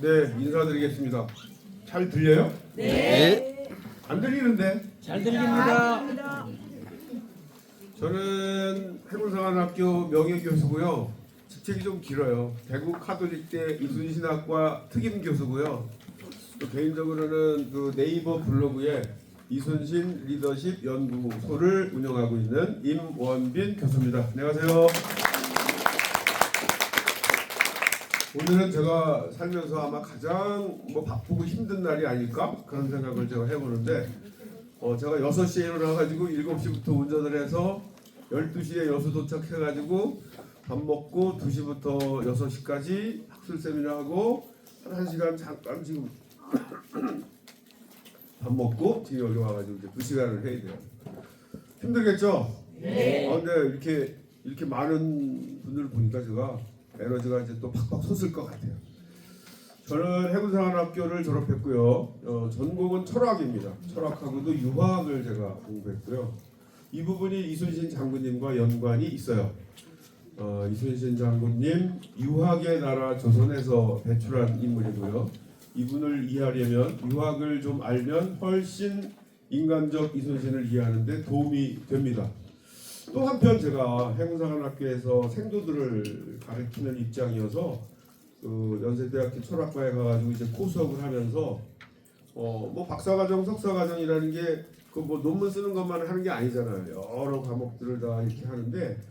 네, 인사드리겠습니다. 잘 들려요? 네. 안 들리는데? 잘 들립니다. 저는 해군사관학교 명예교수고요. 직책이 좀 길어요. 대구 카톨릭대 이순신학과 특임교수고요. 또 개인적으로는 그 네이버 블로그에 이순신 리더십 연구소를 운영하고 있는 임원빈 교수입니다. 안녕하세요. 오늘은 제가 살면서 아마 가장 바쁘고 힘든 날이 아닐까 그런 생각을 제가 해보는데 제가 6시에 일어나가지고 7시부터 운전을 해서 12시에 여수 도착해가지고 밥 먹고 2시부터 6시까지 학술 세미나하고 한 1시간 잠깐 지금 밥 먹고 지금 여기 와가지고 이제 2시간을 해야 돼요. 힘들겠죠? 네. 근데 이렇게 많은 분들 보니까 제가 에너지가 이제 또 팍팍 솟을 것 같아요. 저는 해군사관학교를 졸업했고요. 전공은 철학입니다. 철학하고도 유화학을 제가 공부했고요. 이 부분이 이순신 장군님과 연관이 있어요. 이순신 장군님 유학의 나라 조선에서 배출한 인물이고요. 이분을 이해하려면 유학을 좀 알면 훨씬 인간적 이순신을 이해하는 데 도움이 됩니다. 또 한편 제가 해군사관학교에서 생도들을 가르치는 입장이어서 그 연세대학교 철학과에 가가지고 이제 코수업을 하면서 박사과정, 석사과정이라는 게 그 논문 쓰는 것만 하는 게 아니잖아요. 여러 과목들을 다 이렇게 하는데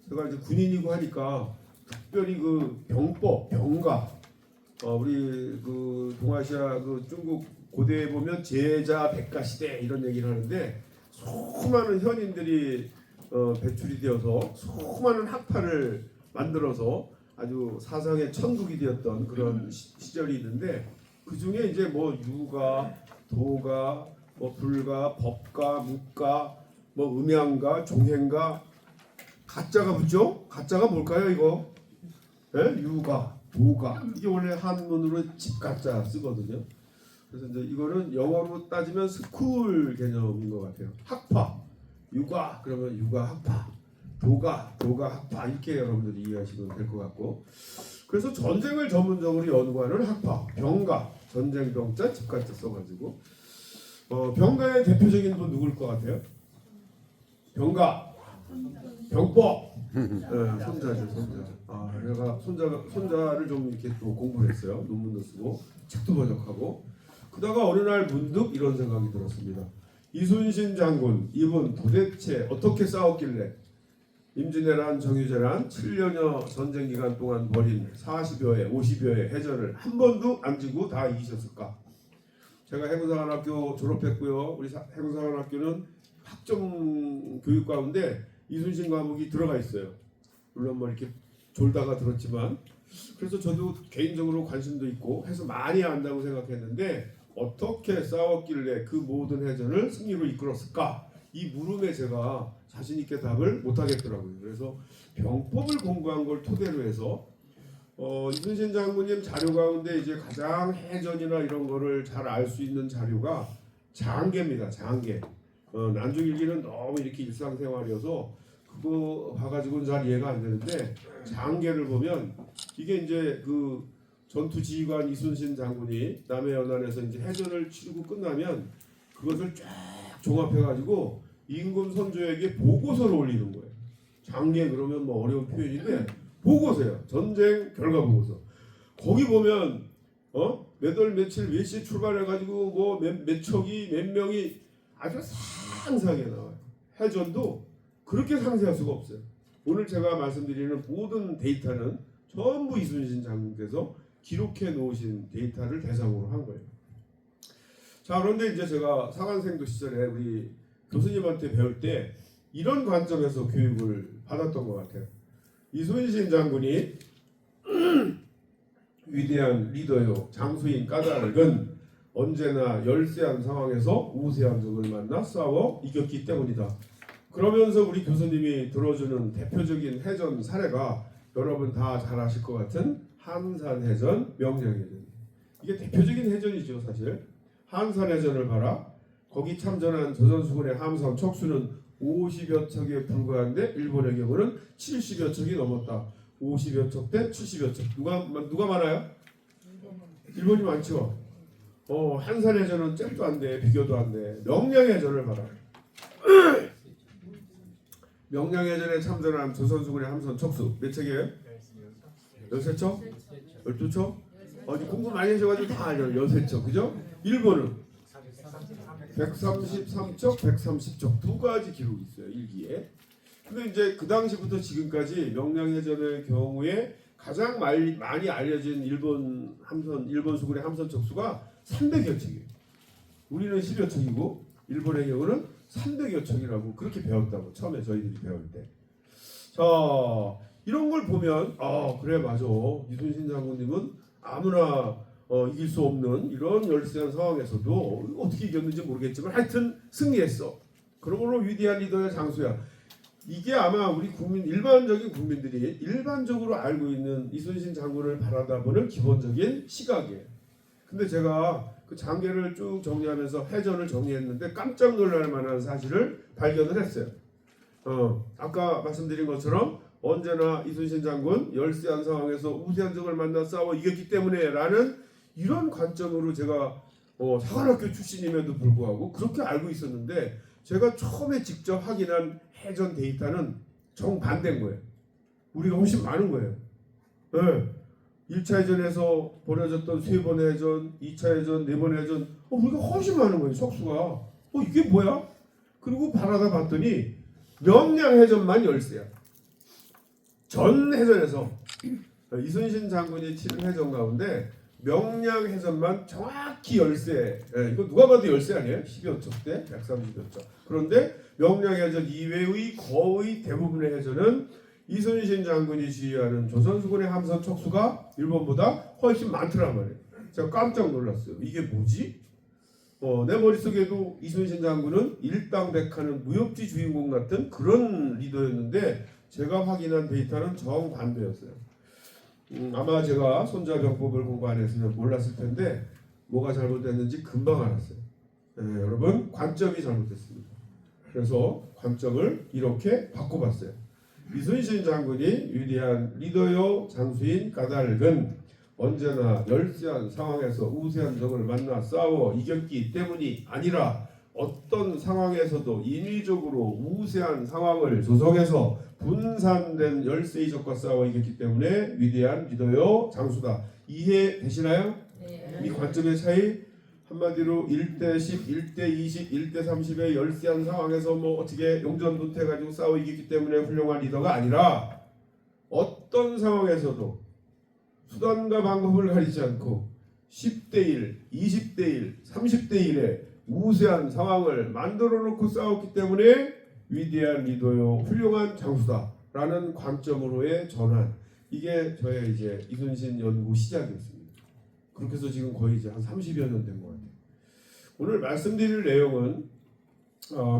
제가 이제 군인이고 하니까 특별히 그 병법, 병가 우리 그 동아시아 그 중국 고대에 보면 제자 백가 시대 이런 얘기를 하는데 수많은 현인들이 배출이 되어서 수많은 학파를 만들어서 아주 사상의 천국이 되었던 그런 시절이 있는데 그 중에 이제 유가, 도가, 불가, 법가, 묵가, 음양가, 종행가 가짜가 붙죠? 가짜가 뭘까요 이거? 네? 유가, 도가 이게 원래 한문으로 집가짜 쓰거든요. 그래서 이제 이거는 영어로 따지면 스쿨 개념인 것 같아요. 학파, 유가 그러면 유가 학파, 도가 학파 이렇게 여러분들이 이해하시면 될 것 같고 그래서 전쟁을 전문적으로 연구하는 학파, 병가 전쟁 병자 집가짜 써가지고 병가의 대표적인 분 누구일 것 같아요? 병가, 병법, 손자죠 손자. 내가 손자를 좀 이렇게 또 공부를 했어요. 논문도 쓰고 책도 번역하고 그러다가 어느 날 문득 이런 생각이 들었습니다. 이순신 장군 이분 도대체 어떻게 싸웠길래 임진왜란 정유재란 7년여 전쟁 기간 동안 벌인 40여회 50여회 해전을 한 번도 안 지고 다 이기셨을까? 제가 해군사관학교 졸업했고요. 우리 해군사관학교는 학점 교육 가운데 이순신 과목이 들어가 있어요. 물론 이렇게 졸다가 들었지만 그래서 저도 개인적으로 관심도 있고 해서 많이 안다고 생각했는데 어떻게 싸웠길래 그 모든 해전을 승리로 이끌었을까? 이 물음에 제가 자신 있게 답을 못 하겠더라고요. 그래서 병법을 공부한 걸 토대로 해서 이순신 장군님 자료 가운데 이제 가장 해전이나 이런 거를 잘 알 수 있는 자료가 장계입니다. 장계. 난중일기는 너무 이렇게 일상생활이어서 그거 봐가지고는 잘 이해가 안 되는데 장계를 보면 이게 이제 그 전투지휘관 이순신 장군이 남해연안에서 이제 해전을 치르고 끝나면 그것을 쫙 종합해가지고 임금 선조에게 보고서를 올리는 거예요. 장계 그러면 어려운 표현인데 보고서예요. 전쟁 결과 보고서. 거기 보면 몇 월 며칠 몇 시에 출발해가지고 몇 척이 몇 명이 아주 상세하게 나와요. 해전도 그렇게 상세할 수가 없어요. 오늘 제가 말씀드리는 모든 데이터는 전부 이순신 장군께서 기록해 놓으신 데이터를 대상으로 한 거예요. 자, 그런데 이제 제가 사관생도 시절에 우리 교수님한테 배울 때 이런 관점에서 교육을 받았던 것 같아요. 이순신 장군이 위대한 리더요 장수인 까닭은 언제나 열세한 상황에서 우세한 적을 만나 싸워 이겼기 때문이다. 그러면서 우리 교수님이 들어주는 대표적인 해전 사례가 여러분 다 잘 아실 것 같은 한산해전, 명량해전. 이게 대표적인 해전이죠 사실. 한산해전을 봐라. 거기 참전한 조선수군의 함선 척수는 50여 척에 불과한데 일본의 경우는 70여 척이 넘었다. 50여 척 대 70여 척. 누가 많아요? 일본이 많죠. 한산해전은 잽도 안 돼, 비교도 안 돼. 명량해전을 봐라. 명량해전에 참전한 조선수군의 함선 척수 몇 척이에요? 13척? 12척? 아주 공부 많이 하셔가지고 다 알죠. 13척, 그죠? 일본은 133척, 130척 두 가지 기록이 있어요. 일기에. 근데 이제 그 당시부터 지금까지 명량해전의 경우에 가장 많이 알려진 일본 수군의 함선 척수가 300여 척이에요. 우리는 10여 척이고 일본의 경우는 300여 척이라고 그렇게 배웠다고 처음에 저희들이 배울 때. 자, 이런 걸 보면 그래 맞아. 이순신 장군님은 아무나 이길 수 없는 이런 열세한 상황에서도 어떻게 이겼는지 모르겠지만 하여튼 승리했어. 그런 걸로 위대한 리더의 장수야. 이게 아마 우리 일반적인 국민들이 일반적으로 알고 있는 이순신 장군을 바라다보는 기본적인 시각이에요. 근데 제가 그 장계를 쭉 정리하면서 해전을 정리했는데 깜짝 놀랄 만한 사실을 발견을 했어요. 아까 말씀드린 것처럼 언제나 이순신 장군 열세한 상황에서 우세한 적을 만나 싸워 이겼기 때문에 라는 이런 관점으로 제가 사관학교 출신임에도 불구하고 그렇게 알고 있었는데 제가 처음에 직접 확인한 해전 데이터는 정반대인 거예요. 우리가 훨씬 많은 거예요. 네. 1차 해전에서 벌어졌던 3번의 해전, 2차 해전, 4번의 해전 우리가 훨씬 많은 거예요. 척수가. 이게 뭐야? 그리고 바라다 봤더니 명량 해전만 열세야. 전 해전에서 이순신 장군이 치른 해전 가운데 명량 해전만 정확히 열세. 이거 누가 봐도 열세 아니에요? 10여 척 대 130여 척. 그런데 명량 해전 이외의 거의 대부분의 해전은 이순신 장군이 지휘하는 조선수군의 함선 척수가 일본보다 훨씬 많더란 말이에요. 제가 깜짝 놀랐어요. 이게 뭐지? 내 머릿속에도 이순신 장군은 일당백하는 무협지 주인공 같은 그런 리더였는데 제가 확인한 데이터는 정반대였어요. 아마 제가 손자병법을 공부 안 했으면 몰랐을 텐데 뭐가 잘못됐는지 금방 알았어요. 여러분 관점이 잘못됐습니다. 그래서 관점을 이렇게 바꿔봤어요. 이순신 장군이 위대한 리더요 장수인 까닭은 언제나 열세한 상황에서 우세한 적을 만나 싸워 이겼기 때문이 아니라 어떤 상황에서도 인위적으로 우세한 상황을 조성해서 분산된 열세의 적과 싸워 이겼기 때문에 위대한 리더요 장수다. 이해되시나요? 네. 이 관점의 차이 한마디로 1대 10, 1대 20, 1대 30의 열세한 상황에서 어떻게 용전부태가지고 싸워 이겼기 때문에 훌륭한 리더가 아니라 어떤 상황에서도 수단과 방법을 가리지 않고 10대 1, 20대 1, 30대 1의 우세한 상황을 만들어 놓고 싸웠기 때문에 위대한 리더요 훌륭한 장수다라는 관점으로의 전환. 이게 저의 이제 이순신 연구 시작이었습니다. 그렇게 해서 지금 거의 이제 한 30여 년 된 것 같아요. 오늘 말씀드릴 내용은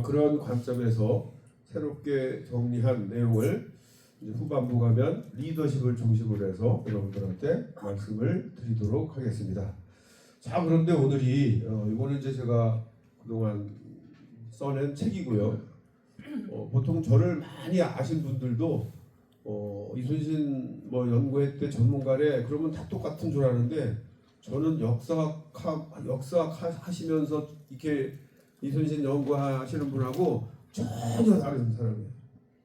그런 관점에서 새롭게 정리한 내용을 이제 후반부 가면 리더십을 중심으로 해서 여러분들한테 말씀을 드리도록 하겠습니다. 자, 그런데 오늘이 이거는 이제 제가 그동안 써낸 책이고요. 보통 저를 많이 아신 분들도 이순신 연구회 전문가래 그러면 다 똑같은 줄 아는데 저는 역사학 하시면서 이렇게 이순신 연구하시는 분하고 전혀 다른 사람이에요.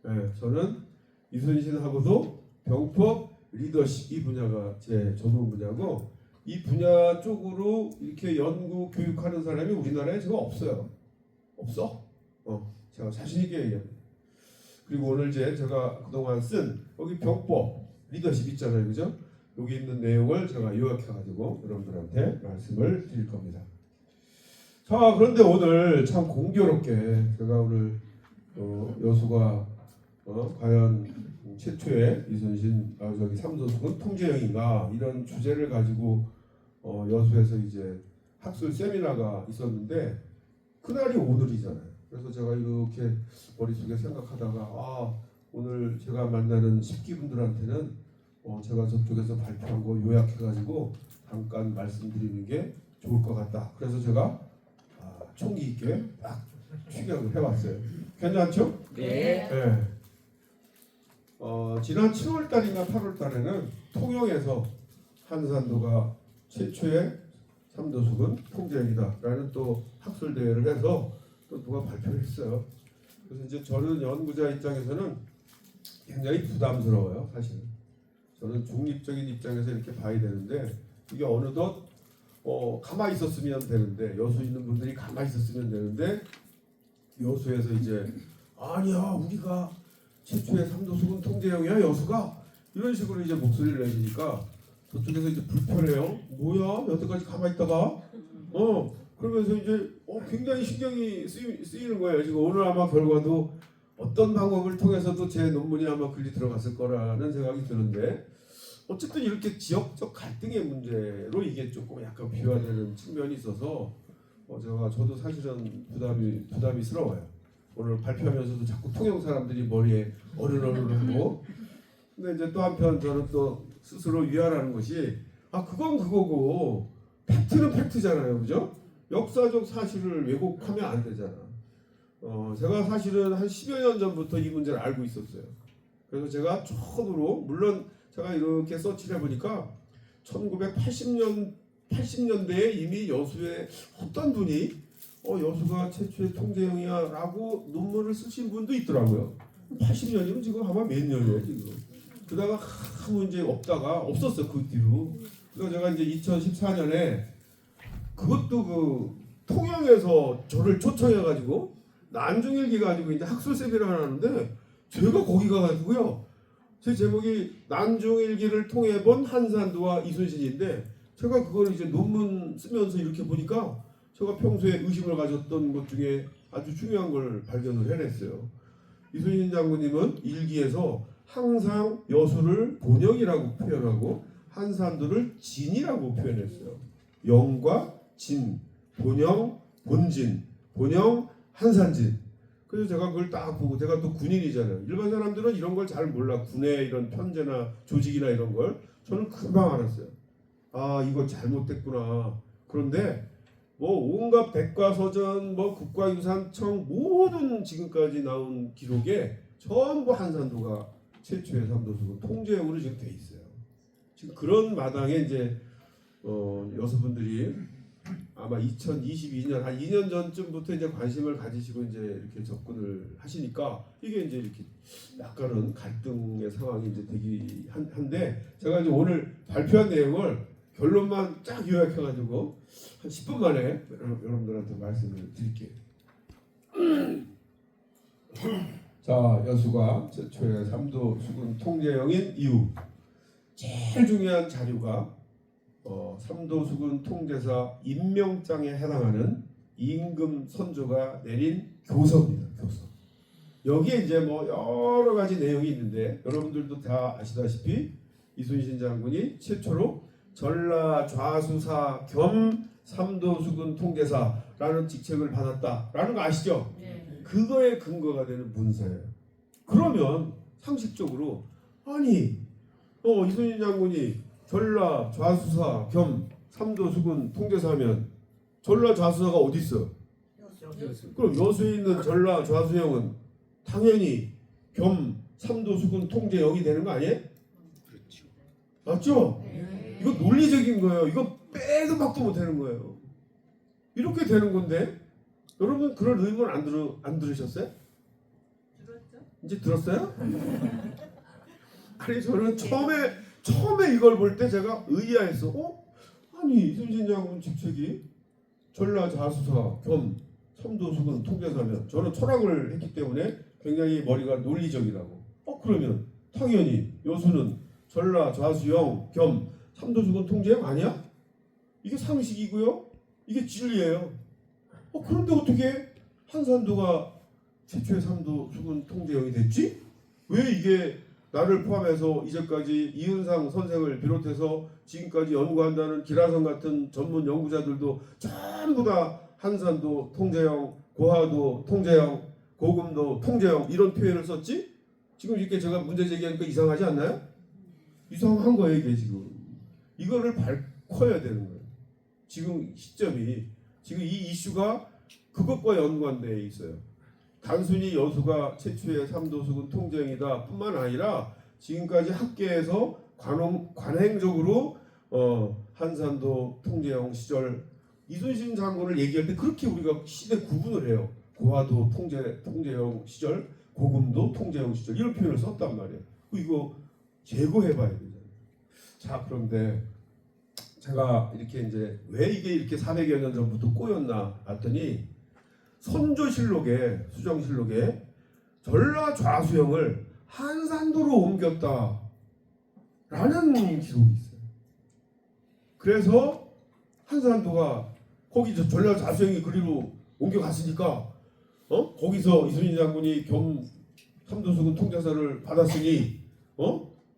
네, 저는 이순신하고도 병법, 리더십 이 분야가 제 전문 분야고 이 분야 쪽으로 이렇게 연구 교육하는 사람이 우리나라에 지금 없어요. 없어. 제가 자신 있게 얘기합니다. 그리고 오늘 제가 그동안 쓴 여기 병법, 리더십 있잖아요, 그죠? 여기 있는 내용을 제가 요약해가지고 여러분들한테 말씀을 드릴 겁니다. 자, 그런데 오늘 참 공교롭게 제가 오늘 여수가 과연 최초의 이순신 삼도수군 통제형인가 이런 주제를 가지고 여수에서 이제 학술 세미나가 있었는데 그날이 오늘이잖아요. 그래서 제가 이렇게 머릿속에 생각하다가 오늘 제가 만나는 식기분들한테는 제가 저쪽에서 발표한 거 요약해가지고 잠깐 말씀드리는 게 좋을 것 같다. 그래서 제가 총기 있게 딱 취격을 해봤어요. 괜찮죠? 네. 네. 지난 7월 달인가 8월 달에는 통영에서 한산도가 최초의 삼도수군 통제형이다라는 또 학술 대회를 해서 또 누가 발표를 했어요. 그래서 이제 저는 연구자 입장에서는 굉장히 부담스러워요. 사실은 저는 중립적인 입장에서 이렇게 봐야 되는데 이게 어느덧 가만히 있었으면 되는데 여수 있는 분들이 가만히 있었으면 되는데 여수에서 이제 아니야 우리가 최초의 삼도수군 통제형이야 여수가 이런 식으로 이제 목소리를 내니까 저쪽에서 이제 불편해요. 뭐야 여태까지 가만히 있다가 그러면서 이제 굉장히 신경이 쓰이는 거예요. 지금 오늘 아마 결과도 어떤 방법을 통해서도 제 논문이 아마 글이 들어갔을 거라는 생각이 드는데 어쨌든 이렇게 지역적 갈등의 문제로 이게 조금 약간 비화되는 측면이 있어서 저도 사실은 부담이스러워요. 오늘 발표하면서도 자꾸 통영 사람들이 머리에 어른어른하고 근데 이제 또 한편 저는 또 스스로 위안하는 것이 그건 그거고 팩트는 팩트잖아요, 그죠? 역사적 사실을 왜곡하면 안 되잖아. 제가 사실은 한 10여 년 전부터 이 문제를 알고 있었어요. 그래서 제가 처음으로 물론 제가 이렇게 서치를 해보니까 1980년대에 이미 여수에 어떤 분이 여수가 최초의 통제형이야라고 논문을 쓰신 분도 있더라고요. 80년이면 지금 아마 몇 년이에요 지금. 그러다가 아무 문제 없다가 없었어 그 뒤로. 그래서 제가 이제 2014년에 그것도 그 통영에서 저를 초청해가지고 난중일기 가지고 이제 학술 세미나를 하는데 제가 거기 가가지고요. 제 제목이 난중일기를 통해 본 한산도와 이순신인데 제가 그걸 이제 논문 쓰면서 이렇게 보니까 제가 평소에 의심을 가졌던 것 중에 아주 중요한 걸 발견을 해냈어요. 이순신 장군님은 일기에서 항상 여수를 본영이라고 표현하고 한산도를 진이라고 표현했어요. 영과 진, 본영, 본진, 본영, 한산진. 그래서 제가 그걸 딱 보고 제가 또 군인이잖아요. 일반 사람들은 이런 걸 잘 몰라. 군의 이런 편제나 조직이나 이런 걸 저는 금방 알았어요. 이거 잘못됐구나. 그런데 뭐 온갖 백과서전, 뭐 국가유산청 모든 지금까지 나온 기록에 전부 한산도가 최초의 삼도수군 통제형으로 지금 돼 있어요. 지금 그런 마당에 이제 여수분들이 아마 2022년 한 2년 전쯤부터 이제 관심을 가지시고 이제 이렇게 접근을 하시니까 이게 이제 이렇게 약간은 갈등의 상황이 이제 되기 한데 제가 이제 오늘 발표한 내용을 결론만 쫙 요약해가지고 한 10분 만에 여러분들한테 말씀을 드릴게요. 자, 여수가 최초의 삼도수군 통제형인 이유 제일 중요한 자료가 삼도수군 통제사 임명장에 해당하는 임금 선조가 내린 교서입니다. 교서. 여기에 이제 뭐 여러 가지 내용이 있는데 여러분들도 다 아시다시피 이순신 장군이 최초로 전라 좌수사 겸 삼도수군 통제사라는 직책을 받았다라는 거 아시죠? 네. 그거에 근거가 되는 문서예요. 그러면 상식적으로 아니 이순신 장군이 전라 좌수사 겸 삼도수군 통제사면 전라 좌수사가 어디 있어? 그럼 여수에 있는 전라 좌수형은 당연히 겸 삼도수군 통제형이 되는 거 아니에요? 그렇죠. 맞죠? 네. 이거 논리적인 거예요. 이거 빼도 박도 못 하는 거예요. 이렇게 되는 건데 여러분 그런 의문 안 들으셨어요? 들었죠? 이제 들었어요? 아니 저는 처음에 이걸 볼 때 제가 의아했어. 아니 이순신 장군 직책이 전라 좌수사 겸 삼도수군 통제사면 저는 철학을 했기 때문에 굉장히 머리가 논리적이라고. 그러면 당연히 여수는 전라 좌수영 겸 삼도수군 통제형 아니야? 이게 상식이고요. 이게 진리예요. 그런데 어떻게 한산도가 최초의 삼도수군 통제형이 됐지? 왜 이게 나를 포함해서 이제까지 이은상 선생을 비롯해서 지금까지 연구한다는 기라성 같은 전문 연구자들도 전부 다 한산도 통제형, 고하도 통제형, 고금도 통제형 이런 표현을 썼지? 지금 이렇게 제가 문제 제기하니까 이상하지 않나요? 이상한 거예요 이게 지금. 이거를 밝혀야 되는 거예요. 지금 시점이 지금 이 이슈가 그것과 연관되어 있어요. 단순히 여수가 최초의 삼도수군 통제형이다 뿐만 아니라 지금까지 학계에서 관행적으로 한산도 통제영 시절 이순신 장군을 얘기할 때 그렇게 우리가 시대 구분을 해요. 고화도 통제영 시절, 고금도 통제영 시절 이런 표현을 썼단 말이에요. 이거 제거해봐야 되잖아요. 자, 그런데 제가 이렇게 이제 왜 이게 이렇게 400여 년 전부터 꼬였나 봤더니 선조실록에 수정실록에 전라 좌수영을 한산도로 옮겼다라는 기록이 있어요. 그래서 한산도가 거기 전라 좌수영이 그리로 옮겨갔으니까 거기서 이순신 장군이 겸 삼도수군 통제사를 받았으니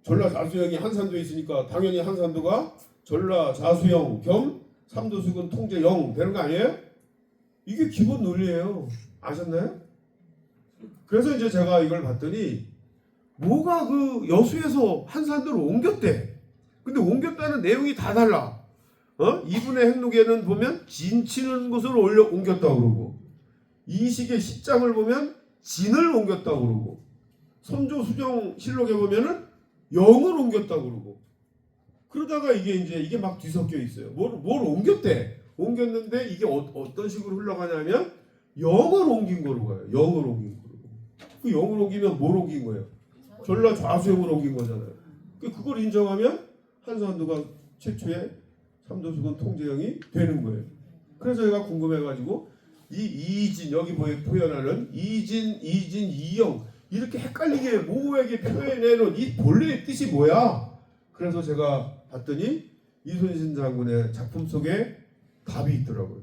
전라 좌수영이 한산도에 있으니까 당연히 한산도가 전라 좌수영 겸 삼도수군 통제영 되는 거 아니에요? 이게 기본 논리예요. 아셨나요? 그래서 이제 제가 이걸 봤더니 뭐가 그 여수에서 한산도로 옮겼대. 근데 옮겼다는 내용이 다 달라. 이분의 행록에는 보면 진치는 곳으로 옮겼다고 그러고 이식의 시장을 보면 진을 옮겼다고 그러고 선조 수정 실록에 보면은 영을 옮겼다고 그러고 그러다가 이게 막 뒤섞여 있어요. 뭘 옮겼대. 옮겼는데 이게 어떤 식으로 흘러가냐면 영을 옮긴 거로 가요. 영을 옮긴 거로. 그 영을 옮기면 뭘 옮긴 거예요? 전라 좌수영을 옮긴 거잖아요. 그걸 인정하면 한산도가 최초의 삼도수군 통제영이 되는 거예요. 그래서 제가 궁금해가지고 이 이진 여기 표현하는 이진, 이영 이렇게 헷갈리게 모호하게 표현해놓은 이 본래의 뜻이 뭐야? 그래서 제가 봤더니 이순신 장군의 작품 속에 답이 있더라고요.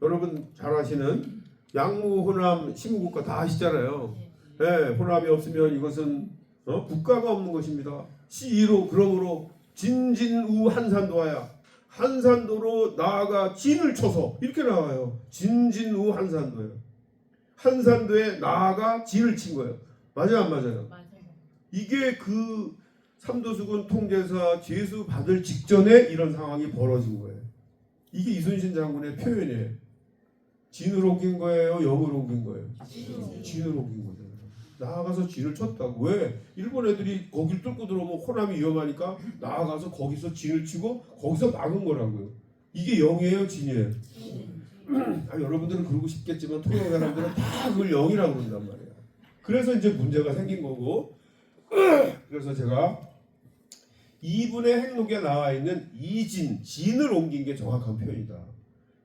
여러분 잘 아시는 양무, 호남, 시무국가 다 아시잖아요. 네, 호남이 없으면 이것은 국가가 없는 것입니다. 시로 그러므로 진진우 한산도하야 한산도로 나아가 진을 쳐서 이렇게 나와요. 진진우 한산도예요. 한산도에 나아가 진을 친 거예요. 맞아요, 안 맞아요? 맞아요. 이게 그 삼도수군 통제사 제수 받을 직전에 이런 상황이 벌어진 거예요. 이게 이순신 장군의 표현이에요. 진을 옮긴 거예요, 영을 옮긴 거예요. 진을 옮긴 거잖아요. 나아가서 진을 쳤다고. 왜? 일본 애들이 거길 뚫고 들어오면 호남이 위험하니까 나아가서 거기서 진을 치고 거기서 막은 거라고요. 이게 영이에요, 진이에요? 여러분들은 그러고 싶겠지만 통영 사람들은 다 그걸 영이라고 그런단 말이에요. 그래서 이제 문제가 생긴 거고 그래서 제가 이분의 행록에 나와 있는 이진, 진을 옮긴 게 정확한 표현이다.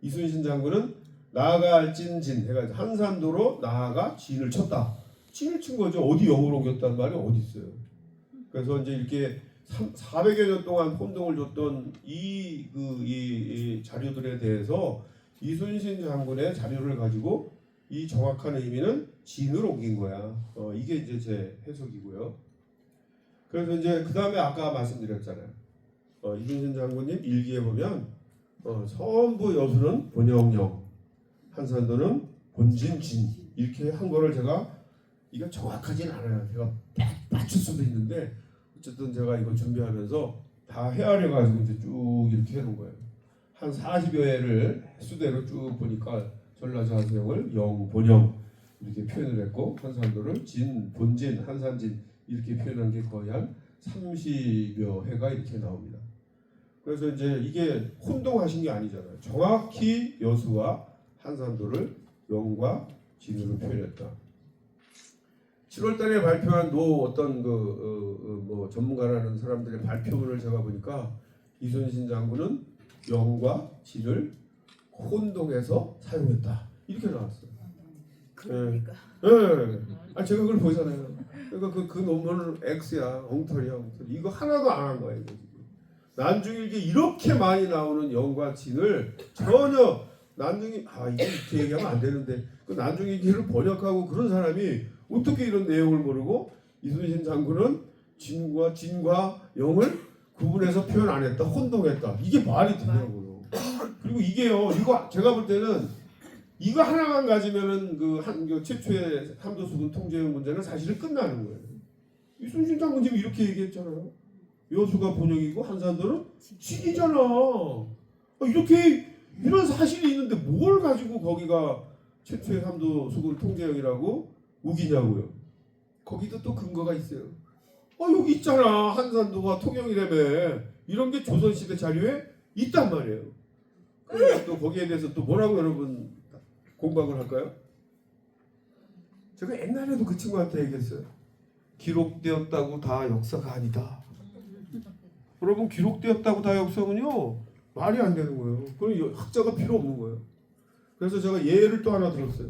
이순신 장군은 나아가 진진 해가지고 한산도로 나아가 진을 쳤다. 진을 친 거죠. 어디 영을 옮겼다는 말이 어디 있어요. 그래서 이제 이렇게 400여 년 동안 혼동을 줬던 이 자료들에 대해서 이순신 장군의 자료를 가지고 이 정확한 의미는 진을 옮긴 거야. 이게 이제 제 해석이고요. 그래서 이제 그 다음에 아까 말씀드렸잖아요. 이순신 장군님 일기에 보면 서원부 여수는 본영영, 한산도는 본진진 이렇게 한 거를 제가 이거 정확하진 않아요. 제가 맞출 수도 있는데 어쨌든 제가 이거 준비하면서 다 헤아려 가지고 이제 쭉 이렇게 해놓은 거예요. 한 40여 회를 수대로 쭉 보니까 전라좌수영을 영, 본영 이렇게 표현을 했고 한산도를 진, 본진, 한산진 이렇게 표현한 게 거의 한 30여 회가 이렇게 나옵니다. 그래서 이제 이게 혼동하신 게 아니잖아요. 정확히 여수와 한산도를 영과 진으로 표현했다. 7월달에 발표한 어떤 뭐 전문가라는 사람들의 발표문을 제가 보니까 이순신 장군은 영과 진을 혼동해서 사용했다 이렇게 나왔어요. 그러니까. 네. 제가 그걸 보잖아요. 그러니까 그 논문은 X야, 엉터리야, 엉터리. 이거 하나도 안 한 거예요. 난중일기 이렇게 많이 나오는 영과 진을 전혀 난중이 이게 이렇게 얘기하면 안 되는데 그 난중일기를 번역하고 그런 사람이 어떻게 이런 내용을 모르고 이순신 장군은 진과 영을 구분해서 표현 안 했다, 혼동했다. 이게 말이 되냐고요. 그리고 이게요, 이거 제가 볼 때는 이거 하나만 가지면은 그 최초의 삼도수군 통제형 문제는 사실은 끝나는 거예요. 이순신 장군님이 이렇게 얘기했잖아요. 여수가 본영이고 한산도는 진이잖아. 이렇게 이런 사실이 있는데 뭘 가지고 거기가 최초의 삼도수군 통제형이라고 우기냐고요. 거기도 또 근거가 있어요. 여기 있잖아. 한산도가 통영이라며. 이런 게 조선시대 자료에 있단 말이에요. 그러니까 또 거기에 대해서 또 뭐라고 여러분 공박을 할까요? 제가 옛날에도 그 친구한테 얘기했어요. 기록되었다고 다 역사가 아니다. 여러분, 기록되었다고 다 역사군요. 말이 안 되는 거예요. 그럼 학자가 필요 없는 거예요. 그래서 제가 예를 또 하나 들었어요.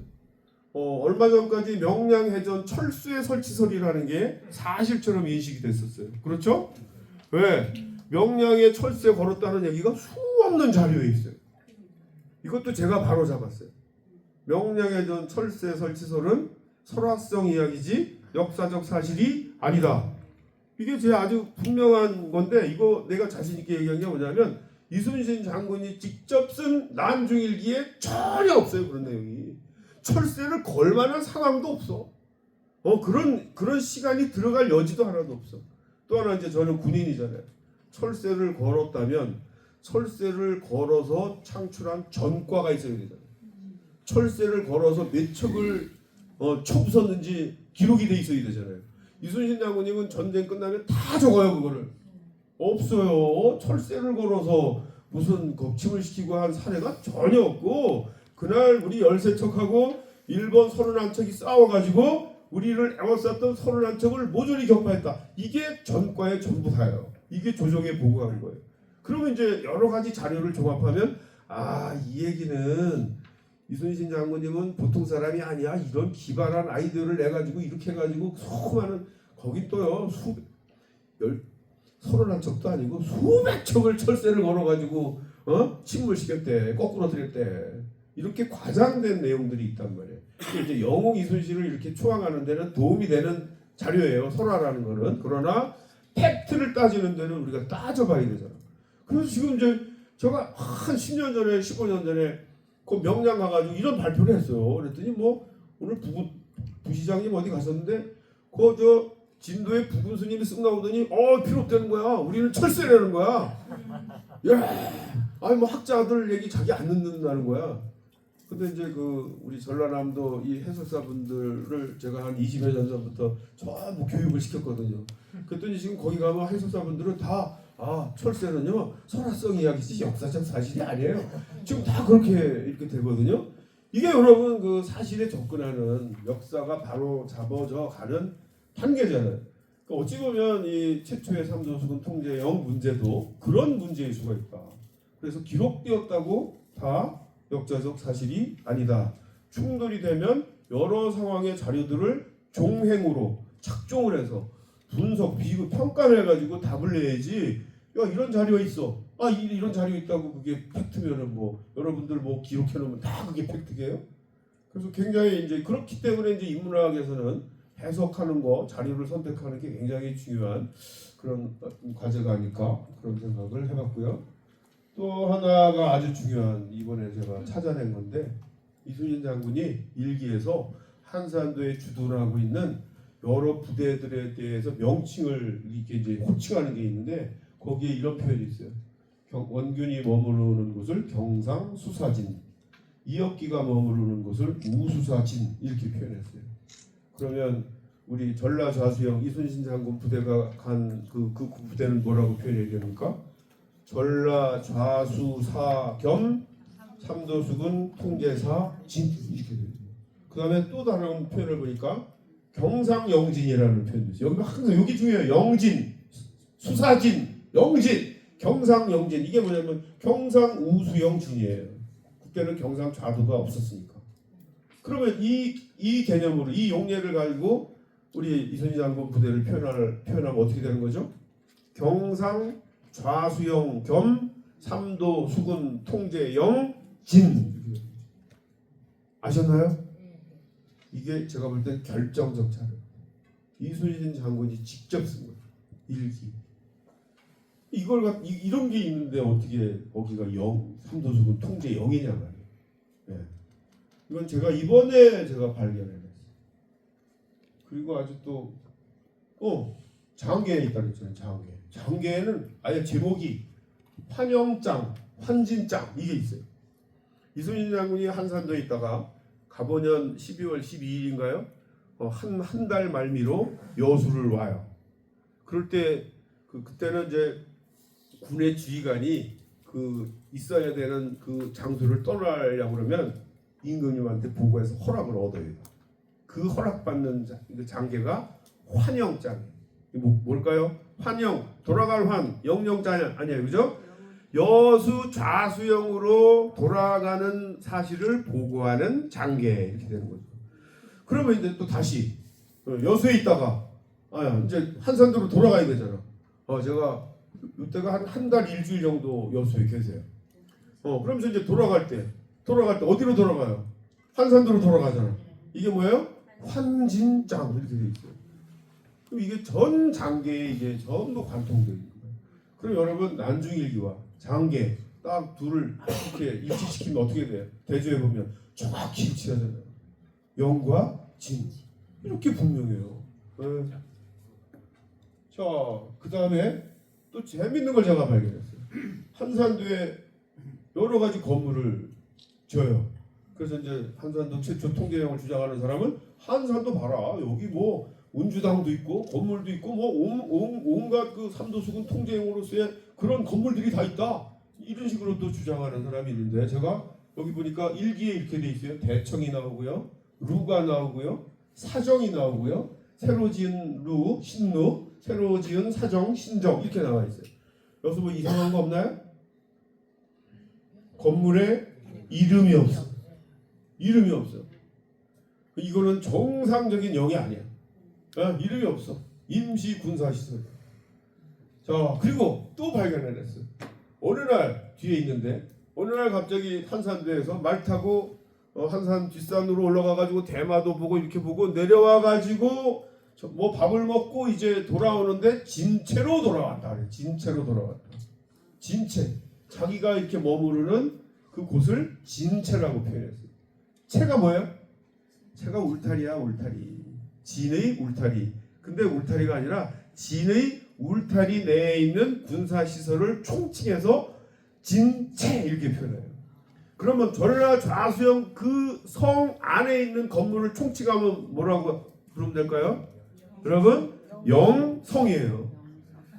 얼마 전까지 명량해전 철수의 설치설이라는 게 사실처럼 인식이 됐었어요. 그렇죠? 왜? 명량에 철수에 걸었다는 얘기가 수없는 자료에 있어요. 이것도 제가 바로 잡았어요. 명량해전 철수의 설치설은 설화성 이야기지 역사적 사실이 아니다. 이게 제 아주 분명한 건데, 이거 내가 자신 있게 얘기한 게 뭐냐면 이순신 장군이 직접 쓴 난중일기에 전혀 없어요. 그런 내용이. 철새를 걸 만한 상황도 없어. 그런 시간이 들어갈 여지도 하나도 없어. 또 하나, 이제 저는 군인이잖아요. 철새를 걸었다면 철새를 걸어서 창출한 전과가 있어야 되잖아요. 철새를 걸어서 몇 척을 쳐부쉈는지 기록이 돼 있어야 되잖아요. 이순신 장군님은 전쟁 끝나면 다 적어요. 그거를. 없어요. 철새를 걸어서 무슨 겁침을 시키고 한 사례가 전혀 없고, 그날 우리 13척하고 일본 31척이 싸워가지고 우리를 애워쌌던 31척을 모조리 격파했다. 이게 전과의 전부 다예요. 이게 조정에 보고한 거예요. 그러면 이제 여러 가지 자료를 종합하면, 이 얘기는 이순신 장군님은 보통 사람이 아니야. 이런 기발한 아이디어를 내가지고 이렇게 해가지고 수많은, 거기 또요, 31척도 아니고 수백 척을 철새를 걸어가지고 침몰시켰대, 거꾸로 들였대. 이렇게 과장된 내용들이 있단 말이에요. 이제 영웅 이순신을 이렇게 초항하는 데는 도움이 되는 자료예요. 설화라는 거는. 그러나 팩트를 따지는 데는 우리가 따져봐야 되잖아. 그래서 지금 이제 제가 한 10년 전에 15년 전에 그 명량 가가지고 이런 발표를 했어요. 그랬더니 뭐 오늘 부시장님 어디 가셨는데 저 진도에 부군 스님이 쓱 나오더니 필요 없다는 거야. 우리는 철새라는 거야. 야, 뭐 학자들 얘기 자기 안 듣는다는 거야. 근데 이제 우리 전라남도 이 해설사분들을 제가 한 20여 년 전부터 전부 교육을 시켰거든요. 그랬더니 지금 거기 가면 해설사분들은 다 철새는요 설화성 이야기지 역사적 사실이 아니에요. 지금 다 그렇게 이렇게 되거든요. 이게 여러분 그 사실에 접근하는 역사가 바로 잡아져 가는 단계잖아요. 그러니까 어찌 보면 이 최초의 삼도수군 통제형 문제도 그런 문제일 수가 있다. 그래서 기록되었다고 다 역사적 사실이 아니다. 충돌이 되면 여러 상황의 자료들을 종행으로 착종을 해서 분석, 비교, 평가를 해가지고 답을 내야지. 야, 이런 자료가 있어. 이런 자료 있다고 그게 팩트면은 뭐 여러분들 뭐 기록해놓으면 다 그게 팩트게요? 그래서 굉장히 이제 그렇기 때문에 이제 인문학에서는 해석하는 거, 자료를 선택하는 게 굉장히 중요한 그런 과제가 아닐까 그런 생각을 해봤고요. 또 하나가 아주 중요한, 이번에 제가 찾아낸 건데, 이순신 장군이 일기에서 한산도에 주둔을 하고 있는 여러 부대들에 대해서 명칭을 이렇게 이제 호칭하는 게 있는데, 거기에 이런 표현이 있어요. 원균이 머무르는 곳을 경상수사진, 이역기가 머무르는 곳을 우수사진, 이렇게 표현했어요. 그러면 우리 전라좌수영 이순신 장군 부대가 간 그 부대는 뭐라고 표현해야 됩니까? 전라좌수사 겸 삼도수군 통제사 진, 이렇게 돼요. 그 다음에 또 다른 표현을 보니까 경상영진이라는 표현도 있어요. 여기 항상 여기 중요해요. 영진, 수사진, 영진, 경상영진. 이게 뭐냐면 경상우수영진이에요. 그때는 경상좌도가 없었으니까. 그러면 이 개념으로, 이 용례를 가지고 우리 이순신 장군 부대를 표현하면 어떻게 되는 거죠? 경상좌수영 겸 삼도수군 통제영 진. 아셨나요? 이게 제가 볼 땐 결정적 자료. 이순신 장군이 직접 쓴 거예요. 일기. 이런 게 있는데 어떻게 거기가 삼도수군 통제 영이냐 말이에요. 네. 이건 제가 이번에 발견해냈어요. 그리고 아주 또 장계에 있다고 했잖아요. 장계에는 아예 제목이 환영장, 환진장 이게 있어요. 이순신 장군이 한산도에 있다가 가보년 12월 12일인가요? 한 달 말미로 여수를 와요. 그럴 때 그때는 이제 군의 지휘관이 있어야 되는 그 장소를 떠나려고 그러면 임금님한테 보고해서 허락을 얻어야 돼. 그 허락받는 장계가 환영장계. 뭘까요? 환영, 돌아갈 환, 영영장 아니에요, 그죠? 여수 좌수영으로 돌아가는 사실을 보고하는 장계 이렇게 되는 거죠. 그러면 이제 또 다시 여수에 있다가 이제 한산도로 돌아가야 되잖아. 제가 이때가 한 달 일주일 정도 여수에 계세요. 그러면서 이제 돌아갈 때 어디로 돌아가요? 한산도로 돌아가잖아. 이게 뭐예요? 환진장 이렇게 돼 있어요. 그럼 이게 전 장계에 이게 전부 관통되어 있는 거예요. 그럼 여러분 난중일기와 장계 딱 둘을 이렇게 일치시키면 어떻게 돼요? 대조해 보면 정확히 일치하잖아요. 영과 진 이렇게 분명해요. 자, 그 다음에 또 재밌는 걸 제가 발견했어요. 한산도에 여러 가지 건물을 지어요. 그래서 이제 한산도 최초 통제형을 주장하는 사람은 한산도 봐라, 여기 뭐 운주당도 있고 건물도 있고 뭐 온갖 그 삼도수군 통제형으로서의 그런 건물들이 다 있다, 이런 식으로 또 주장하는 사람이 있는데, 제가 여기 보니까 일기에 이렇게 돼 있어요. 대청이 나오고요, 루가 나오고요, 사정이 나오고요, 새로 지은 루, 신루, 새로 지은 사정, 신정 이렇게 나와 있어요. 여기서 뭐 이상한 거 없나요? 건물에 이름이 없어. 이름이 없어. 이거는 정상적인 영이 아니야. 이름이 없어. 임시 군사시설. 자, 그리고 또 발견해냈어. 어느 날 뒤에 있는데, 어느 날 갑자기 한산도에서 말 타고 한산 뒷산으로 올라가가지고 대마도 보고 이렇게 보고 내려와가지고 뭐 밥을 먹고 이제 돌아오는데 진채로 돌아왔다 그래. 진채로 돌아왔다. 진채. 자기가 이렇게 머무르는 그 곳을 진채라고 표현했어요. 채가 뭐예요? 채가 울타리야, 울타리. 진의 울타리. 근데 울타리가 아니라 진의 울타리 내에 있는 군사시설을 총칭해서 진채 이렇게 표현해요. 그러면 전라 좌수영 그 성 안에 있는 건물을 총칭하면 뭐라고 부르면 될까요? 여러분, 영성이에요.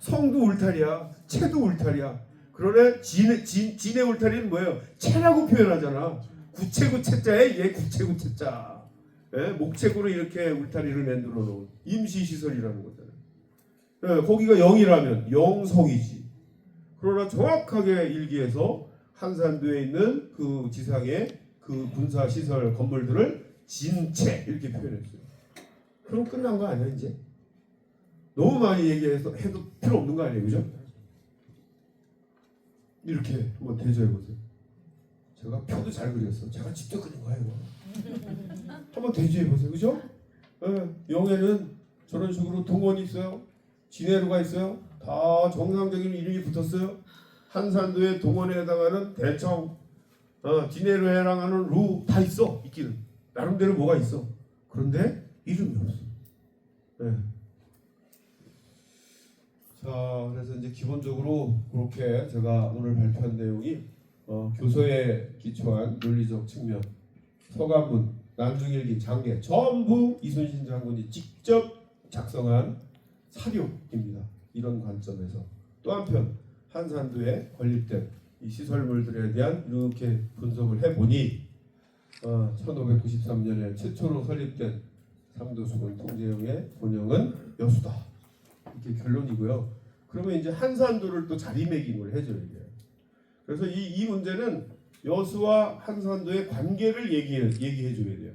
성도 울타리야, 채도 울타리야. 그러네 진의 울타리는 뭐예요? 채라고 표현하잖아. 구체구 채자에 얘 구체구 채자. 목책으로 이렇게 울타리를 만들어 놓은 임시시설이라는 거잖아요. 거기가 영이라면 영성이지. 그러나 정확하게 일기에서 한산도에 있는 그 지상의 그 군사시설 건물들을 진채 이렇게 표현했어요. 그럼 끝난 거 아니야 이제? 너무 많이 얘기해서 해도 필요 없는 거 아니에요, 그죠? 이렇게 한번 대조해 보세요. 제가 표도 잘 그렸어. 제가 직접 그린 거예요, 이거. 한번 대조해 보세요, 그죠? 영에는 저런 식으로 동원이 있어요. 진해루가 있어요. 다 정상적인 이름이 붙었어요. 한산도의 동원에 해당하는 대청, 진해루에 해당하는 루 다 있어. 있기는 나름대로 뭐가 있어. 그런데 이름이 없어. 자, 그래서 이제 기본적으로 그렇게 제가 오늘 발표한 내용이 교서에 기초한 논리적 측면, 서가문, 난중일기, 장계 전부 이순신 장군이 직접 작성한 사료입니다. 이런 관점에서 또 한편 한산도에 건립된 이 시설물들에 대한 이렇게 분석을 해보니 1593년에 최초로 설립된 삼도수군 통제형의 본영은 여수다, 이렇게 결론이고요. 그러면 이제 한산도를 또 자리매김을 해줘야 돼요. 그래서 이 문제는 여수와 한산도의 관계를 얘기해줘야 돼요.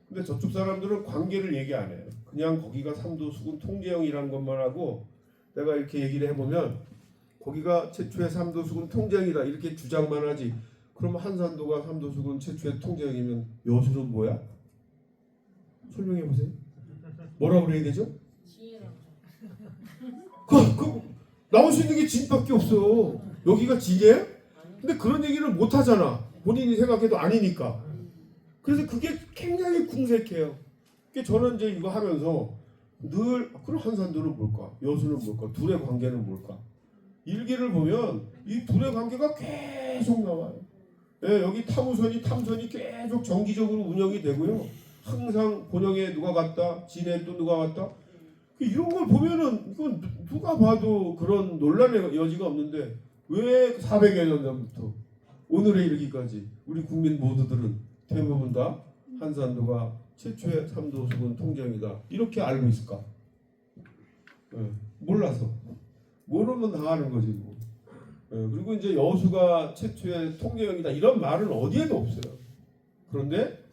근데 저쪽 사람들은 관계를 얘기 안 해요. 그냥 거기가 삼도수군 통제형이라는 것만 하고, 내가 이렇게 얘기를 해보면 거기가 최초의 삼도수군 통제형이다 이렇게 주장만 하지, 그러면 한산도가 삼도수군 최초의 통제형이면 여수는 뭐야? 설명해 보세요. 뭐라고 그래야 되죠? 그 나올 수 있는 게 진밖에 없어. 여기가 진이에요? 근데 그런 얘기를 못 하잖아. 본인이 생각해도 아니니까. 그래서 그게 굉장히 궁색해요. 저는 이제 이거 하면서 늘 그럼 한산도는 뭘까? 여수는 뭘까? 둘의 관계는 뭘까? 일기를 보면 이 둘의 관계가 계속 나와요. 여기 탐선이 계속 정기적으로 운영이 되고요. 항상 본영에 누가 갔다, 진에 또 누가 갔다. 이런 걸 보면은 이건 누가 봐도 그런 논란의 여지가 없는데 왜 400여 년 전부터 오늘에 이르기까지 우리 국민 모두들은 대부분 다 한산도가 최초의 삼도 수군 통제형이다 이렇게 알고 있을까? 몰라서 모르면 당하는 거지 뭐. 그리고 이제 여수가 최초의 통제형이다 이런 말은 어디에도 없어요. 그런데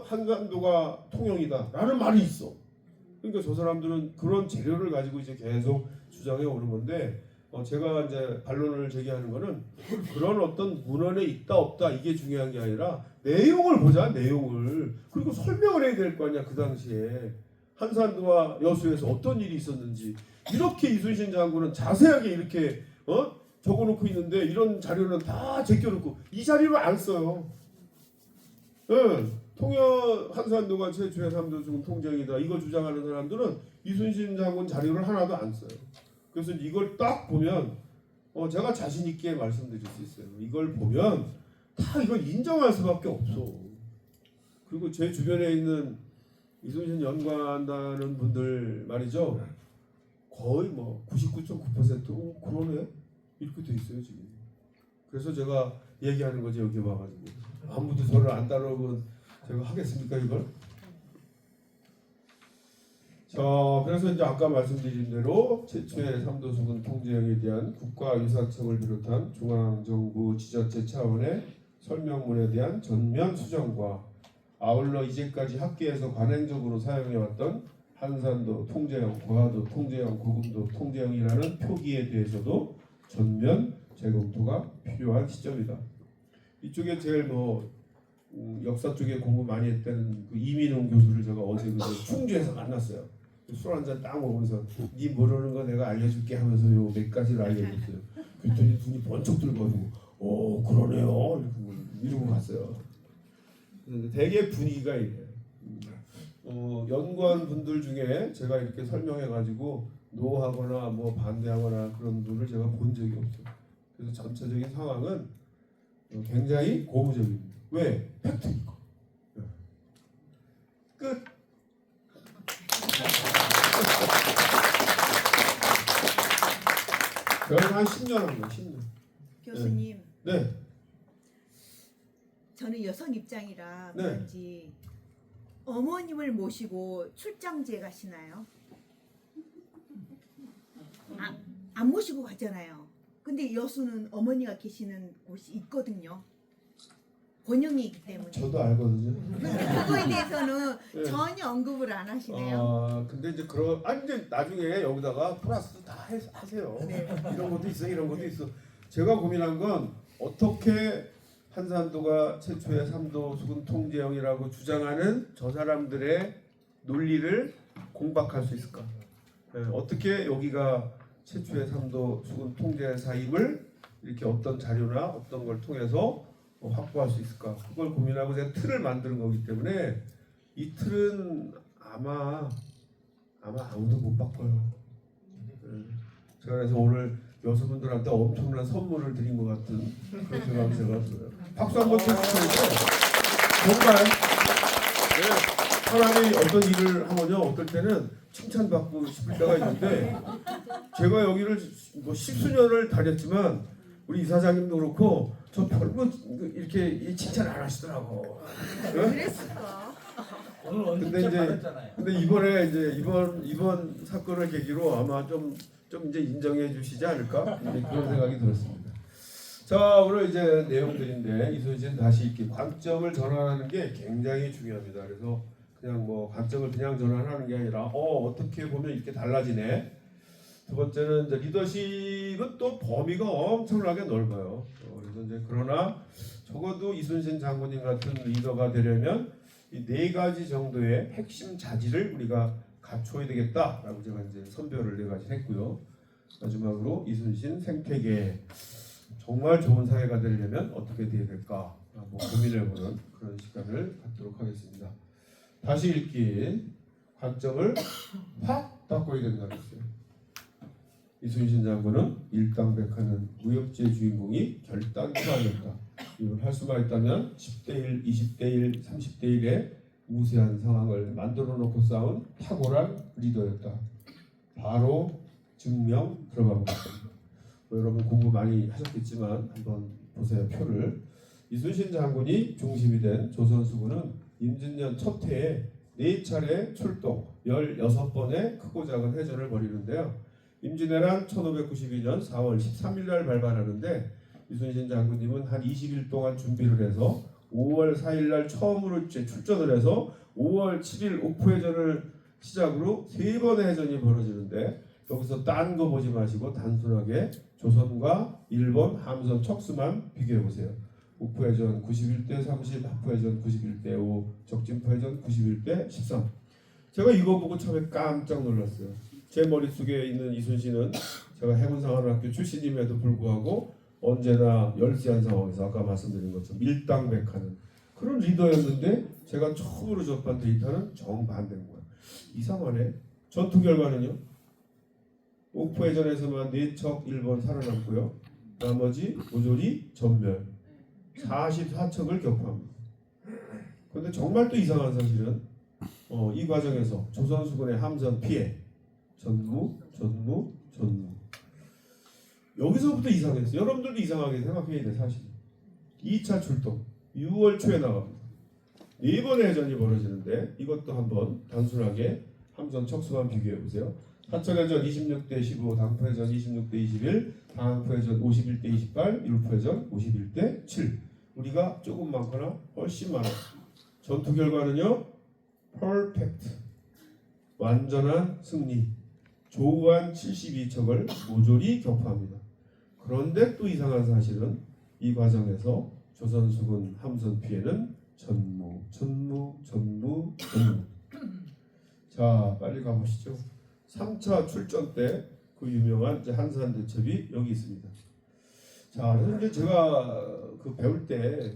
한산도가 통영이다라는 말이 있어. 그러니까 저 사람들은 그런 재료를 가지고 이제 계속 주장해 오는 건데 제가 이제 반론을 제기하는 거는 그런 어떤 문헌에 있다 없다 이게 중요한 게 아니라 내용을 보자 내용을. 그리고 설명을 해야 될 거 아니야 그 당시에 한산도와 여수에서 어떤 일이 있었는지 이렇게 이순신 장군은 자세하게 이렇게 적어놓고 있는데 이런 자료는 다 제껴놓고 이 자료를 안 써요. 통영 한산도가 최초의 삼도 수군 통제형이다 이거 주장하는 사람들은 이순신 장군 자료를 하나도 안 써요. 그래서 이걸 딱 보면 제가 자신 있게 말씀드릴 수 있어요. 이걸 보면 다 이걸 인정할 수밖에 없어. 그리고 제 주변에 있는 이순신 연구한다는 분들 말이죠. 거의 뭐 99.9% 그러네 이렇게 돼 있어요 지금. 그래서 제가 얘기하는 거지 여기 와가지고 아무도 저를 안 따라오면 제가 하겠습니까 이걸? 자, 그래서 이제 아까 말씀드린 대로 최초의 삼도수군 통제형에 대한 국가유사청을 비롯한 중앙정부 지자체 차원의 설명문에 대한 전면 수정과 아울러 이제까지 학계에서 관행적으로 사용해왔던 한산도 통제형, 고하도 통제형, 고금도 통제형이라는 표기에 대해서도 전면 재검토가 필요한 시점이다. 이쪽에 제일 역사 쪽에 공부 많이 했던 그 이민웅 교수를 제가 어제 충주에서 만났어요. 술 한잔 딱 먹으면서 네 모르는 거 내가 알려줄게 하면서 요 몇 가지를 알려줬어요. 그랬더니 눈이 번쩍 들어가지고 그러네요 이러고 갔어요. 되게 분위기가 이래요. 연구한 분들 중에 제가 이렇게 설명해가지고 노하거나 뭐 반대하거나 그런 분을 제가 본 적이 없어요. 그래서 전체적인 상황은 굉장히 고무적입니다. 왜? 팩트니까. 끝. 저는 한 10년 한 거예요. 10년. 교수님. 네. 저는 여성 입장이라 네. 그런지 어머님을 모시고 출장제 가시나요? 안 모시고 가잖아요. 근데 여수는 어머니가 계시는 곳이 있거든요. 본영이기 때문에. 저도 알거든요. 그거에 대해서는 네. 전혀 언급을 안 하시네요. 근데 이제 이제 나중에 여기다가 플러스 다 하세요. 네. 이런 것도 있어, 이런 것도 있어. 제가 고민한 건 어떻게 한산도가 최초의 삼도 수군 통제형이라고 주장하는 저 사람들의 논리를 공박할 수 있을까? 어떻게 여기가 최초의 삼도 수군 통제사임을 이렇게 어떤 자료나 어떤 걸 통해서 확보할 수 있을까? 그걸 고민하고 제가 틀을 만드는 거기 때문에 이 틀은 아마 아무도 못 바꿔요. 제가 그래서 오늘 여성분들한테 엄청난 선물을 드린 것 같은 그런 생각이 제가 들어요. 박수 한번 쳐주세요. 정말 사람이 어떤 일을 하면요 어떨 때는 칭찬받고 싶을 때가 있는데 제가 여기를 뭐 십수년을 다녔지만 우리 이사장님도 그렇고 저 별로 이렇게 칭찬 안 하시더라고. 그랬을까? 오늘 근데 이번에 이제 이번 사건을 계기로 아마 좀 이제 인정해 주시지 않을까 그런 생각이 들었습니다. 자, 오늘 이제 내용들인데 이순신 다시 읽기 관점을 전환하는 게 굉장히 중요합니다. 그래서 그냥 뭐 관점을 그냥 전환하는 게 아니라 어떻게 보면 이렇게 달라지네. 두 번째는 이제 리더십은 또 범위가 엄청나게 넓어요. 그래서 이제 그러나 적어도 이순신 장군님 같은 리더가 되려면 이 네 가지 정도의 핵심 자질을 우리가 갖춰야 되겠다라고 제가 이제 선별을 네 가지 했고요. 마지막으로 이순신 생태계 정말 좋은 사회가 되려면 어떻게 돼야 될까 고민해보는 그런 시간을 갖도록 하겠습니다. 다시 읽기 관점을 확 바꿔야 된다고 했어요. 이순신 장군은 일당백하는 무협지의 주인공이 결단코 아니었다. 이걸 할 수가 있다면 10대1, 20대1, 30대1의 우세한 상황을 만들어 놓고 싸운 탁월한 리더였다. 바로 증명 들어가 보겠습니다. 뭐 여러분 공부 많이 하셨겠지만 한번 보세요. 표를. 이순신 장군이 중심이 된 조선수군은 임진년 첫 해에 4차례 출동 16번의 크고 작은 해전을 벌이는데요. 임진왜란 1592년 4월 13일 날 발발하는데 이순신 장군님은 한 20일 동안 준비를 해서 5월 4일 날 처음으로 출전을 해서 5월 7일 옥포해전을 시작으로 3번의 해전이 벌어지는데 여기서 딴 거 보지 마시고 단순하게 조선과 일본 함선 척수만 비교해 보세요. 옥포해전 91대 30, 합포해전 91대 5, 적진포해전 91대 13. 제가 이거 보고 처음에 깜짝 놀랐어요. 제 머릿속에 있는 이순신은 제가 해군사관학교 출신임에도 불구하고 언제나 열세한 상황에서 아까 말씀드린 것처럼 일당백하는 그런 리더였는데 제가 처음으로 접한 데이터는 정반대인 거예요. 이상하네. 전투 결과는요. 옥포해전에서만 4척 일본 살아남고요. 나머지 모조리 전멸. 44척을 격파합니다. 그런데 정말 또 이상한 사실은 이 과정에서 조선수군의 함선 피해 전무 여기서부터 이상했어요. 여러분들도 이상하게 생각해야 돼. 사실 2차 출동 6월 초에 나갑니다. 4번의 해전이 벌어지는데 이것도 한번 단순하게 함선 척수만 비교해 보세요. 사천해전 26대 15, 당포해전 26대 21, 당포해전 51대 28, 율포해전 51대 7. 우리가 조금 많거나 훨씬 많아. 전투 결과는요. 퍼펙트. 완전한 승리. 조우한 72척을 모조리 격파합니다. 그런데 또 이상한 사실은 이 과정에서 조선수군 함선 피해는 전무. 자, 빨리 가보시죠. 3차 출전 때 그 유명한 이제 한산 대첩이 여기 있습니다. 자, 그래서 이제 제가 그 배울 때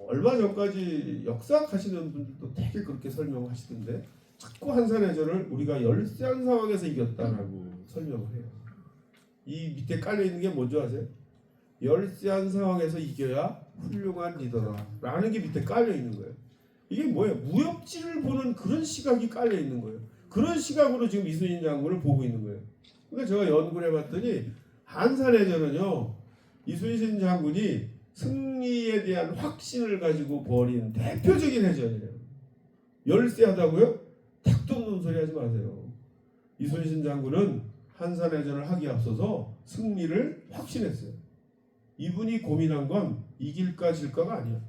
얼마 전까지 역사하시는 분들도 되게 그렇게 설명하시던데 자꾸 한산해전을 우리가 열세한 상황에서 이겼다라고 설명을 해요. 이 밑에 깔려 있는 게 뭔지 아세요? 열세한 상황에서 이겨야 훌륭한 리더다라는 게 밑에 깔려 있는 거예요. 이게 뭐예요? 무협지를 보는 그런 시각이 깔려 있는 거예요. 그런 시각으로 지금 이순신 장군을 보고 있는 거예요. 그러니까 제가 연구를 해봤더니 한산해전은요 이순신 장군이 승리에 대한 확신을 가지고 벌인 대표적인 해전이에요. 열세하다고요? 택도 없는 소리 하지 마세요. 이순신 장군은 한산해전을 하기에 앞서서 승리를 확신했어요. 이분이 고민한 건 이길까 질까가 아니야.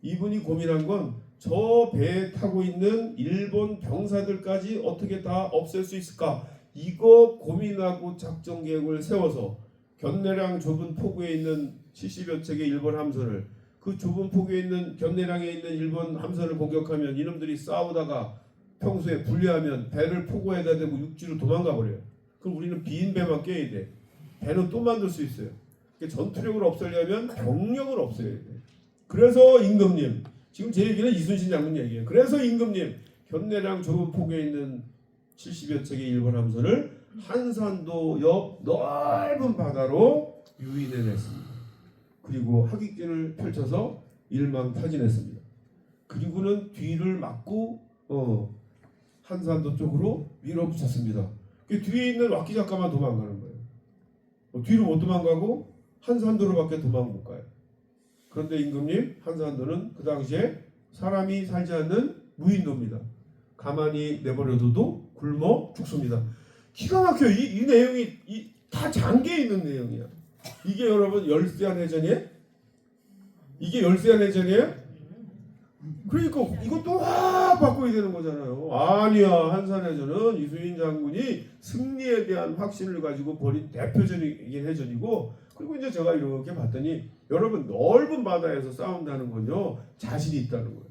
이분이 고민한 건 저 배에 타고 있는 일본 병사들까지 어떻게 다 없앨 수 있을까? 이거 고민하고 작전 계획을 세워서 견내량 좁은 포구에 있는 70여 척의 일본 함선을 그 좁은 포구에 있는 견내량에 있는 일본 함선을 공격하면 이놈들이 싸우다가 평소에 불리하면 배를 포구에다 대고 육지로 도망가 버려요. 그럼 우리는 빈 배만 깨야 돼. 배는 또 만들 수 있어요. 전투력을 없애려면 병력을 없애야 돼. 그래서 임금님, 지금 제 얘기는 이순신 장군 얘기예요. 그래서 임금님, 견내량 좁은 포구에 있는 70여 척의 일본 함선을 한산도 옆 넓은 바다로 유인해냈습니다. 그리고 하객진을 펼쳐서 일망타진했습니다. 그리고는 뒤를 막고 한산도 쪽으로 밀어붙였습니다. 그 뒤에 있는 왁기 작가만 도망가는 거예요. 뒤로 못 도망가고 한산도로밖에 도망 못 가요. 그런데 임금님, 한산도는 그 당시에 사람이 살지 않는 무인도입니다. 가만히 내버려둬도 굶어 죽습니다. 기가 막혀요. 이 내용이 다 잠겨 있는 내용이야. 이게 여러분 열세한 해전이에요? 이게 열세한 해전이에요? 그러니까 이것도 확 바꿔야 되는 거잖아요. 아니야. 한산해전은 이순신 장군이 승리에 대한 확신을 가지고 벌인 대표적인 해전이고, 그리고 이제 제가 이렇게 봤더니 여러분 넓은 바다에서 싸운다는 건요 자신이 있다는 거예요.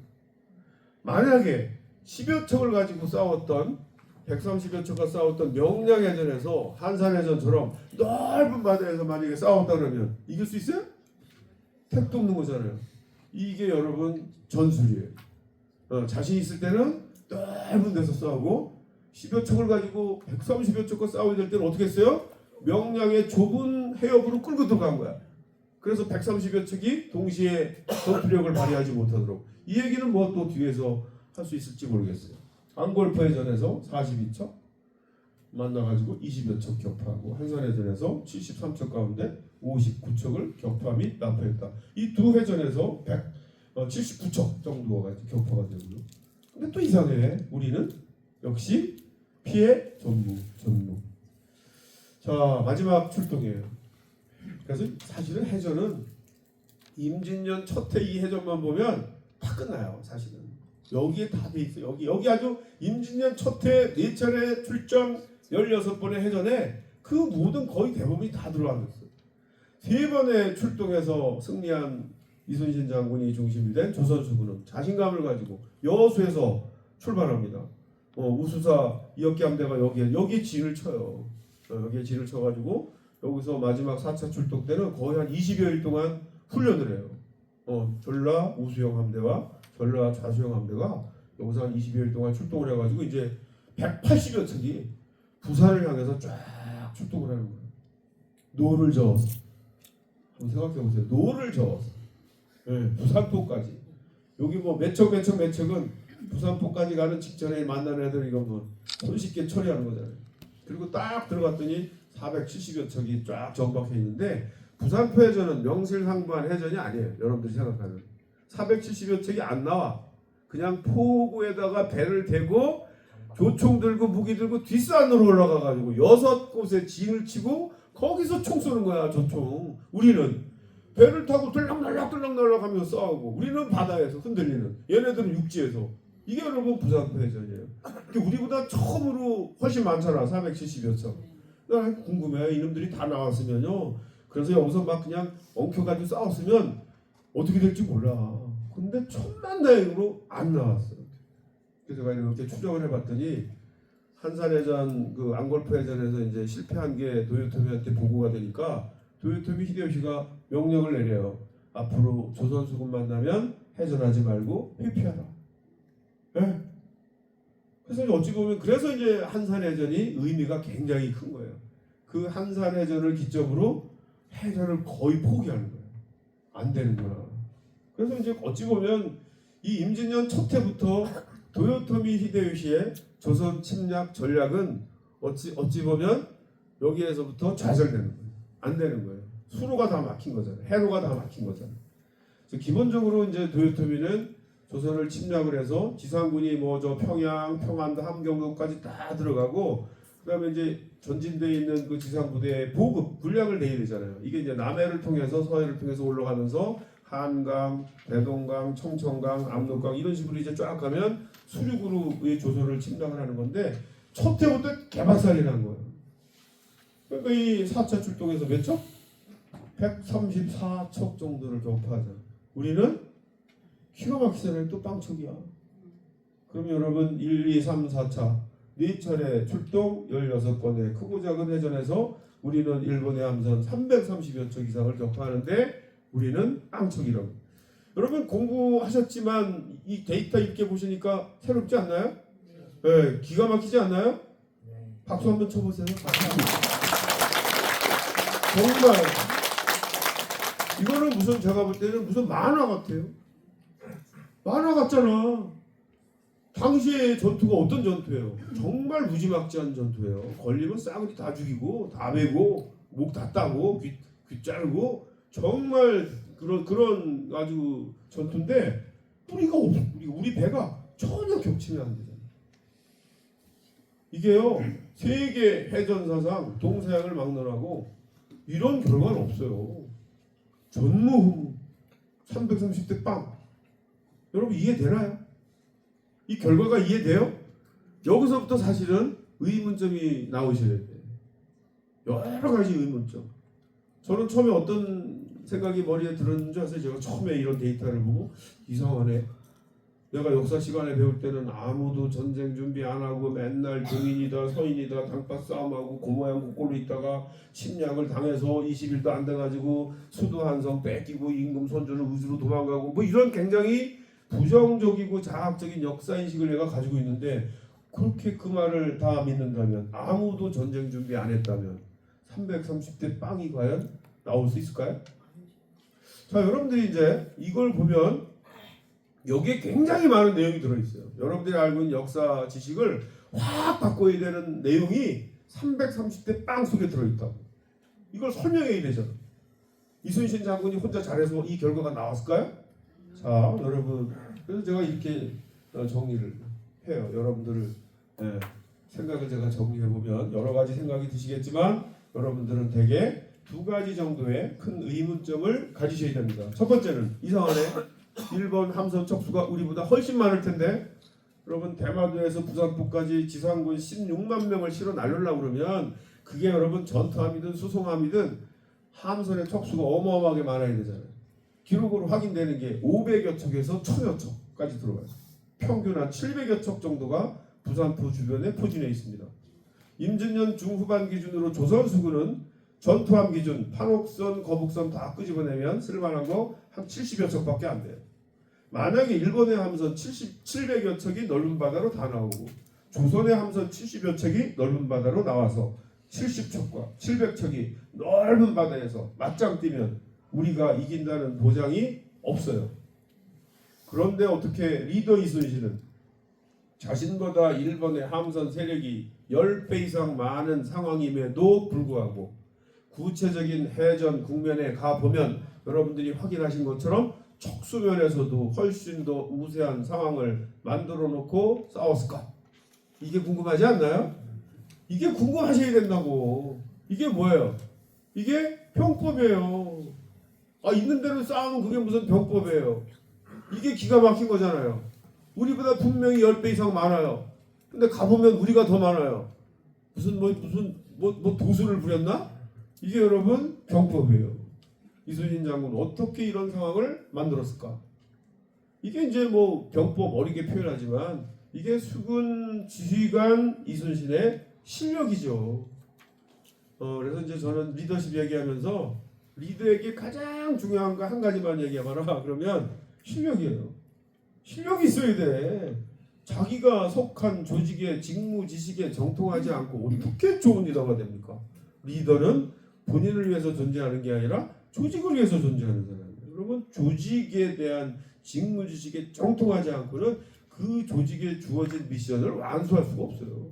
만약에 10여 척을 가지고 싸웠던 130여 척과 싸웠던 명량해전에서 한산해전처럼 넓은 바다에서 만약에 싸웠다 그러면 이길 수 있어요? 택도 없는 거잖아요. 이게 여러분 전술이에요. 자신 있을 때는 넓은 데서 싸우고 10여 척을 가지고 130여 척과 싸워야 될 때는 어떻게 했어요? 명량의 좁은 해협으로 끌고 들어간 거야. 그래서 130여 척이 동시에 전투력을 발휘하지 못하도록. 이 얘기는 뭐 또 뒤에서 할 수 있을지 모르겠어요. 앙골포해전에서 42척, 만나가지고 20여 척 격파하고 한산해전에서 73척 가운데 59척을 격파 및 납포했다. 이 두 해전에서 79척 정도가 격파가 되고요. 근데 또 이상해. 우리는 역시 피해 전무. 자, 마지막 출동이에요. 그래서 사실은 해전은 임진년 첫해 이 해전만 보면 다 끝나요. 사실은 여기에 다 돼 있어요. 여기 아주 임진년 첫해 4차례 출정 16번의 해전에 그 모든 거의 대부분이 다 들어왔어요. 3번의 출동에서 승리한 이순신 장군이 중심이 된 조선수군은 자신감을 가지고 여수에서 출발합니다. 우수사 이혁기 함대가 여기에 진을 쳐요. 여기에 진을 쳐가지고 여기서 마지막 4차 출동 때는 거의 한 20여일 동안 훈련을 해요. 전라 우수영 함대와 전라 좌수영 함대가 여기서 한 20여일 동안 출동을 해가지고 이제 180여 척이 부산을 향해서 쫙 출동을 하는 거예요. 노를 저어서 한번 생각해 보세요. 노를 저어서 부산포까지 여기 뭐 몇 척은 부산포까지 가는 직전에 만나는 애들 이거 뭐 손쉽게 처리하는 거잖아요. 그리고 딱 들어갔더니 470여 척이 쫙 정박해 있는데 부산포 해전은 명실상부한 해전이 아니에요. 여러분들이 생각하는 470여 척이 안 나와. 그냥 포구에다가 배를 대고 조총 들고 무기 들고 뒷산으로 올라가가지고 6곳에 진을 치고 거기서 총 쏘는 거야. 조총. 우리는 배를 타고 들락날락 하면서 싸우고 우리는 바다에서 흔들리는 얘네들은 육지에서. 이게 여러분 부산포 해전이에요. 우리보다 처음으로 훨씬 많잖아. 470여 척. 나 궁금해. 이놈들이 다 나왔으면요. 그래서 여기서 막 그냥 엉켜가지고 싸웠으면 어떻게 될지 몰라. 근데 천만다행으로 안 나왔어요. 그래서 제가 이렇게 추정을 해봤더니 한산해전, 그 안골포해전에서 이제 실패한 게 도요토미한테 보고가 되니까 도요토미 히데요시가 명령을 내려요. 앞으로 조선수군 만나면 해전하지 말고 회피하라. 네? 그래서 어찌 보면 그래서 이제 한산해전이 의미가 굉장히 큰 거예요. 그 한산해전을 기점으로 해전을 거의 포기하는 거예요. 안 되는구나. 그래서 이제 어찌 보면 이 임진년 첫 해부터 도요토미 히데요시의 조선 침략 전략은 어찌 보면 여기에서부터 좌절되는 거예요. 안 되는 거예요. 수로가 다 막힌 거잖아요. 해로가 다 막힌 거잖아요. 그래서 기본적으로 이제 도요토미는 조선을 침략을 해서 지상군이 뭐 저 평양, 평안도, 함경도까지 다 들어가고 그다음에 이제 전진대에 있는 그 지상부대에 보급, 군량을 내야 되잖아요. 이게 이제 남해를 통해서 서해를 통해서 올라가면서 한강, 대동강, 청천강, 압록강 이런 식으로 이제 쫙 가면 수륙으로 조선을 침략을 하는 건데 첫 해부터 개박살이 난 거예요. 그러니까 이 4차 출동에서 몇 척? 134척 정도를 격파하잖아. 우리는 기가 막히잖아요. 또 빵척이야. 그럼 여러분 1, 2, 3, 4차 4차례 출동 16건의 크고 작은 해전에서 우리는 일본의 함선 330여 척 이상을 격파하는데 우리는 빵척이라고. 여러분 공부하셨지만 이 데이터 이렇게 보시니까 새롭지 않나요? 네, 기가 막히지 않나요? 박수 한번 쳐보세요. 정말 이거는 무슨 제가 볼 때는 무슨 만화 같아요. 만화 같잖아. 당시의 전투가 어떤 전투예요? 정말 무지막지한 전투예요. 걸리면 싸그리 다 죽이고 다 베고 목 다 따고 귀 자르고 정말 그런 아주 전투인데 뿌리가 없어. 우리 배가 전혀 겹치면 안 되잖아요. 이게요 세계 해전사상 동서양을 막론하고 이런 결과는 없어요. 전무후무 330대 빵. 여러분 이해되나요? 이 결과가 이해돼요? 여기서부터 사실은 의문점이 나오셔야 돼요. 여러 가지 의문점. 저는 처음에 어떤 생각이 머리에 들었는지 아세요? 제가 처음에 이런 데이터를 보고 이상하네. 내가 역사 시간에 배울 때는 아무도 전쟁 준비 안 하고 맨날 동인이다 서인이다 당파 싸움하고 고모양 국골로 있다가 침략을 당해서 20일도 안 돼가지고 수도 한성 뺏기고 임금 손주는 우주로 도망가고 뭐 이런 굉장히 부정적이고 자학적인 역사인식을 내가 가지고 있는데 그렇게 그 말을 다 믿는다면 아무도 전쟁 준비 안 했다면 330대 빵이 과연 나올 수 있을까요? 자, 여러분들이 이제 이걸 보면 여기에 굉장히 많은 내용이 들어있어요. 여러분들이 알고 있는 역사 지식을 확 바꿔야 되는 내용이 330대 빵 속에 들어있다고. 이걸 설명해야 되잖아. 이순신 장군이 혼자 잘해서 이 결과가 나왔을까요? 자, 여러분, 그래서 제가 이렇게 정리를 해요. 여러분들을 생각을 제가 정리해보면 여러 가지 생각이 드시겠지만 여러분들은 대개 두 가지 정도의 큰 의문점을 가지셔야 됩니다. 첫 번째는 이상하네. 일본 함선 척수가 우리보다 훨씬 많을 텐데 여러분 대마도에서 부산포까지 지상군 16만 명을 실어 날리려고 그러면 그게 여러분 전투함이든 수송함이든 함선의 척수가 어마어마하게 많아야 되잖아요. 기록으로 확인되는 게 500여 척에서 1000여 척까지 들어가요. 평균 한 700여 척 정도가 부산포 주변에 포진해 있습니다. 임진년 중후반 기준으로 조선수군은 전투함 기준 판옥선, 거북선 다 끄집어내면 쓸만한 거 한 70여 척밖에 안 돼요. 만약에 일본의 함선 700여 척이 넓은 바다로 다 나오고 조선의 함선 70여 척이 넓은 바다로 나와서 70척과 700척이 넓은 바다에서 맞짱 뜨면 우리가 이긴다는 보장이 없어요. 그런데 어떻게 리더 이순신은 자신보다 일본의 함선 세력이 10배 이상 많은 상황임에도 불구하고 구체적인 해전 국면에 가보면 여러분들이 확인하신 것처럼 척수면에서도 훨씬 더 우세한 상황을 만들어 놓고 싸웠을까? 이게 궁금하지 않나요? 이게 궁금하셔야 된다고. 이게 뭐예요? 이게 병법이에요. 있는 대로 싸우면 그게 무슨 병법이에요. 이게 기가 막힌 거잖아요. 우리보다 분명히 10배 이상 많아요. 근데 가보면 우리가 더 많아요. 무슨 도수를 부렸나? 이게 여러분 병법이에요. 이순신 장군 어떻게 이런 상황을 만들었을까? 이게 이제 병법 어리게 표현하지만 이게 수군 지휘관 이순신의 실력이죠. 그래서 이제 저는 리더십 얘기하면서 리더에게 가장 중요한 거 한 가지만 얘기해봐라. 그러면 실력이에요. 실력이 있어야 돼. 자기가 속한 조직의 직무 지식에 정통하지 않고 어떻게 좋은 리더가 됩니까? 리더는 본인을 위해서 존재하는 게 아니라 조직을 위해서 존재하는 사람이에요. 여러분 조직에 대한 직무 지식에 정통하지 않고는 그 조직에 주어진 미션을 완수할 수가 없어요.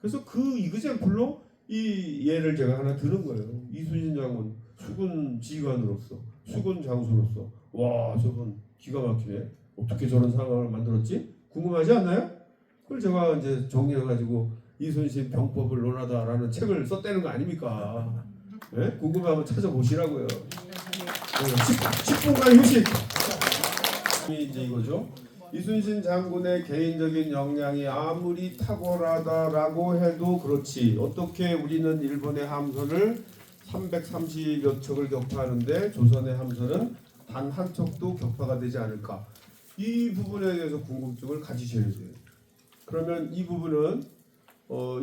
그래서 그 이그젠플로 이 예를 제가 하나 드는 거예요. 이순신 장군 수군 지휘관으로서 수군 장수로서 와 저분 기가 막히네. 어떻게 저런 상황을 만들었지? 궁금하지 않나요? 그걸 제가 이제 정리해가지고 이순신 병법을 논하다라는 책을 썼다는 거 아닙니까? 네? 궁금하면 찾아보시라고요. 10분간 휴식. 이제 이거죠. 이순신 장군의 개인적인 역량이 아무리 탁월하다라고 해도 그렇지. 어떻게 우리는 일본의 함선을 330여 척을 격파하는데 조선의 함선은 단 한 척도 격파가 되지 않을까? 이 부분에 대해서 궁금증을 가지셔야 돼요. 그러면 이 부분은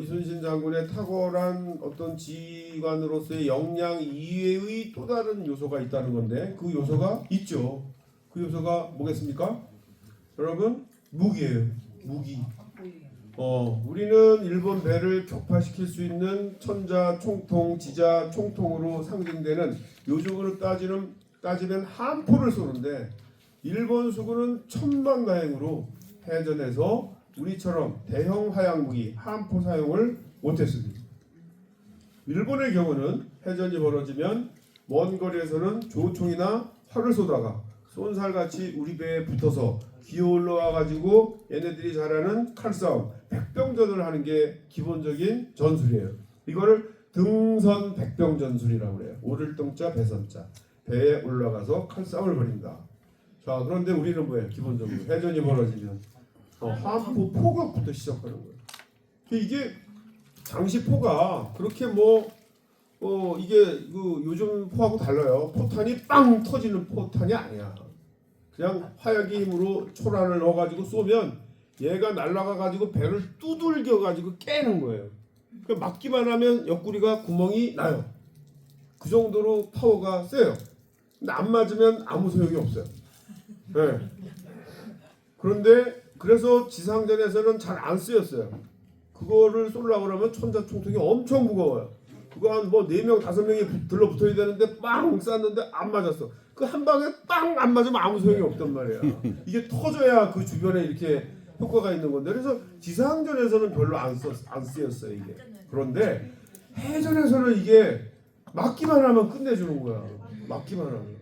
이순신 장군의 탁월한 어떤 지휘관으로서의 역량 이외의 또 다른 요소가 있다는 건데 그 요소가 있죠. 그 요소가 뭐겠습니까? 여러분 무기예요. 무기. 우리는 일본 배를 격파시킬 수 있는 천자 총통, 지자 총통으로 상징되는 요즘으로 따지면 함포를 쏘는데 일본 수군은 천만다행으로 해전에서 우리처럼 대형 하향무기 함포 사용을 못했습니다. 일본의 경우는 해전이 벌어지면 먼 거리에서는 조총이나 활을 쏘다가 쏜살같이 우리 배에 붙어서 기어 올라와 가지고 얘네들이 잘하는 칼싸움, 백병전을 하는 게 기본적인 전술이에요. 이거를 등선 백병전술이라고 그래요. 오를 등자 배선자. 배에 올라가서 칼싸움을 벌인다. 자, 그런데 우리는 뭐예요? 기본적으로 해전이 벌어지면 함포 포격부터 시작하는 거예요. 이게 장시포가 그렇게 이게 그 요즘 포하고 달라요. 포탄이 빵 터지는 포탄이 아니야. 그냥 화약의 힘으로 초란을 넣어가지고 쏘면 얘가 날아가가지고 배를 두들겨가지고 깨는 거예요. 그러니까 맞기만 하면 옆구리가 구멍이 나요. 그 정도로 파워가 세요. 근데 안 맞으면 아무 소용이 없어요. 네. 그런데 그래서 지상전에서는 잘 안 쓰였어요. 그거를 쏘려고 그러면 천자총통이 엄청 무거워요. 그거 한 4명 5명이 들러붙어야 되는데 빵 쐈는데 안 맞았어. 그 한 방에 빵 안 맞으면 아무 소용이 없단 말이야. 이게 터져야 그 주변에 이렇게 효과가 있는 건데 그래서 지상전에서는 별로 안 쓰였어요 이게. 그런데 해전에서는 이게 맞기만 하면 끝내주는 거야. 맞기만 하면.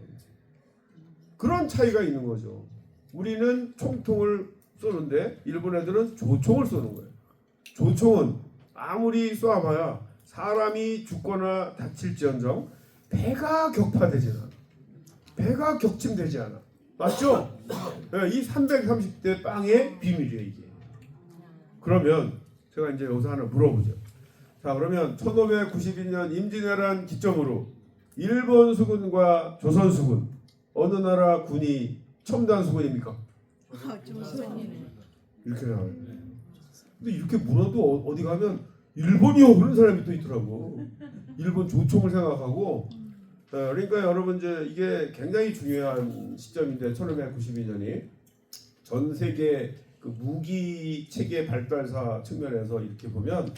그런 차이가 있는 거죠. 우리는 총통을 쏘는데 일본 애들은 조총을 쏘는 거예요. 조총은 아무리 쏘아봐야 사람이 죽거나 다칠지언정 배가 격파되지 않아. 배가 격침되지 않아. 맞죠? 네, 이 330대 빵의 비밀이에요 이게. 그러면 제가 이제 여기서 하나 물어보죠. 자, 그러면 1592년 임진왜란 기점으로 일본 수군과 조선 수군 어느 나라 군이 첨단 수군입니까? 조선님. 이렇게 나와요. 근데 이렇게 물어도 어디 가면 일본이요 그런 사람이 또 있더라고. 일본 조총을 생각하고. 그러니까 여러분 이제 이게 굉장히 중요한 시점인데 1592년이 전 세계 그 무기 체계 발달사 측면에서 이렇게 보면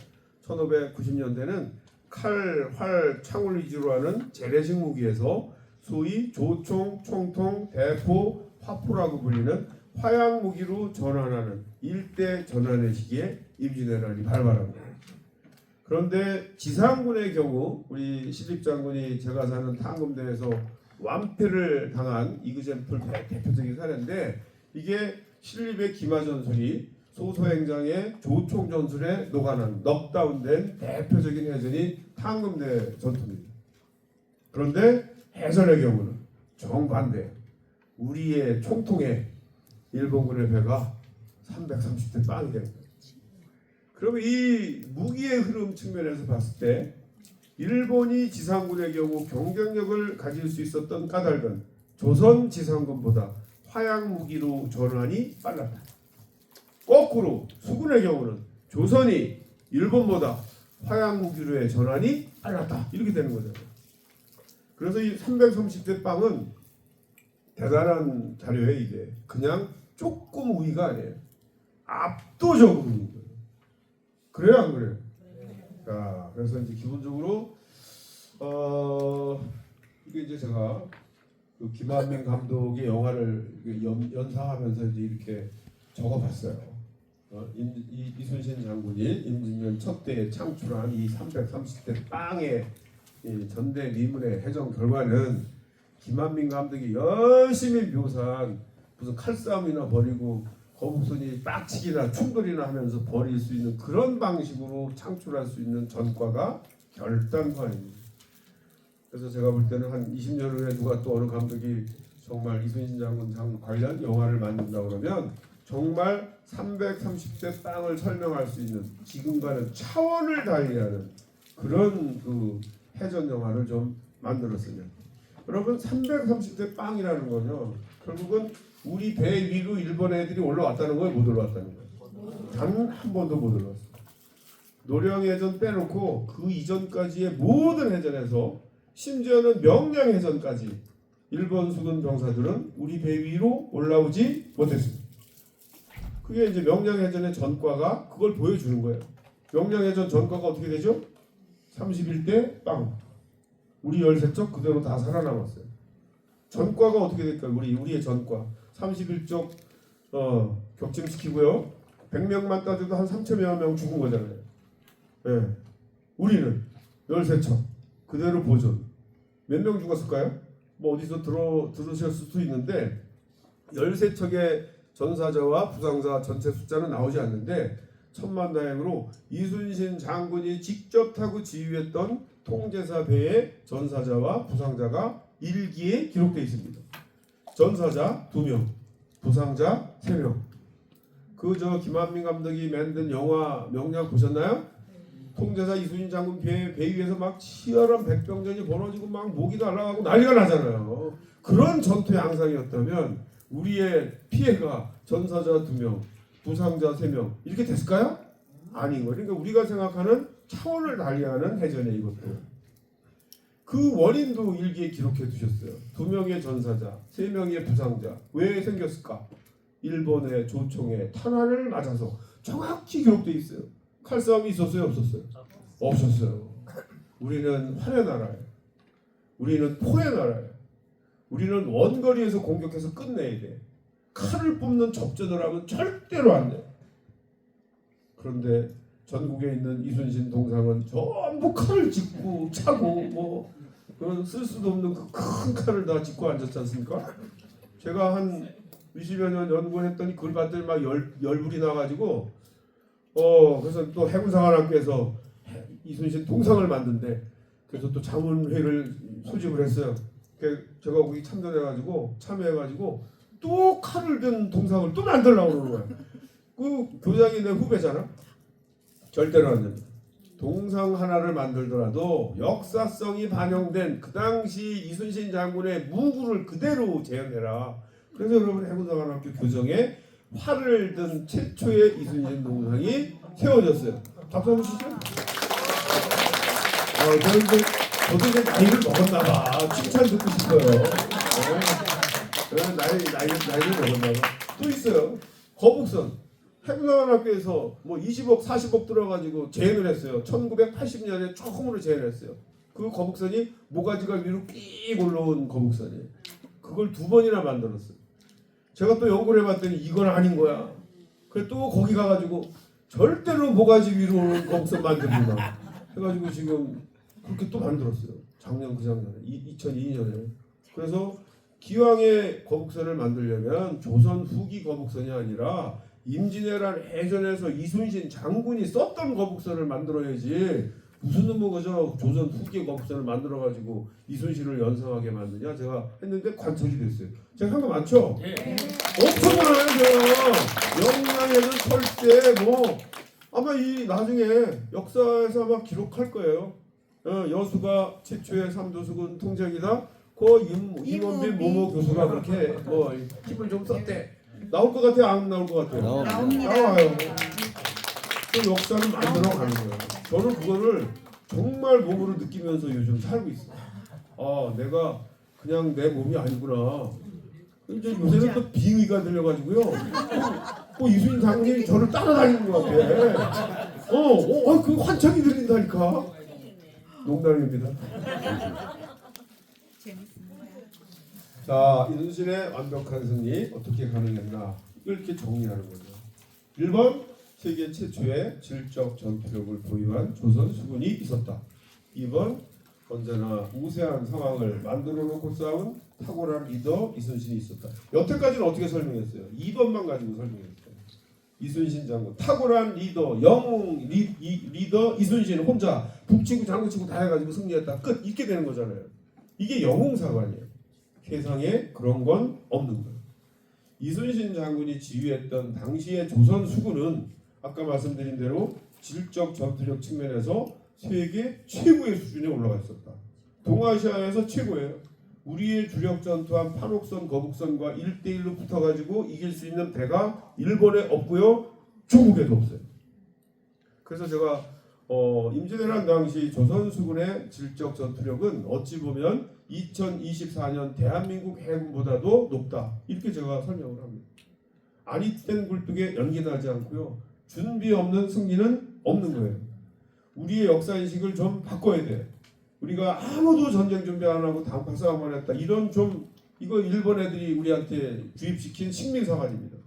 1590년대는 칼, 활, 창을 위주로 하는 재래식 무기에서 소위 조총, 총통, 대포, 화포라고 불리는 화약 무기로 전환하는 일대 전환의 시기에 임진왜란이 발발합니다. 그런데 지상군의 경우 우리 신립장군이 제가 사는 탄금대에서 완패를 당한 이그젠플 대표적인 사례인데 이게 신립의 기마전술이 소소행장의 조총 전술에 녹아난 넉다운된 대표적인 해전이 탄금대 전투입니다. 그런데 해전의 경우는 정반대. 우리의 총통에 일본군의 배가 330대 빵이 되는 거예요. 그러면 이 무기의 흐름 측면에서 봤을 때 일본이 지상군의 경우 경쟁력을 가질 수 있었던 까닭은 조선 지상군보다 화약 무기로 전환이 빨랐다. 거꾸로 수군의 경우는 조선이 일본보다 화약 무기로의 전환이 빨랐다. 이렇게 되는 거잖아요. 그래서 이 330대 빵은 대단한 자료예요. 이게 그냥 조금 우위가 아니에요. 압도적으로 우위인 거예요. 그래요, 안 그래요? 자, 그래서 이제 기본적으로 이게 이제 제가 그 김한민 감독의 영화를 연상하면서 이제 이렇게 적어봤어요. 이순신 장군이 임진왜란 첫 때에 창출한 이 330대 빵의 이 전대 미문의 해전 결과는 김한민 감독이 열심히 묘사한 무슨 칼싸움이나 벌이고 거북선이 빡치기나 충돌이나 하면서 벌일 수 있는 그런 방식으로 창출할 수 있는 전과가 결단과입니다. 그래서 제가 볼 때는 한 20년 후에 누가 또 어느 감독이 정말 이순신 장군 관련 영화를 만든다 그러면 정말 330대 빵을 설명할 수 있는 지금과는 차원을 달리하는 그런 그 해전 영화를 좀 만들었으면. 여러분 330대 빵이라는 거죠. 결국은 우리 배 위로 일본 애들이 올라왔다는 거예요, 못 올라왔다는 거예요. 단 한 번도 못 올라왔어요. 노량해전 빼놓고 그 이전까지의 모든 해전에서 심지어는 명량해전까지 일본 수군 병사들은 우리 배 위로 올라오지 못했습니다. 그게 이제 명량해전의 전과가 그걸 보여주는 거예요. 명량해전 전과가 어떻게 되죠? 31대 빵. 우리 13쪽 그대로 다 살아남았어요. 전과가 어떻게 될까요? 우리의 전과 31쪽 격침시키고요. 100명만 따져도 한 3천여 명 죽은 거잖아요. 네. 우리는 13척 그대로 보존. 몇 명 죽었을까요? 뭐 어디서 들으셨을 수도 있는데 13척의 전사자와 부상자 전체 숫자는 나오지 않는데 천만다행으로 이순신 장군이 직접 타고 지휘했던 통제사 배의 전사자와 부상자가 일기에 기록되어 있습니다. 전사자 2명, 부상자 3명. 그 김한민 감독이 만든 영화 명량 보셨나요? 통제사 이순신 장군 배 위에서 막 치열한 백병전이 벌어지고 막 목이 날아가고 난리가 나잖아요. 그런 전투의 양상이었다면 우리의 피해가 전사자 2명, 부상자 3명 이렇게 됐을까요? 아닌 거예요. 그러니까 우리가 생각하는 차원을 달리하는 해전에 이것도. 그 원인도 일기에 기록해 두셨어요. 2명의 전사자, 3명의 부상자. 왜 생겼을까? 일본의 조총의 탄환을 맞아서 정확히 기록돼 있어요. 칼싸움이 있었어요? 없었어요? 없었어요. 우리는 활의 나라예요. 우리는 포의 나라예요. 우리는 원거리에서 공격해서 끝내야 돼. 칼을 뽑는 접전을 하면 절대로 안 돼. 그런데 전국에 있는 이순신 동상은 전부 칼을 짚고 차고 뭐 쓸 수도 없는 그 큰 칼을 다 짚고 앉았지 않습니까? 제가 한 20여 년 연구했더니 그걸 봤더니 막 열불이 나가지고 그래서 또 해군사관학교에서 이순신 동상을 만든대. 그래서 또 자문회를 소집을 했어요. 제가 거기 참여해가지고 또 칼을 든 동상을 또 만들려고 그러는 거야. 그 교장이 내 후배잖아. 절대로 안 됩니다. 동상 하나를 만들더라도 역사성이 반영된 그 당시 이순신 장군의 무구를 그대로 재현해라. 그래서 여러분 해군사관학교 교정에 활을 든 최초의 이순신 동상이 세워졌어요. 박수 한번 치죠. 저도 이제 나이를 먹었나봐. 칭찬 듣고 싶어요. 나이를 먹었나봐. 또 있어요. 거북선. 해군사관학교에서 뭐 20억, 40억 들어가지고 재현을 했어요. 1980년에 처음으로 재현을 했어요. 그 거북선이 모가지가 위로 끼 올라온 거북선이에요. 그걸 2번이나 만들었어요. 제가 또 연구를 해봤더니 이건 아닌 거야. 그래 또 거기 가가지고 절대로 모가지 위로 오는 거북선 만들구나 해가지고 지금 그렇게 또 만들었어요. 작년에 2002년에. 그래서 기왕에 거북선을 만들려면 조선 후기 거북선이 아니라 임진왜란 해전에서 이순신 장군이 썼던 거북선을 만들어야지 무슨 놈의 거죠? 조선 후기 거북선을 만들어가지고 이순신을 연상하게 만드냐? 제가 했는데 관철이 됐어요. 제가 한 거 많죠? 네. 엄청 많아요. 제가 영랑에는 철새 뭐 아마 이 나중에 역사에서 아마 기록할 거예요. 여수가 최초의 삼도수군 통장이다. 임원빈 모모 교수가 그렇게 뭐 힘을 좀 썼대. 나올 것 같아요? 안 나올 것 같아요? 나와요. 그 역사를 만들어 가는 거예요. 저는 그거를 정말 몸으로 느끼면서 요즘 살고 있어요. 내가 그냥 내 몸이 아니구나. 이제 요새는 또 빙의가 들려가지고요. 이순신 장군이 저를 따라다니는 것 같아. 그 환청이 들린다니까. 농담입니다. 자, 이순신의 완벽한 승리 어떻게 가능했나 이렇게 정리하는 거죠. 1번 세계 최초의 질적 전투력을 보유한 조선 수군이 있었다. 2번 언제나 우세한 상황을 만들어 놓고 싸운 탁월한 리더 이순신이 있었다. 여태까지는 어떻게 설명했어요? 2번만 가지고 설명했어요. 이순신 장군 탁월한 리더 영웅 리더 이순신 혼자 북치고 장구치고 다 해가지고 승리했다. 끝. 이렇게 되는 거잖아요. 이게 영웅사관이에요. 세상에 그런 건 없는 거예요. 이순신 장군이 지휘했던 당시의 조선 수군은 아까 말씀드린 대로 질적 전투력 측면에서 세계 최고의 수준에 올라가 있었다. 동아시아에서 최고예요. 우리의 주력 전투한 판옥선, 거북선과 1대1로 붙어가지고 이길 수 있는 배가 일본에 없고요. 중국에도 없어요. 그래서 제가 임진왜란 당시 조선 수군의 질적 전투력은 어찌 보면 2024년 대한민국 해군보다도 높다. 이렇게 제가 설명을 합니다. 아니된 굴뚝에 연기 나지 않고요. 준비 없는 승리는 없는 거예요. 우리의 역사인식을 좀 바꿔야 돼. 우리가 아무도 전쟁 준비 안 하고 박사만 했다. 이런 이거 일본 애들이 우리한테 주입시킨 식민사관입니다.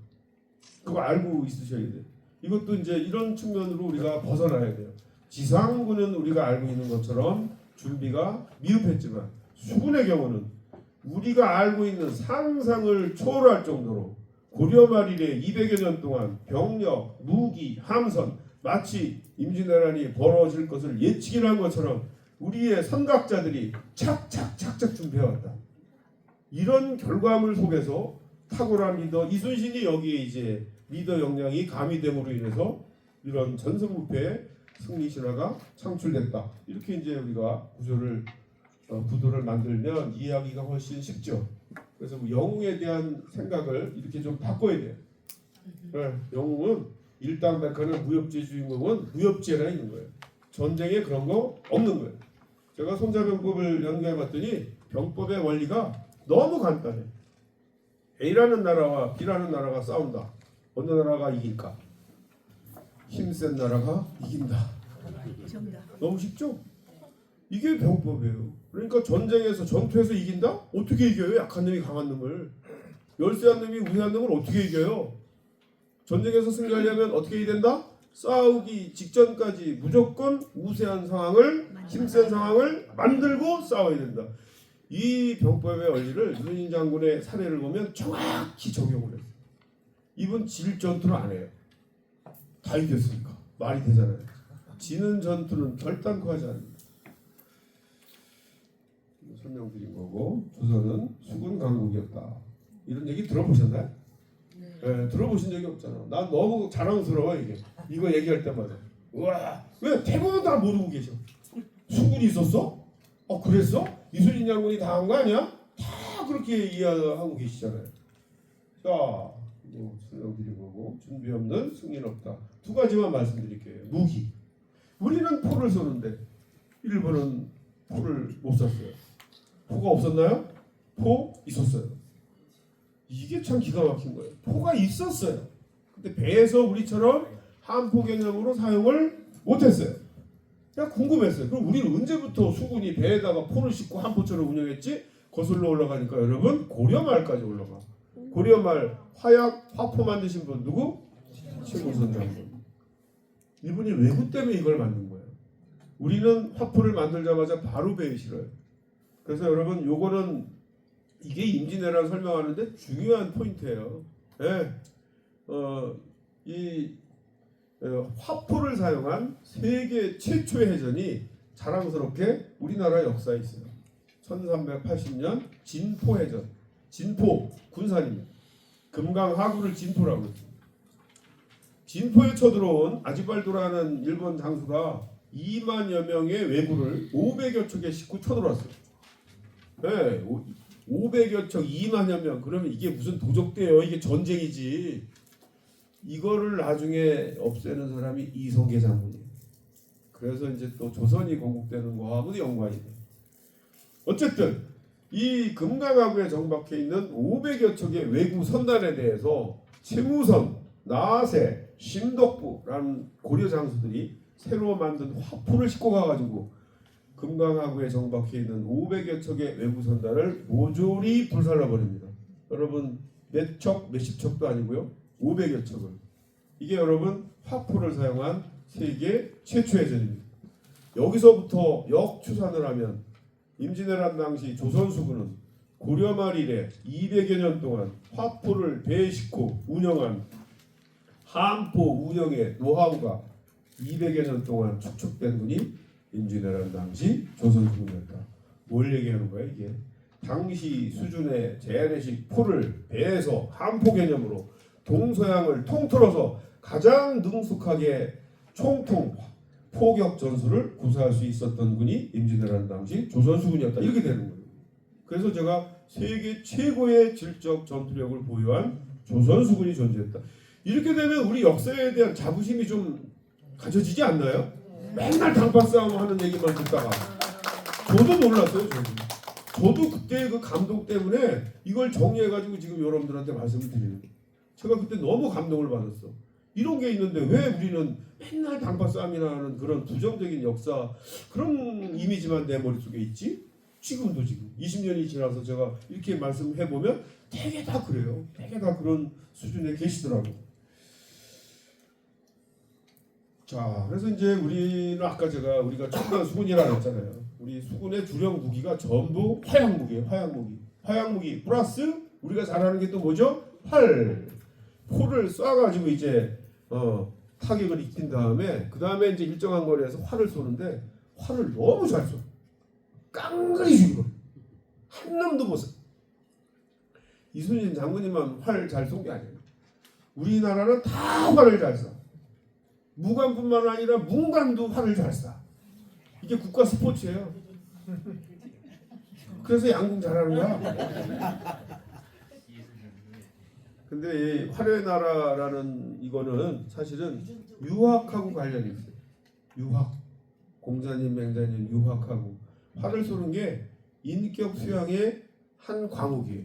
그거 알고 있으셔야 돼요. 이것도 이제 이런 측면으로 우리가 벗어나야 돼요. 지상군은 우리가 알고 있는 것처럼 준비가 미흡했지만 수군의 경우는 우리가 알고 있는 상상을 초월할 정도로 고려 말 이래 200여 년 동안 병력, 무기, 함선 마치 임진왜란이 벌어질 것을 예측이란 것처럼 우리의 선각자들이 착착 준비해왔다. 이런 결과물 속에서 탁월한 리더 이순신이 여기에 이제 리더 역량이 가미됨으로 인해서 이런 전성무패의 승리 신화가 창출됐다. 이렇게 이제 우리가 구도를 만들면 이해하기가 훨씬 쉽죠. 그래서 뭐 영웅에 대한 생각을 이렇게 좀 바꿔야 돼요. 영웅은 일당백하는 무협지의 주인공은 무협지에나 있는 거예요. 전쟁에 그런 거 없는 거예요. 제가 손자병법을 연구해봤더니 병법의 원리가 너무 간단해. A라는 나라와 B라는 나라가 싸운다. 어느 나라가 이길까? 힘센 나라가 이긴다. 너무 쉽죠? 이게 병법이에요. 그러니까 전투에서 이긴다? 어떻게 이겨요? 약한 놈이 강한 놈을. 열세한 놈이 우세한 놈을 어떻게 이겨요? 전쟁에서 승리하려면 어떻게 해야 된다? 싸우기 직전까지 무조건 우세한 상황을, 힘센 상황을 만들고 싸워야 된다. 이 병법의 원리를 이순신 장군의 사례를 보면 정확히 적용을 했어요. 이분 질 전투를 안 해요. 다 이겼으니까. 말이 되잖아요. 지는 전투는 결단코 하지 않습니다. 설명드린 거고, 조선은 수군 강국이었다. 이런 얘기 들어보셨나요? 네, 들어보신 적이 없잖아. 난 너무 자랑스러워 이게. 이거 얘기할 때마다. 우와, 왜 대부분 다 모르고 계셔? 수군이 있었어? 그랬어? 이순신 장군이 다 한 거 아니야? 다 그렇게 이해하고 계시잖아요. 자, 이거 설명드린 거고, 준비 없는 승리는 없다. 두 가지만 말씀드릴게요. 무기. 우리는 포를 쏘는데 일본은 포를 못 쐈어요. 포가 없었나요? 포 있었어요. 이게 참 기가 막힌 거예요. 포가 있었어요. 근데 배에서 우리처럼 함포 개념으로 사용을 못했어요. 그냥 궁금했어요. 그럼 우리는 언제부터 수군이 배에다가 포를 싣고 함포처럼 운영했지? 거슬러 올라가니까 여러분 고려말까지 올라가. 고려말 화약, 화포 만드신 분 누구? 최무선 장군. 이분이 외구 때문에 이걸 만든 거예요. 우리는 화포를 만들자마자 바로 배에 실어요. 그래서 여러분 요거는 이게 임진왜란 설명하는데 중요한 포인트예요. 네. 화포를 사용한 세계 최초의 해전이 자랑스럽게 우리나라 역사에 있어요. 1380년 진포 해전. 진포 군산입니다. 금강 하구를 진포라고 했습니다. 진포에 쳐들어온 아지발도라는 일본 장수가 2만여 명의 왜구를 500여 척의 싣고 쳐들어왔어요. 네, 500여 척 2만여 명. 그러면 이게 무슨 도적대요? 이게 전쟁이지. 이거를 나중에 없애는 사람이 이성계 장군이에요. 그래서 이제 또 조선이 건국되는 거하고도 연관이 돼요. 어쨌든 이 금강하구에 정박해 있는 500여 척의 왜구 선단에 대해서 최무선, 나세, 심덕부라는 고려 장수들이 새로 만든 화포를 싣고 가가지고 금강하구에 정박해 있는 500여 척의 왜구 선단을 모조리 불살라버립니다. 여러분 몇 척, 몇십 척도 아니고요. 500여 척을. 이게 여러분 화포를 사용한 세계 최초의 전입니다. 여기서부터 역추산을 하면 임진왜란 당시 조선수군은 고려말 이래 200여 년 동안 화포를 배에 싣고 운영한 함포 운영의 노하우가 200여 년 동안 축적된 군이 임진왜란 당시 조선수군이었다. 뭘 얘기하는 거야 이게? 당시 수준의 재래식 포를 배에서 함포 개념으로 동서양을 통틀어서 가장 능숙하게 총통 포격 전술을 구사할 수 있었던 군이 임진왜란 당시 조선수군이었다. 이렇게 되는 거예요. 그래서 제가 세계 최고의 질적 전투력을 보유한 조선수군이 존재했다. 이렇게 되면 우리 역사에 대한 자부심이 좀 가져지지 않나요? 맨날 당파 싸움 하는 얘기만 듣다가 저도 놀랐어요. 저도 그때 그 감동 때문에 이걸 정리해가지고 지금 여러분들한테 말씀을 드리는 거예요. 제가 그때 너무 감동을 받았어. 이런 게 있는데 왜 우리는 맨날 당파 싸움이나 하는 그런 부정적인 역사 그런 이미지만 내 머릿속에 있지? 지금도 지금 20년이 지나서 제가 이렇게 말씀해보면 되게 다 그래요. 되게 다 그런 수준에 계시더라고요. 자, 그래서 이제 우리는 아까 우리가 첨단 수군이라고 했잖아요. 우리 수군의 주력 무기가 전부 화약무기예요. 화약무기. 화약무기 플러스 우리가 잘 아는 게 또 뭐죠? 활. 포를 쏴가지고 이제 타격을 입힌 다음에 그 다음에 이제 일정한 거리에서 활을 쏘는데 활을 너무 잘 쏘. 깡그리 죽이고 한 놈도 못 쏴. 이순신 장군님만 활 잘 쏜 게 아니에요. 우리나라는 다 활을 잘 쏴. 무관뿐만 아니라 문관도 활을 잘 쏴. 이게 국가 스포츠예요. 그래서 양궁 잘하는 거야. 근데 이 화려의 나라라는 이거는 사실은 유학하고 관련이 있어요. 유학. 공자님, 맹자님 유학하고 활을 쏘는 게 인격 수양의 한 과목이에요.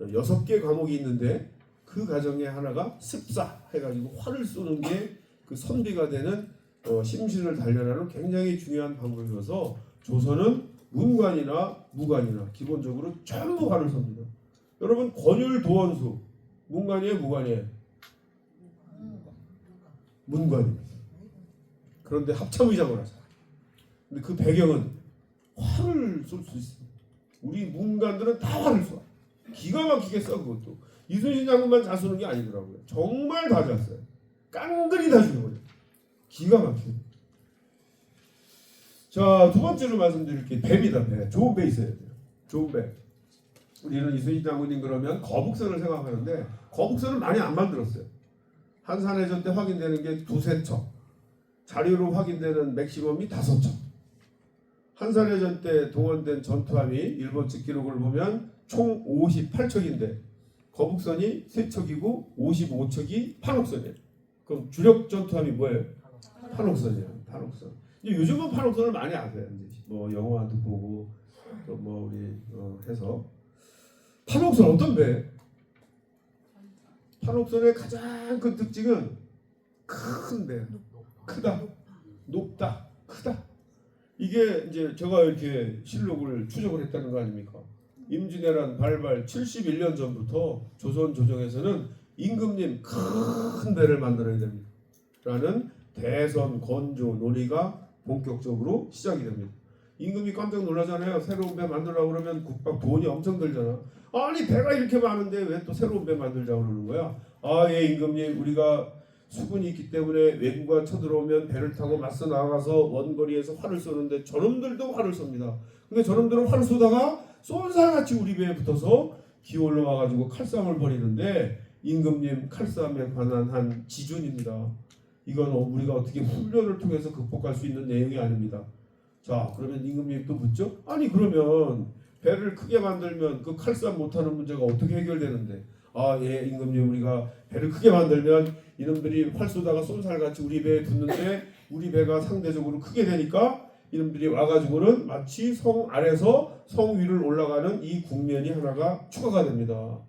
6개 과목이 있는데 그 과정에 하나가 습사 해가지고 활을 쏘는 게 그 선비가 되는 심신을 단련하는 굉장히 중요한 방법이어서 조선은 문관이나 무관이나 기본적으로 전부 활을 쏩니다. 여러분 권율 도원수 문관이에요, 무관이에요? 문관입니다. 그런데 합참의장을 하잖아요. 근데 그 배경은 활을 쏠 수 있습니다. 우리 문관들은 다 활을 쏴. 기가 막히게 써 그것도. 이순신 장군만 잘 쏘는 게 아니더라고요. 정말 다 잘 써요. 깡그리 다 죽여버려요. 기가 막히게. 자, 두 번째로 말씀드릴 게 배입니다. 배. 좋은 배 있어야 돼요. 좋은 배. 우리는 이순신 장군님 그러면 거북선을 생각하는데 거북선을 많이 안 만들었어요. 한산해전 때 확인되는 게 두세 척. 자료로 확인되는 맥시멈이 5척. 한산해전 때 동원된 전투함이 일본 측 기록을 보면 총 58척인데 거북선이 3척이고 55척이 판옥선이에요. 그럼 주력 전투함이 뭐예요? 판옥선이에요. 판옥선. 요즘은 판옥선을 많이 아세요. 이제 뭐 영화도 보고 또 뭐 우리 해서 판옥선 어떤 배? 판옥선의 가장 큰 특징은 큰 배, 크다, 높다, 크다. 이게 이제 제가 이렇게 실록을 추적을 했다는 거 아닙니까? 임진왜란 발발 71년 전부터 조선 조정에서는 임금님 큰 배를 만들어야 됩니다. 라는 대선 건조 논의가 본격적으로 시작이 됩니다. 임금이 깜짝 놀라잖아요. 새로운 배 만들려고 그러면 국밥 돈이 엄청 들잖아. 아니 배가 이렇게 많은데 왜 또 새로운 배 만들자고 그러는 거야? 아, 예, 임금님, 우리가 수군이 있기 때문에 외구가 쳐들어오면 배를 타고 맞서 나가서 원거리에서 활을 쏘는데 저놈들도 활을 쏩니다. 근데 저놈들은 활을 쏘다가 쏜살같이 우리 배에 붙어서 기어올라 와가지고 칼싸움을 벌이는데 임금님 칼싸움에 관한 한 지준입니다. 이건 우리가 어떻게 훈련을 통해서 극복할 수 있는 내용이 아닙니다. 자, 그러면 임금님 또 묻죠? 아니 그러면 배를 크게 만들면 그 칼싸움 못하는 문제가 어떻게 해결되는데? 아, 예, 임금님, 우리가 배를 크게 만들면 이놈들이 활 쏘다가 쏜살같이 우리 배에 붙는데 우리 배가 상대적으로 크게 되니까 이놈들이 와가지고는 마치 성 아래서 성 위를 올라가는 이 국면이 하나가 추가가 됩니다.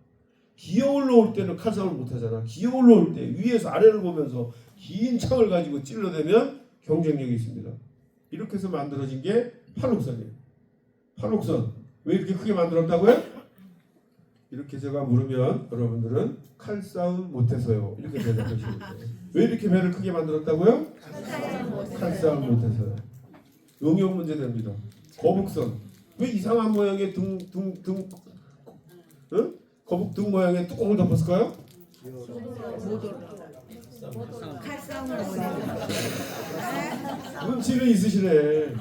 기어 올라올 때는 칼싸움을 못하잖아. 기어 올라올 때 위에서 아래를 보면서 긴 창을 가지고 찔러대면 경쟁력이 있습니다. 이렇게 해서 만들어진 게 판옥선이에요. 판옥선 왜 이렇게 크게 만들었다고요? 이렇게 제가 물으면 여러분들은 칼싸움 못해서요. 이렇게 대답하시는 거예요. 왜 이렇게 배를 크게 만들었다고요? 칼싸움 못해서요. 응용 문제 됩니다. 거북선 왜 이상한 모양의 등 거북 등 모양의 뚜껑을 덮었을까요? 칼싸움을 눈치는 있으시네.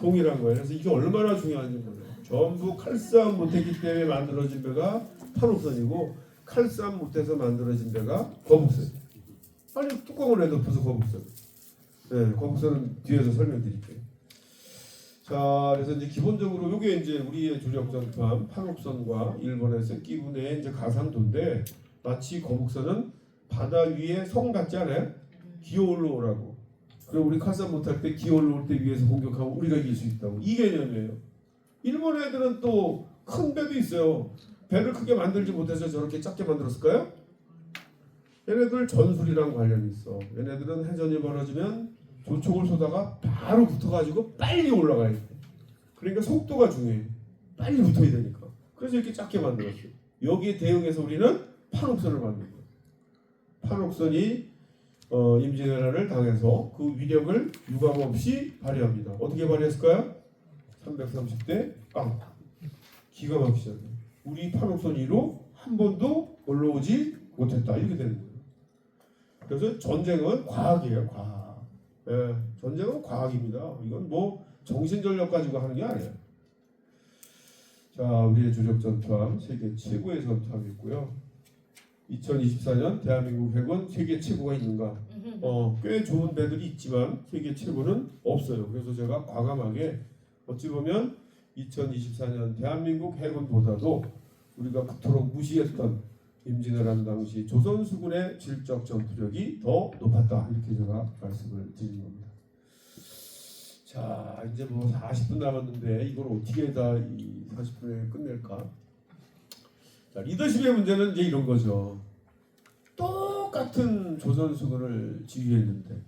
동일한 거예요. 그래서 이게 얼마나 중요한지 몰라요. 전부 칼싸움 못했기 때문에 만들어진 배가 판옥선이고 칼싸움 못해서 만들어진 배가 거북선. 아니 뚜껑을 왜 덮어서 거북선? 네, 거북선은 뒤에서 설명드릴게요. 자, 그래서 이제 기본적으로 이게 이제 우리의 주력 전투함 판옥선과 일본의 새끼군의 이제 가상도인데 마치 거북선은 바다 위에 성 같지 않아요? 기어 올라오라고. 그리고 우리 칼싸움 못할 때 기어 올라올 때 위에서 공격하면 우리가 이길 수 있다고. 이 개념이에요. 일본 애들은 또 큰 배도 있어요. 배를 크게 만들지 못해서 저렇게 작게 만들었을까요? 얘네들 전술이랑 관련이 있어. 얘네들은 해전이 벌어지면 조총을 쏘다가 바로 붙어가지고 빨리 올라가야 돼. 그러니까 속도가 중요해. 빨리 붙어야 되니까. 그래서 이렇게 작게 만들었어요. 여기에 대응해서 우리는 판옥선을 만든 거예요. 판옥선이 임진왜란을 당해서 그 위력을 유감없이 발휘합니다. 어떻게 발휘했을까요? 330대 빵. 기가 막히잖아요. 우리 판옥선 위로 한 번도 올라오지 못했다. 이렇게 되는 거예요. 그래서 전쟁은 과학이에요. 과학. 예, 전쟁은 과학입니다. 이건 뭐 정신전력 가지고 하는 게 아니에요. 자, 우리의 주력 전투함 세계 최고의 전투함이 있고요. 2024년 대한민국 해군 세계 최고가 있는가? 꽤 좋은 배들이 있지만 세계 최고는 없어요. 그래서 제가 과감하게 어찌 보면 2024년 대한민국 해군보다도 우리가 그토록 무시했던 임진왜란 당시 조선 수군의 질적 전투력이 더 높았다. 이렇게 제가 말씀을 드린 겁니다. 자, 이제 뭐 40분 남았는데 이걸 어떻게 다 이 40분에 끝낼까? 자, 리더십의 문제는 이제 이런 거죠. 똑같은 조선 수군을 지휘했는데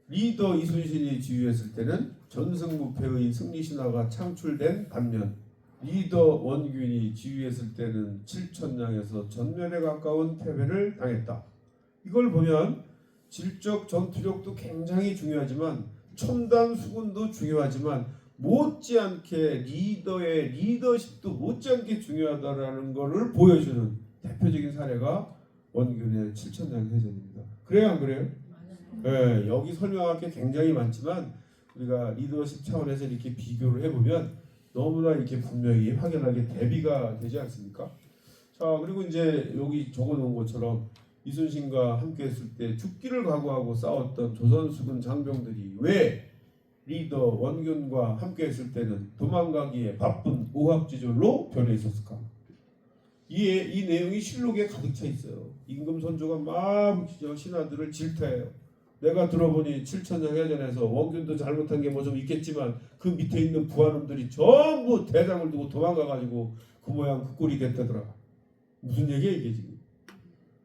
리더 이순신이 지휘했을 때는 전승무패의 승리 신화가 창출된 반면 리더 원균이 지휘했을 때는 7천량에서 전면에 가까운 패배를 당했다. 이걸 보면 질적 전투력도 굉장히 중요하지만 첨단 수군도 중요하지만 못지않게 리더의 리더십도 못지않게 중요하다라는 것을 보여주는 대표적인 사례가 원균의 7천장 해전입니다. 그래요, 안 그래요? 네, 여기 설명할 게 굉장히 많지만 우리가 리더십 차원에서 이렇게 비교를 해보면 너무나 이렇게 분명히 확연하게 대비가 되지 않습니까? 자, 그리고 이제 여기 적어놓은 것처럼 이순신과 함께했을 때 죽기를 각오하고 싸웠던 조선수군 장병들이 왜 리더 원균과 함께했을 때는 도망가기에 바쁜 오합지졸로 변해 있었을까? 이 내용이 실록에 가득 차 있어요. 임금 선조가 막 신하들을 질타해요. 내가 들어보니 칠천장 해전에서 원균도 잘못한 게 뭐 좀 있겠지만 그 밑에 있는 부하놈들이 전부 대장을 두고 도망가가지고 그 모양 그 꼴이 됐다더라. 무슨 얘기야 이게 지금?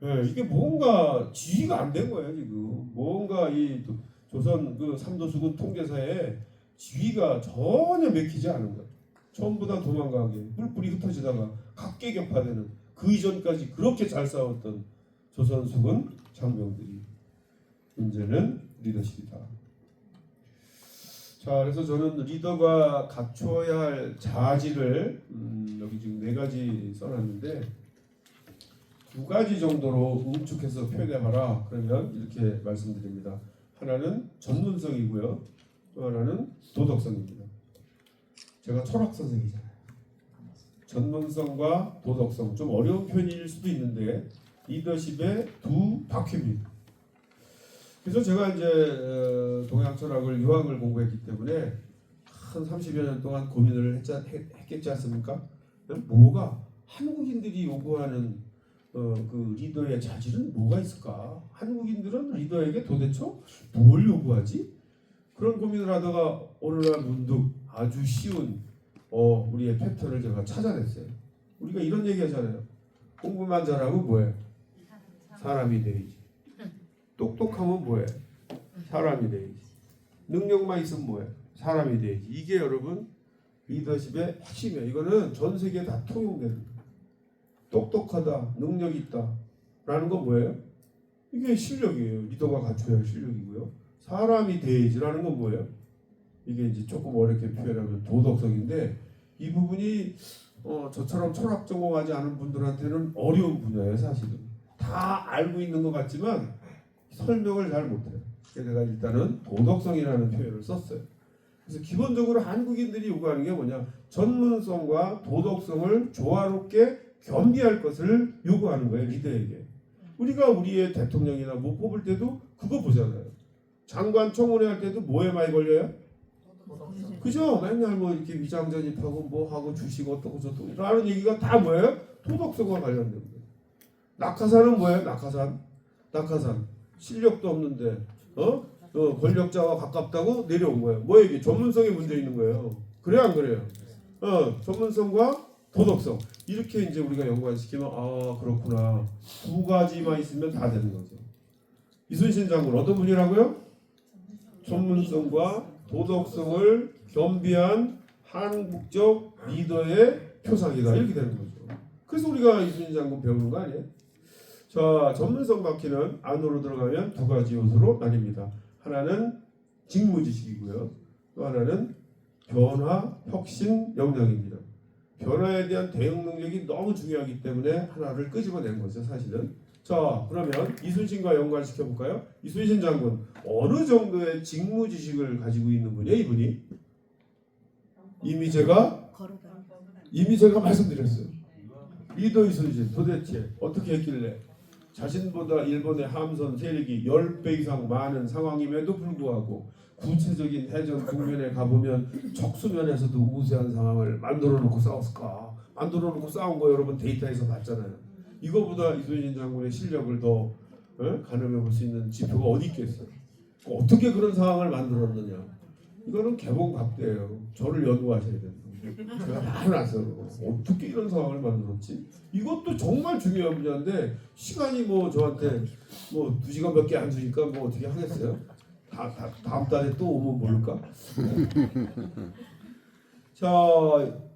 예, 이게 뭔가 지휘가 안 된 거예요 지금. 뭔가 이 조선 그 삼도수군 통계사에 지휘가 전혀 맥히지 않은 거예요. 전부 다 도망가게 뿔뿔이 흩어지다가 각계격파되는 그 이전까지 그렇게 잘 싸웠던 조선수군 장병들이 문제는 리더십이다. 자, 그래서 저는 리더가 갖춰야 할 자질을 여기 지금 4가지 써놨는데 2가지 정도로 응축해서 표현해봐라. 그러면 이렇게 말씀드립니다. 하나는 전문성이고요. 또 하나는 도덕성입니다. 제가 철학 선생이잖아요. 전문성과 도덕성 좀 어려운 표현일 수도 있는데 리더십의 두 바퀴입니다. 그래서 제가 이제 동양 철학을 유학을 공부했기 때문에 한 30여 년 동안 고민을 했겠지 않습니까? 뭐가 한국인들이 요구하는 그 리더의 자질은 뭐가 있을까? 한국인들은 리더에게 도대체 뭘 요구하지? 그런 고민을 하다가 어느 날 문득 아주 쉬운 우리의 패턴을 제가 찾아냈어요. 우리가 이런 얘기 하잖아요. 공부만 잘하면 뭐해? 사람이 되지. 똑똑하면 뭐해? 사람이 되지. 능력만 있으면 뭐해? 사람이 되지. 이게 여러분 리더십의 핵심이에요. 이거는 전 세계에 다 통용되는 거예요. 똑똑하다, 능력 있다 라는 건 뭐예요? 이게 실력이에요. 리더가 갖춰야 할 실력이고요. 사람이 돼야지라는 건 뭐예요? 이게 이제 조금 어렵게 표현하면 도덕성인데 이 부분이 저처럼 철학 전공하지 않은 분들한테는 어려운 분야예요. 사실은 다 알고 있는 것 같지만 설명을 잘 못해요. 그래서 제가 일단은 도덕성이라는 표현을 썼어요. 그래서 기본적으로 한국인들이 요구하는 게 뭐냐? 전문성과 도덕성을 조화롭게 겸비할 것을 요구하는 거예요. 리더에게. 우리가 우리의 대통령이나 뭐 뽑을 때도 그거 보잖아요. 장관 청문회 할 때도 뭐에 많이 걸려요? 그죠? 맨날 뭐 이렇게 위장 전입하고 뭐 하고 주식 어떻고 저떻고 라는 얘기가 다 뭐예요? 도덕성과 관련된 거예요. 낙하산은 뭐예요? 낙하산 실력도 없는데 권력자와 가깝다고 내려온 거예요. 뭐 이게 전문성에 문제 있는 거예요. 그래요, 안 그래요? 전문성과 도덕성 이렇게 이제 우리가 연관시키면 그렇구나. 2가지만 있으면 다 되는 거죠. 이순신 장군 어떤 분이라고요? 전문성과 도덕성을 겸비한 한국적 리더의 표상이다. 이렇게 되는 거죠. 그래서 우리가 이순신 장군 배우는 거 아니에요? 자, 전문성 바퀴는 안으로 들어가면 2가지 요소로 나뉩니다. 하나는 직무지식이고요. 또 하나는 변화, 혁신 역량입니다. 변화에 대한 대응 능력이 너무 중요하기 때문에 하나를 끄집어낸 거죠, 사실은. 자, 그러면 이순신과 연관시켜 볼까요? 이순신 장군 어느 정도의 직무 지식을 가지고 있는 분이에요, 이분이? 이미 제가 말씀드렸어요. 리더 이순신 도대체 어떻게 했길래 자신보다 일본의 함선 세력이 10배 이상 많은 상황임에도 불구하고 구체적인 해전 국면에 가보면 척수면에서도 우세한 상황을 만들어 놓고 싸웠을까? 만들어 놓고 싸운 거 여러분 데이터에서 봤잖아요. 이거보다 이순신 장군의 실력을 더 가늠해 볼 수 있는 지표가 어디 있겠어요? 어떻게 그런 상황을 만들었느냐? 이거는 개봉각대예요. 저를 연구하셔야 됩니다. 제가 말해놨어요. 어떻게 이런 상황을 만들었지? 이것도 정말 중요한 분야인데 시간이 뭐 저한테 뭐 2시간 몇 개 안 주니까 뭐 어떻게 하겠어요? 다음 달에 또 오면 모를까? 자,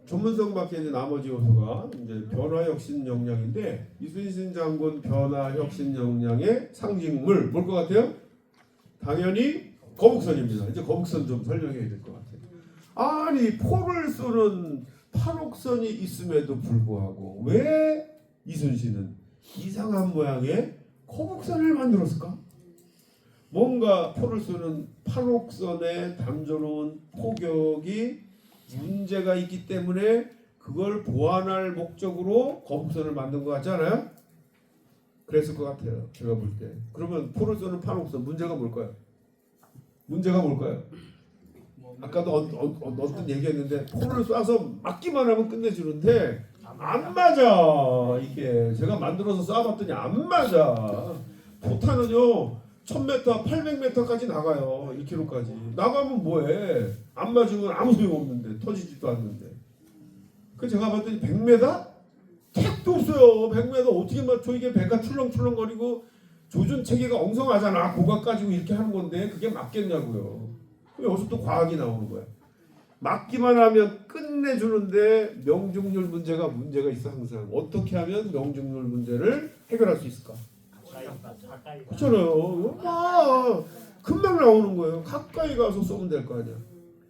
전문성 밖에 이제 나머지 요소가 이제 변화 혁신 역량인데 이순신 장군 변화 혁신 역량의 상징물 뭘 것 같아요? 당연히 거북선입니다. 이제 거북선 좀 설명해야 될 것 같아요. 아니 포를 쏘는 판옥선이 있음에도 불구하고 왜 이순신은 이상한 모양의 거북선을 만들었을까? 뭔가 포를 쏘는 판옥선에 담겨놓은 포격이 문제가 있기 때문에 그걸 보완할 목적으로 거북선을 만든 것 같지 않아요? 그랬을 것 같아요. 제가 볼 때. 그러면 포를 쏘는 판옥선 문제가 뭘까요? 문제가 뭘까요? 아까도 어떤 얘기했는데 포를 쏴서 맞기만 하면 끝내주는데 안 맞아. 이게 제가 만들어서 쏴봤더니 안 맞아. 포탄은요 1000m, 800m까지 나가요. 1km까지. 나가면 뭐해? 안 맞으면 아무 소용 없는데 터지지도 않는데. 그 제가 봤더니 100m? 택도 없어요. 100m 어떻게 맞춰? 이게 배가 출렁출렁거리고 조준 체계가 엉성하잖아. 고각 가지고 이렇게 하는 건데 그게 맞겠냐고요. 여기서 또 과학이 나오는 거야. 맞기만 하면 끝내주는데 문제가 있어 항상. 어떻게 하면 명중률 문제를 해결할 수 있을까? 그렇잖아요. 금방 나오는 거예요. 가까이 가서 쏘면 될 거 아니야.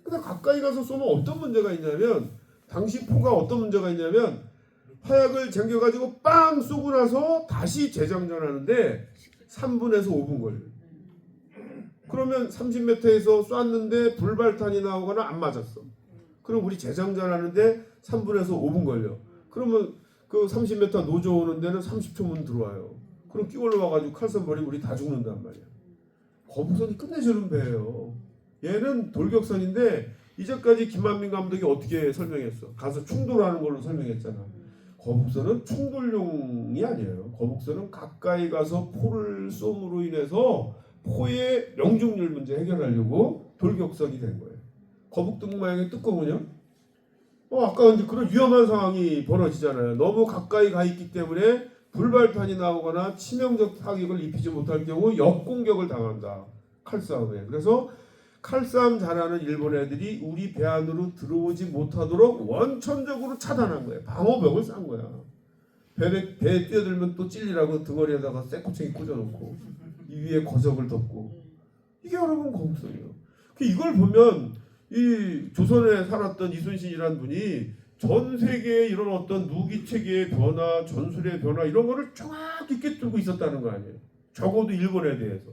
근데 가까이 가서 쏘면 어떤 문제가 있냐면 당시 포가 어떤 문제가 있냐면 화약을 쟁겨가지고 빵 쏘고 나서 다시 재장전하는데 3분에서 5분 걸려요. 그러면 30m에서 쐈는데 불발탄이 나오거나 안 맞았어. 그럼 우리 재장전하는데 3분에서 5분 걸려. 그러면 그 30m 노조 오는 데는 30초면 들어와요. 그럼 끼올러 와가지고 칼선 버리면 우리 다 죽는단 말이야. 거북선이 끝내주는 배예요. 얘는 돌격선인데 이제까지 김만민 감독이 어떻게 설명했어? 가서 충돌하는 걸로 설명했잖아. 거북선은 충돌용이 아니에요. 거북선은 가까이 가서 포를 쏘므로 인해서 포의 명중률 문제 해결하려고 돌격선이 된 거예요. 거북등 모양의 뚜껑은요? 아까 이제 그런 위험한 상황이 벌어지잖아요. 너무 가까이 가 있기 때문에 불발탄이 나오거나 치명적 타격을 입히지 못할 경우 역공격을 당한다. 칼싸움에. 그래서 칼싸움 잘하는 일본 애들이 우리 배 안으로 들어오지 못하도록 원천적으로 차단한 거예요. 방어벽을 쌓은 거야. 배에 뛰어들면 또 찔리라고 등어리에다가 쇠꼬챙이 꽂아놓고 이 위에 거석을 덮고 이게 여러분 거북선이에요. 이걸 보면 이 조선에 살았던 이순신이라는 분이 전 세계에 이런 어떤 무기 체계의 변화, 전술의 변화 이런 거를 정확히 꿰뚫고 있었다는 거 아니에요. 적어도 일본에 대해서.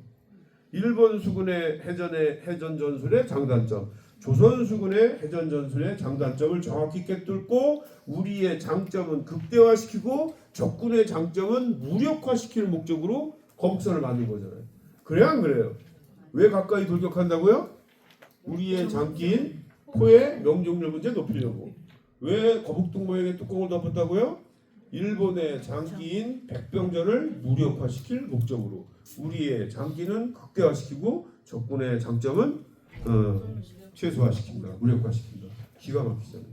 일본 수군의 해전 전술의 장단점, 조선 수군의 해전 전술의 장단점을 정확히 꿰뚫고 우리의 장점은 극대화시키고 적군의 장점은 무력화시키는 목적으로 거북선을 만든 거잖아요. 그래야 안 그래요? 왜 가까이 돌격한다고요? 우리의 장기인 포의 명중률 문제 높이려고. 왜 거북등 모양의 뚜껑을 덮었다고요? 일본의 장기인 백병전을 무력화시킬 목적으로. 우리의 장기는 극대화시키고 적군의 장점은 최소화시킨다. 무력화시킨다. 기가 막히잖아요.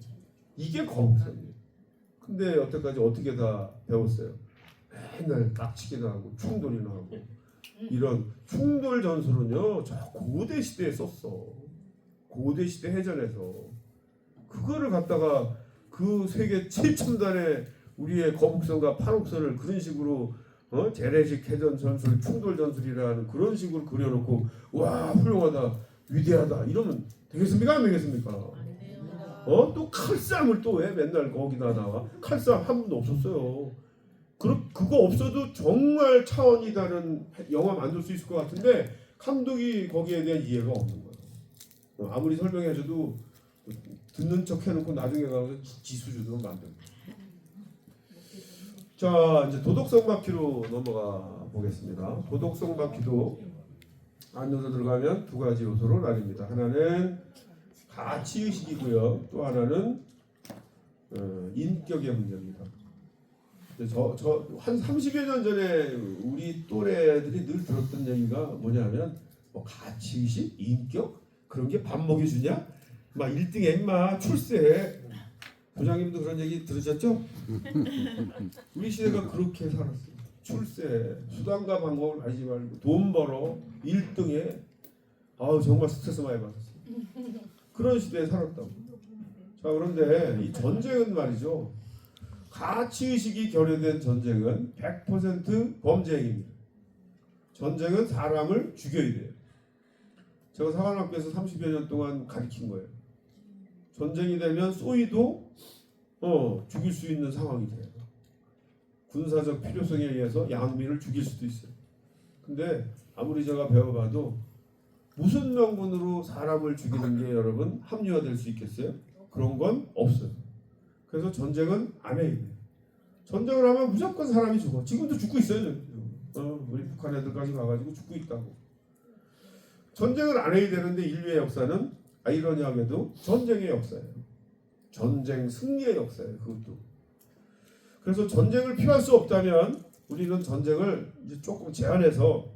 이게 거북선이에요. 근데 여태까지 어떻게 다 배웠어요? 맨날 깝치기나 하고 충돌이나 하고. 이런 충돌 전술은요 저 고대 시대에 썼어. 고대 시대 해전에서 그거를 갖다가 그 세계 최첨단의 우리의 거북선과 판옥선을 그런 식으로 재래식 해전 전술, 충돌 전술이라는 그런 식으로 그려놓고 와 훌륭하다, 위대하다 이러면 되겠습니까? 안 되겠습니까? 또 칼싸움을 또 왜 맨날 거기다 나와? 칼싸움 한 번도 없었어요. 그거 없어도 정말 차원이 다른 영화 만들 수 있을 것 같은데 감독이 거기에 대한 이해가 없는 거예요. 아무리 설명해줘도 듣는 척 해놓고 나중에 가서 지수주도 만든. 자 이제 도덕성 바퀴로 넘어가 보겠습니다. 도덕성 바퀴도 안으로 들어가면 두 가지 요소로 나뉩니다. 하나는 가치의식이고요. 또 하나는 인격의 문제입니다. 한 30여 년 전에 우리 또래들이 늘 들었던 얘기가 뭐냐면 가치의식, 인격 그런 게 밥 먹여주냐? 막 1등에 임마 출세. 부장님도 그런 얘기 들으셨죠? 우리 시대가 그렇게 살았어요. 출세, 수단과 방법을 가리지 말고 돈 벌어 1등에 정말 스트레스 많이 받았어요. 그런 시대에 살았다고. 자 그런데 이 전쟁은 말이죠. 가치의식이 결여된 전쟁은 100% 범죄 행위입니다. 전쟁은 사람을 죽여야 돼요. 제가 사관학교에서 30여 년 동안 가르친 거예요. 전쟁이 되면 쏘이도 죽일 수 있는 상황이 돼요. 군사적 필요성에 의해서 양민을 죽일 수도 있어요. 근데 아무리 제가 배워봐도 무슨 명분으로 사람을 죽이는 게 여러분 합리화될 수 있겠어요? 그런 건 없어요. 그래서 전쟁은 안 해야 돼요. 전쟁을 하면 무조건 사람이 죽어. 지금도 죽고 있어요. 우리 북한 애들까지 가가지고 죽고 있다고. 전쟁을 안 해야 되는데 인류의 역사는 아이러니하게도 전쟁의 역사예요. 전쟁 승리의 역사예요. 그것도. 그래서 전쟁을 피할 수 없다면 우리는 전쟁을 이제 조금 제한해서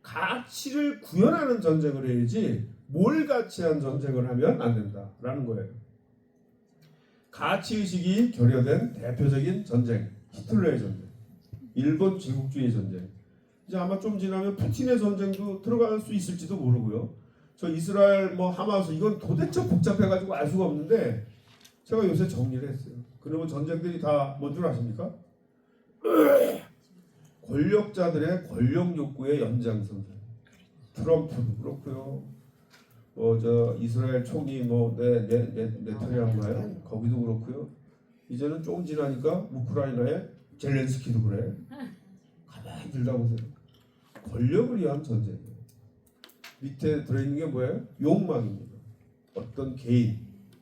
가치를 구현하는 전쟁을 해야지 뭘 가치한 전쟁을 하면 안 된다라는 거예요. 가치의식이 결여된 대표적인 전쟁, 히틀러의 전쟁, 일본 제국주의 전쟁. 이제 아마 좀 지나면 푸틴의 전쟁도 들어갈 수 있을지도 모르고요. 저 이스라엘 하마스 이건 도대체 복잡해가지고 알 수가 없는데 제가 요새 정리를 했어요. 그러면 전쟁들이 다 뭔 줄 아십니까? 권력자들의 권력 욕구의 연장선상. 트럼프도 그렇고요. 저 이스라엘 총리 네타냐후인가요? 거기도 그렇고요. 이제는 조금 지나니까 우크라이나의 젤렌스키도 그래. 가만히 들여다보세요. 권력을 위한 전쟁이에요. 밑에 들어있는 게 뭐예요? 욕망입니다. 어떤 개인,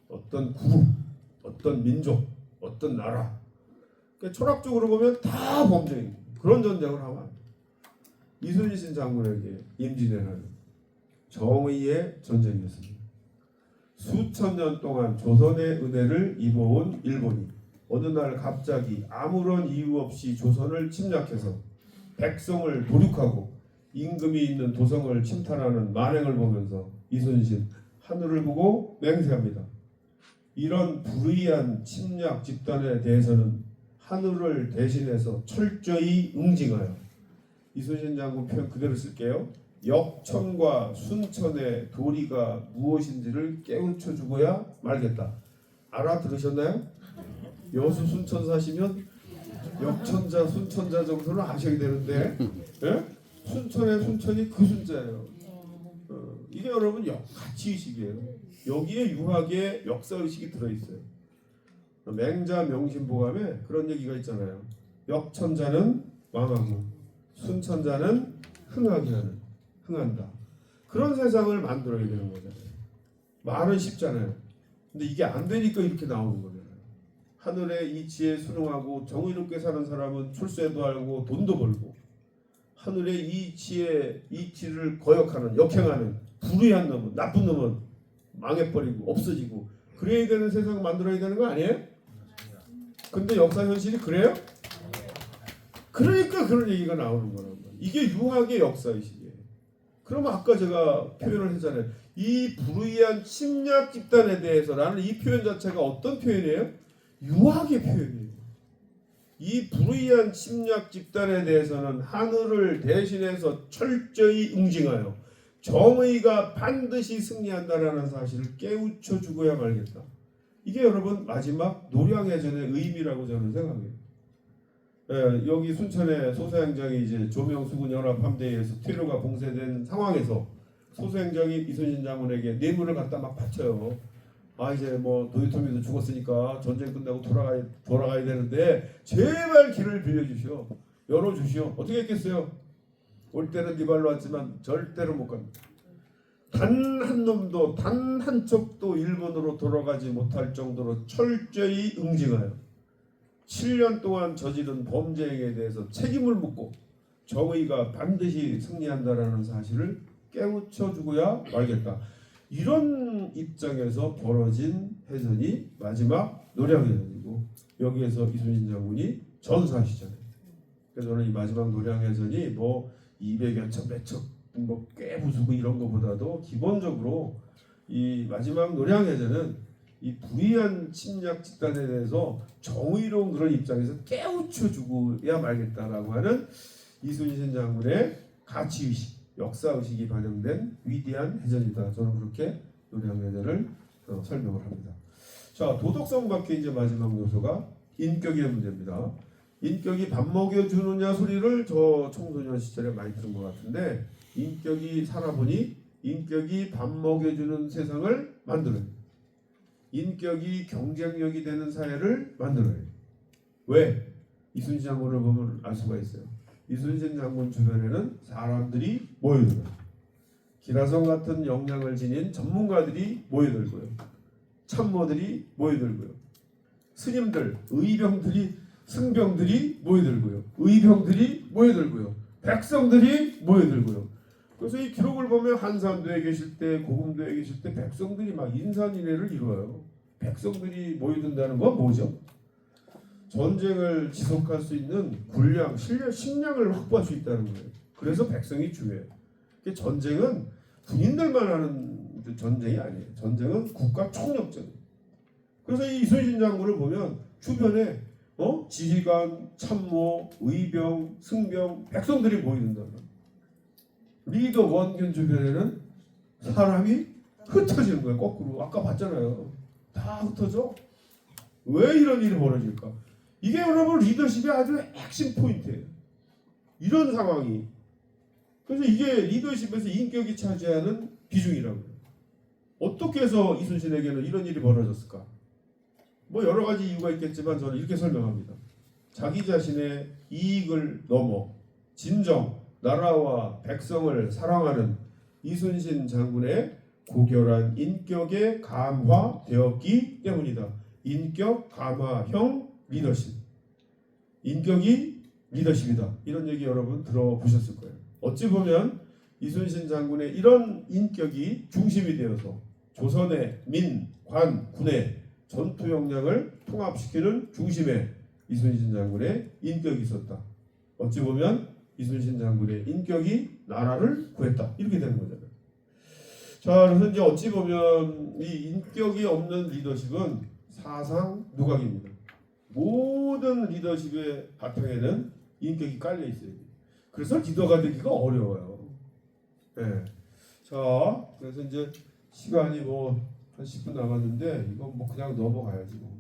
어떤 그룹, 어떤 민족, 어떤 나라. 그러니까 철학적으로 보면 다 범죄입니다. 그런 전쟁을 하면 안 돼요. 이순신 장군에게 임진왜란은 정의의 전쟁이었습니다. 수천 년 동안 조선의 은혜를 입어온 일본이 어느 날 갑자기 아무런 이유 없이 조선을 침략해서 백성을 도륙하고 임금이 있는 도성을 침탈하는 만행을 보면서 이순신 하늘을 보고 맹세합니다. 이런 불의한 침략 집단에 대해서는 하늘을 대신해서 철저히 응징하여, 이순신 장군 표현 그대로 쓸게요. 역천과 순천의 도리가 무엇인지를 깨우쳐 주고야 말겠다. 알아들으셨나요? 여수 순천 사시면 역천자 순천자 정도는 아셔야 되는데 예? 순천의 순천이 그 순자예요. 이게 여러분 가치의식이에요. 여기에 유학의 역사의식이 들어있어요. 맹자 명심보감에 그런 얘기가 있잖아요. 역천자는 망하고 순천자는 흥한다. 그런 세상을 만들어야 되는 거잖아요. 말은 쉽잖아요. 근데 이게 안 되니까 이렇게 나오는 거잖아요. 하늘의 이치에 순응하고 정의롭게 사는 사람은 출세도 알고 돈도 벌고, 하늘의 이치를 거역하는 역행하는 불의한 놈은, 나쁜 놈은 망해버리고 없어지고, 그래야 되는 세상 만들어야 되는 거 아니에요? 근데 역사 현실이 그래요? 그러니까 그런 얘기가 나오는 거란 말이에요. 이게 유학의 역사의식이에요. 그러면 아까 제가 표현을 했잖아요. 이 불의한 침략 집단에 대해서라는 이 표현 자체가 어떤 표현이에요? 유학의 표현이에요. 이 불의한 침략 집단에 대해서는 하늘을 대신해서 철저히 응징하여 정의가 반드시 승리한다라는 사실을 깨우쳐 주고야 말겠다. 이게 여러분 마지막 노량해전의 의미라고 저는 생각해요. 여기 순천의 소서행정이 이제 조명수군 연합함대에서 퇴로가 봉쇄된 상황에서 소서행정이 이순신 장군에게 뇌물을 갖다 막 바쳐요. 이제 도요토미도 죽었으니까 전쟁 끝나고 돌아가야 되는데 제발 길을 빌려주시오. 열어주시오. 어떻게 했겠어요? 올 때는 네 발로 왔지만 절대로 못 갑니다. 단 한 놈도 단 한 척도 일본으로 돌아가지 못할 정도로 철저히 응징하여 7년 동안 저지른 범죄 행위에 대해서 책임을 묻고 정의가 반드시 승리한다라는 사실을 깨우쳐 주고야 말겠다. 이런 입장에서 벌어진 해전이 마지막 노량해전이고, 여기에서 이순신 장군이 전사하시잖아요. 그래서 저는 이 마지막 노량해전이 200여 척 몇 척 꽤 부수고 이런 것보다도 기본적으로 이 마지막 노량해전은 이 불의한 침략 집단에 대해서 정의로운 그런 입장에서 깨우쳐 주고야 말겠다라고 하는 이순신 장군의 가치의식, 역사의식이 반영된 위대한 해전이다. 저는 그렇게 노량해전을 설명을 합니다. 자, 도덕성 밖에 이제 마지막 요소가 인격의 문제입니다. 인격이 밥 먹여주느냐 소리를 저 청소년 시절에 많이 들은 것 같은데, 인격이 살아보니 인격이 밥 먹여주는 세상을 만들어요. 인격이 경쟁력이 되는 사회를 만들어요. 왜? 이순신 장군을 보면 알 수가 있어요. 이순신 장군 주변에는 사람들이 모여들어요. 기라성 같은 역량을 지닌 전문가들이 모여들고요. 참모들이 모여들고요. 스님들, 의병들이, 승병들이 모여들고요. 의병들이 모여들고요. 백성들이 모여들고요. 그래서 이 기록을 보면 한산도에 계실 때, 고금도에 계실 때 백성들이 막 인산인해를 이루어요. 백성들이 모여든다는 건 뭐죠? 전쟁을 지속할 수 있는 군량, 식량을 확보할 수 있다는 거예요. 그래서 백성이 중요해요. 전쟁은 군인들만 하는 전쟁이 아니에요. 전쟁은 국가 총력전이에요. 그래서 이 이순신 장군을 보면 주변에 지휘관, 참모, 의병, 승병, 백성들이 모이는다. 리더 원균 주변에는 사람이 흩어지는 거예요. 거꾸로. 아까 봤잖아요. 다 흩어져. 왜 이런 일이 벌어질까? 이게 여러분 리더십의 아주 핵심 포인트예요. 이런 상황이. 그래서 이게 리더십에서 인격이 차지하는 비중이라고요. 어떻게 해서 이순신에게는 이런 일이 벌어졌을까? 뭐 여러 가지 이유가 있겠지만 저는 이렇게 설명합니다. 자기 자신의 이익을 넘어 진정, 나라와 백성을 사랑하는 이순신 장군의 고결한 인격에 감화되었기 때문이다. 인격 감화형 리더십. 인격이 리더십이다. 이런 얘기 여러분 들어보셨을 거예요. 어찌 보면 이순신 장군의 이런 인격이 중심이 되어서 조선의 민, 관, 군의 전투 역량을 통합시키는 중심에 이순신 장군의 인격이 있었다. 어찌 보면 이순신 장군의 인격이 나라를 구했다. 이렇게 되는 거잖아요. 자, 그래서 이제 어찌 보면 이 인격이 없는 리더십은 사상 누각입니다. 모든 리더십의 바탕에는 인격이 깔려 있어요. 그래서 리더가 되기가 어려워요. 네. 자, 그래서 이제 시간이 뭐 한 10분 남았는데 이건 뭐 그냥 넘어가야지. 뭐.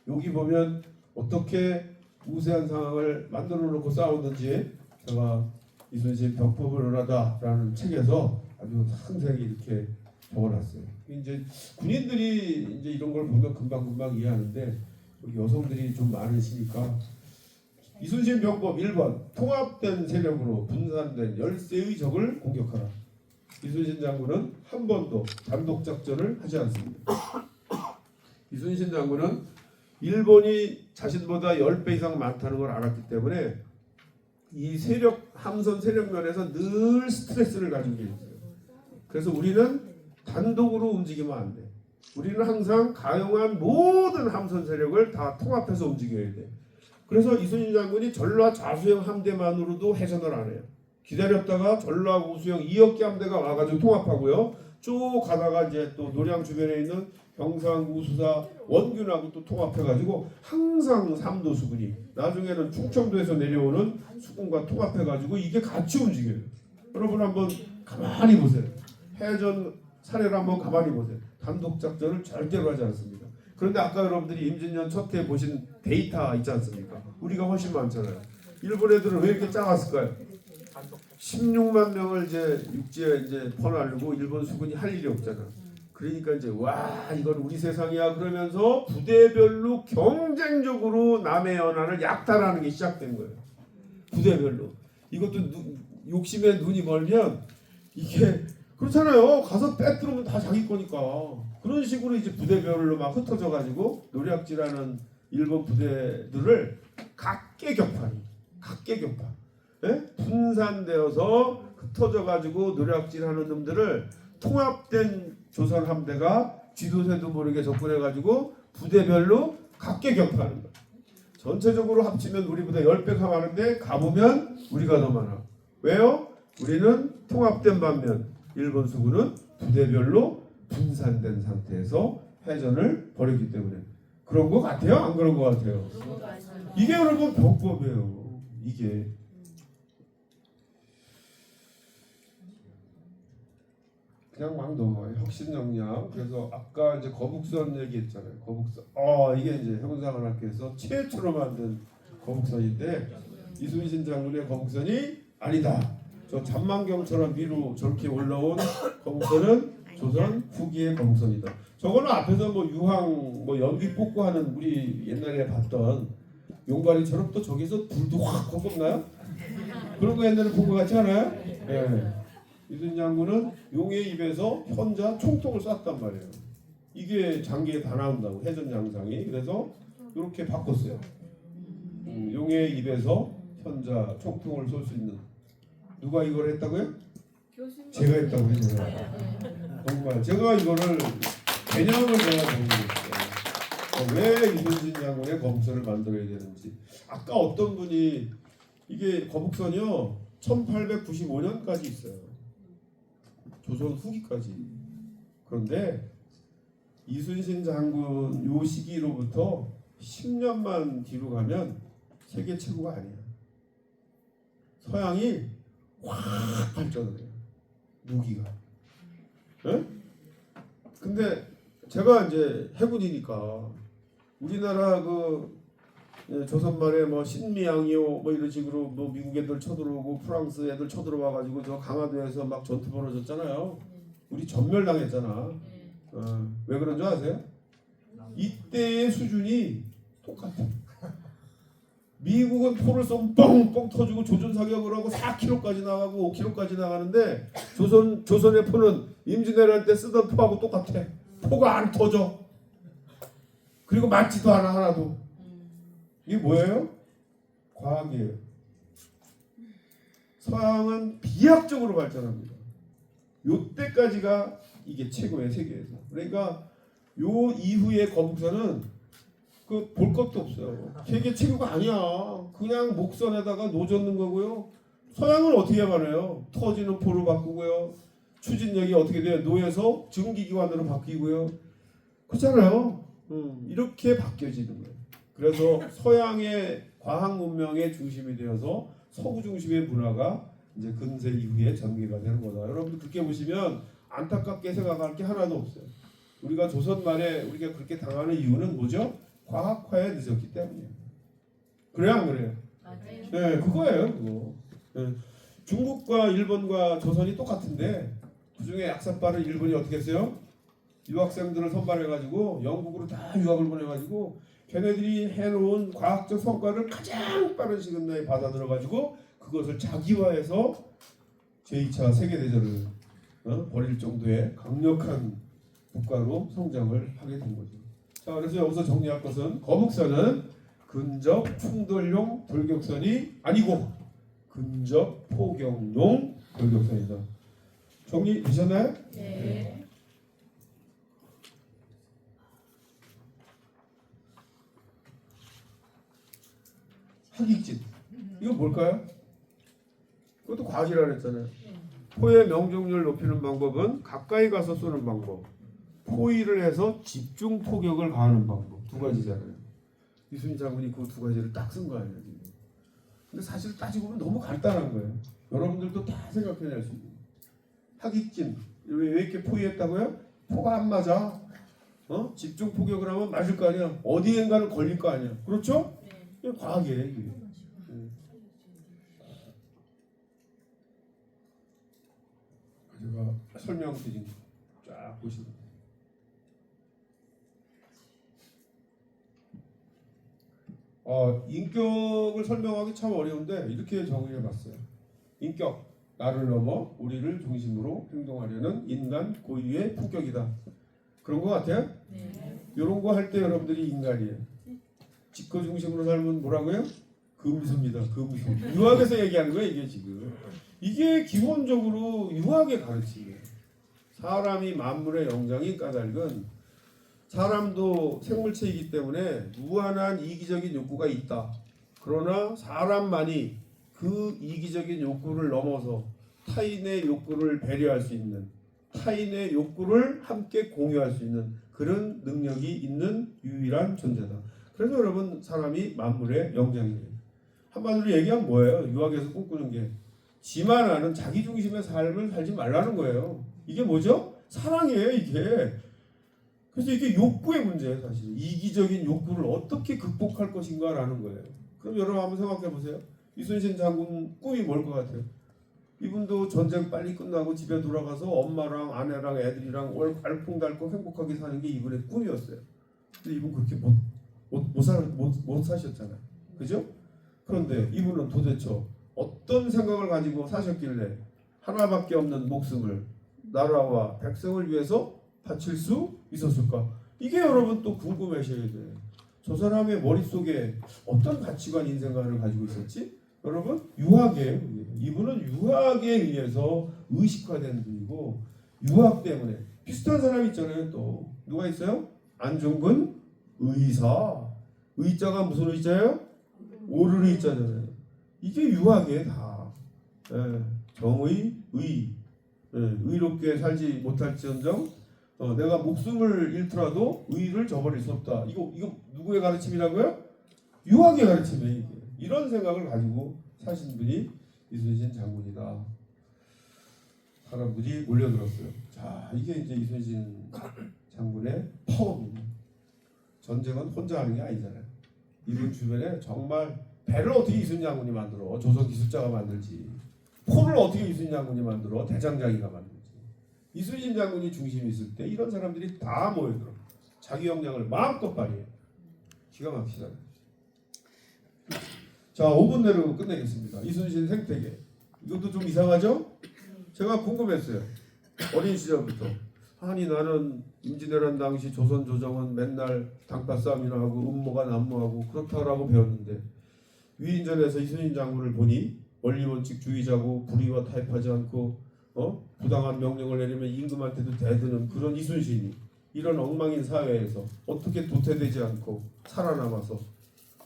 여기 보면 어떻게 우세한 상황을 만들어 놓고 싸웠는지 제가 이순신 벽법을 ön하다라는 책에서 아주 상세하게 이렇게 적어놨어요. 이제 군인들이 이제 이런 걸 보면 금방 이해하는데 여기 여성들이 좀 많으시니까 이순신 병법 1번 통합된 세력으로 분산된 열세의 적을 공격하라. 이순신 장군은 한 번도 단독 작전을 하지 않습니다. 이순신 장군은 일본이 자신보다 10배 이상 많다는 걸 알았기 때문에 이 세력 함선 세력 면에서 늘 스트레스를 가지고 있어요. 그래서 우리는 단독으로 움직이면 안 돼. 우리는 항상 가용한 모든 함선 세력을 다 통합해서 움직여야 돼. 그래서 이순신 장군이 전라 좌수영 함대만으로도 해전을 안 해요. 기다렸다가 전라 우수영 2억 개 함대가 와가지고 통합하고요. 쭉 가다가 이제 또 노량 주변에 있는 경상 우수사 원균하고 또 통합해가지고 항상 삼도 수군이 나중에는 충청도에서 내려오는 수군과 통합해가지고 이게 같이 움직여요. 여러분 한번 가만히 보세요. 해전 사례를 한번 가만히 보세요. 단독 작전을 절대로 하지 않습니다. 그런데 아까 여러분들이 임진년 첫 해 보신 데이터 있지 않습니까? 우리가 훨씬 많잖아요. 일본 애들은 왜 이렇게 작았을까요? 16만 명을 이제 육지에 이제 퍼나르고 일본 수군이 할 일이 없잖아. 그러니까 이제 와 이건 우리 세상이야 그러면서 부대별로 경쟁적으로 남의 연안을 약탈하는 게 시작된 거예요. 부대별로. 이것도 욕심에 눈이 멀면 이게 그렇잖아요. 가서 빼뜨리면 다 자기 거니까. 그런 식으로 이제 부대별로 막 흩어져 가지고 노략질하는 일본 부대들을 각계격파. 예? 분산되어서 흩어져 가지고 노략질하는 놈들을 통합된 조선 함대가 쥐도새도 모르게 접근해 가지고 부대별로 각계격파하는 거예요. 전체적으로 합치면 우리보다 10배가 많은데 가보면 우리가 더 많아. 왜요? 우리는 통합된 반면 일본 수군은 부대별로 분산된 상태에서 해전을 벌이기 때문에 그런 거 같아요? 안 그런 거 같아요? 이게 여러분 병법이에요. 이게 그냥 막 넘어가요. 혁신 역량. 그래서 아까 이제 거북선 얘기했잖아요. 거북선. 이게 이제 해군사관학교에서 최초로 만든 거북선인데 이순신 장군의 거북선이 아니다. 저 잠만경처럼 위로 저렇게 올라온 거북선은 조선 후기의 거북선이다. 저거는 앞에서 뭐 유황 뭐 연기 뽑고 하는 우리 옛날에 봤던 용가리처럼 또 저기서 불도 확 걷나요? 그런 거 옛날에 본 거 같지 않아요? 예. 이순신 장군은 용의 입에서 현자 총통을 쐈단 말이에요. 이게 장기에 다 나온다고 해전 양상이. 그래서 이렇게 바꿨어요. 용의 입에서 현자 총통을 쏠 수 있는. 누가 이걸 했다고요? 제가 했다고요. 제가. 정말 제가 이거를 개념을 제가 정리했어요. 왜 이순신 장군의 거북선을 만들어야 되는지. 아까 어떤 분이 이게 거북선이요 1895년까지 있어요. 조선 후기까지. 그런데 이순신 장군 요 시기로부터 10년만 뒤로 가면 세계 최고가 아니야. 서양이 확 발전을 해요. 무기가. 예? 근데 제가 이제 해군이니까 우리나라 그 조선 말에 뭐 신미양요 뭐 이런 식으로 뭐 미국 애들 쳐들어오고 프랑스 애들 쳐들어와 가지고 저 강화도에서 막 전투 벌어졌잖아요. 우리 전멸당했잖아. 왜 그런 줄 아세요? 이때의 수준이 똑같아. 미국은 포를 쏘면 뻥뻥 터지고 조준 사격을 하고 4km까지 나가고 5km까지 나가는데 조선의 포는 임진왜란 때 쓰던 포하고 똑같아. 포가 안 터져. 그리고 맞지도 않아 하나도. 이게 뭐예요? 과학이에요. 서양은 비약적으로 발전합니다. 요때까지가 이게 최고의 세계에서. 그러니까 요 이후의 거북선은 그 볼 것도 없어요. 세계 최고가 아니야. 그냥 목선에다가 노젓는 거고요. 서양은 어떻게 말해요? 터지는 포로 바꾸고요. 추진력이 어떻게 돼요? 노에서 증기기관으로 바뀌고요. 그렇잖아요. 이렇게 바뀌어지는 거예요. 그래서 서양의 과학 문명의 중심이 되어서 서구 중심의 문화가 이제 근세 이후에 전개가 되는 거다. 여러분들 그렇게 보시면 안타깝게 생각할 게 하나도 없어요. 우리가 조선 말에 우리가 그렇게 당하는 이유는 뭐죠? 과학화에 늦었기 때문이에요. 그래요, 안 그래요? 맞아요. 네, 그거예요, 그거. 네. 중국과 일본과 조선이 똑같은데 그중에 약사빠른 일본이 어떻게 했어요? 유학생들을 선발해가지고 영국으로 다 유학을 보내가지고 걔네들이 해놓은 과학적 성과를 가장 빠른 시간 내에 받아들여가지고 그것을 자기화해서 제2차 세계대전을 벌일 정도의 강력한 국가로 성장을 하게 된 거죠. 자, 그래서 여기서 정리할 것은 거북선은 근접 충돌용 돌격선이 아니고 근접 포격용 돌격선이다. 정리되셨나요? 네. 하객진. 이건 뭘까요? 그것도 과학이라 그랬잖아요. 포의 명중률 높이는 방법은 가까이 가서 쏘는 방법, 포위를 해서 집중 포격을 가하는 방법. 두 가지잖아요. 이순신 장군이 그 두 가지를 딱 쓴 거 아니에요 지금. 근데 사실 따지고 보면 너무 간단한 거예요. 여러분들도 다 생각해낼 수 있는. 하객진. 왜 이렇게 포위했다고요? 포가 안 맞아. 집중 포격을 하면 맞을 거 아니야. 어디엔가는 걸릴 거 아니야. 그렇죠? 이게 과학이에요. 이게. 제가 설명드린 쫙 보시면 인격을 설명하기 참 어려운데 이렇게 정의해봤어요. 인격, 나를 넘어 우리를 중심으로 행동하려는 인간 고유의 품격이다. 그런 것 같아요? 네. 이런 거 할 때 여러분들이 인간이에요. 직거 중심으로 살면 뭐라고요? 금수입니다. 금수. 유학에서 얘기하는 거예요 이게 지금. 이게 기본적으로 유학의 가르침이에요. 사람이 만물의 영장인 까닭은 사람도 생물체이기 때문에 무한한 이기적인 욕구가 있다. 그러나 사람만이 그 이기적인 욕구를 넘어서 타인의 욕구를 배려할 수 있는, 타인의 욕구를 함께 공유할 수 있는 그런 능력이 있는 유일한 존재다. 그래서 여러분 사람이 만물의 영장이에요. 한마디로 얘기하면 뭐예요? 유학에서 꿈꾸는 게 지만 아는 자기 중심의 삶을 살지 말라는 거예요. 이게 뭐죠? 사랑이에요 이게. 그래서 이게 욕구의 문제예요 사실. 이기적인 욕구를 어떻게 극복할 것인가라는 거예요. 그럼 여러분 한번 생각해 보세요. 이순신 장군 꿈이 뭘 것 같아요? 이분도 전쟁 빨리 끝나고 집에 돌아가서 엄마랑 아내랑 애들이랑 알콩달콩 행복하게 사는 게 이분의 꿈이었어요. 근데 이분 그렇게 못 사셨잖아요. 그죠? 그런데 이분은 도대체 어떤 생각을 가지고 사셨길래 하나밖에 없는 목숨을 나라와 백성을 위해서 바칠 수 있었을까? 이게 여러분 또 궁금하셔야 돼요. 저 사람의 머릿속에 어떤 가치관 인생관을 가지고 있었지? 여러분 유학이에요. 이분은 유학에 의해서 의식화된 분이고 유학 때문에 비슷한 사람 있잖아요. 또 누가 있어요? 안중근 의사. 의자가 무슨 의자예요? 오르르 의자잖아요. 이게 유학이에요 다. 예, 정의, 의. 예, 의롭게 살지 못할지언정 내가 목숨을 잃더라도 의를 저버릴 수 없다. 이거 누구의 가르침이라고요? 유학의 가르침이에요. 이게. 이런 생각을 가지고 사신 분이 이순신 장군이다. 사람들이 몰려들었어요. 자, 이게 이제 이순신 장군의 파워입니다. 전쟁은 혼자 하는 게 아니잖아요. 이분 주변에 정말 배를 어떻게 이순신 장군이 만들어? 조선 기술자가 만들지. 포를 어떻게 이순신 장군이 만들어? 대장장이가 만들지. 이순신 장군이 중심이 있을 때 이런 사람들이 다 모여들어. 자기 역량을 마음껏 발휘해. 기가 막히잖아요. 자, 5분 내로 끝내겠습니다. 이순신 생태계. 이것도 좀 이상하죠? 제가 궁금했어요. 어린 시절부터. 아니 나는 임진왜란 당시 조선 조정은 맨날 당파 싸움이나 하고 음모가 난무하고 그렇다라고 배웠는데 위인전에서 이순신 장군을 보니 원리원칙주의자고 불의와 타협하지 않고 부당한 명령을 내리면 임금한테도 대드는 그런 이순신이 이런 엉망인 사회에서 어떻게 도태되지 않고 살아남아서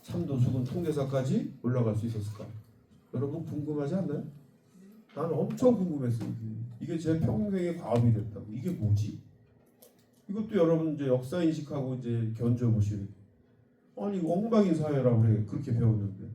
참도 수군 통대사까지 올라갈 수 있었을까? 여러분 궁금하지 않나요? 나는 엄청 궁금했어요. 이게 제 평생의 과업이 됐다고. 이게 뭐지? 이것도 여러분 이제 역사 인식하고 이제 견뎌 보시는. 아니 이거 엉망인 사회라고 그래. 그렇게 배웠는데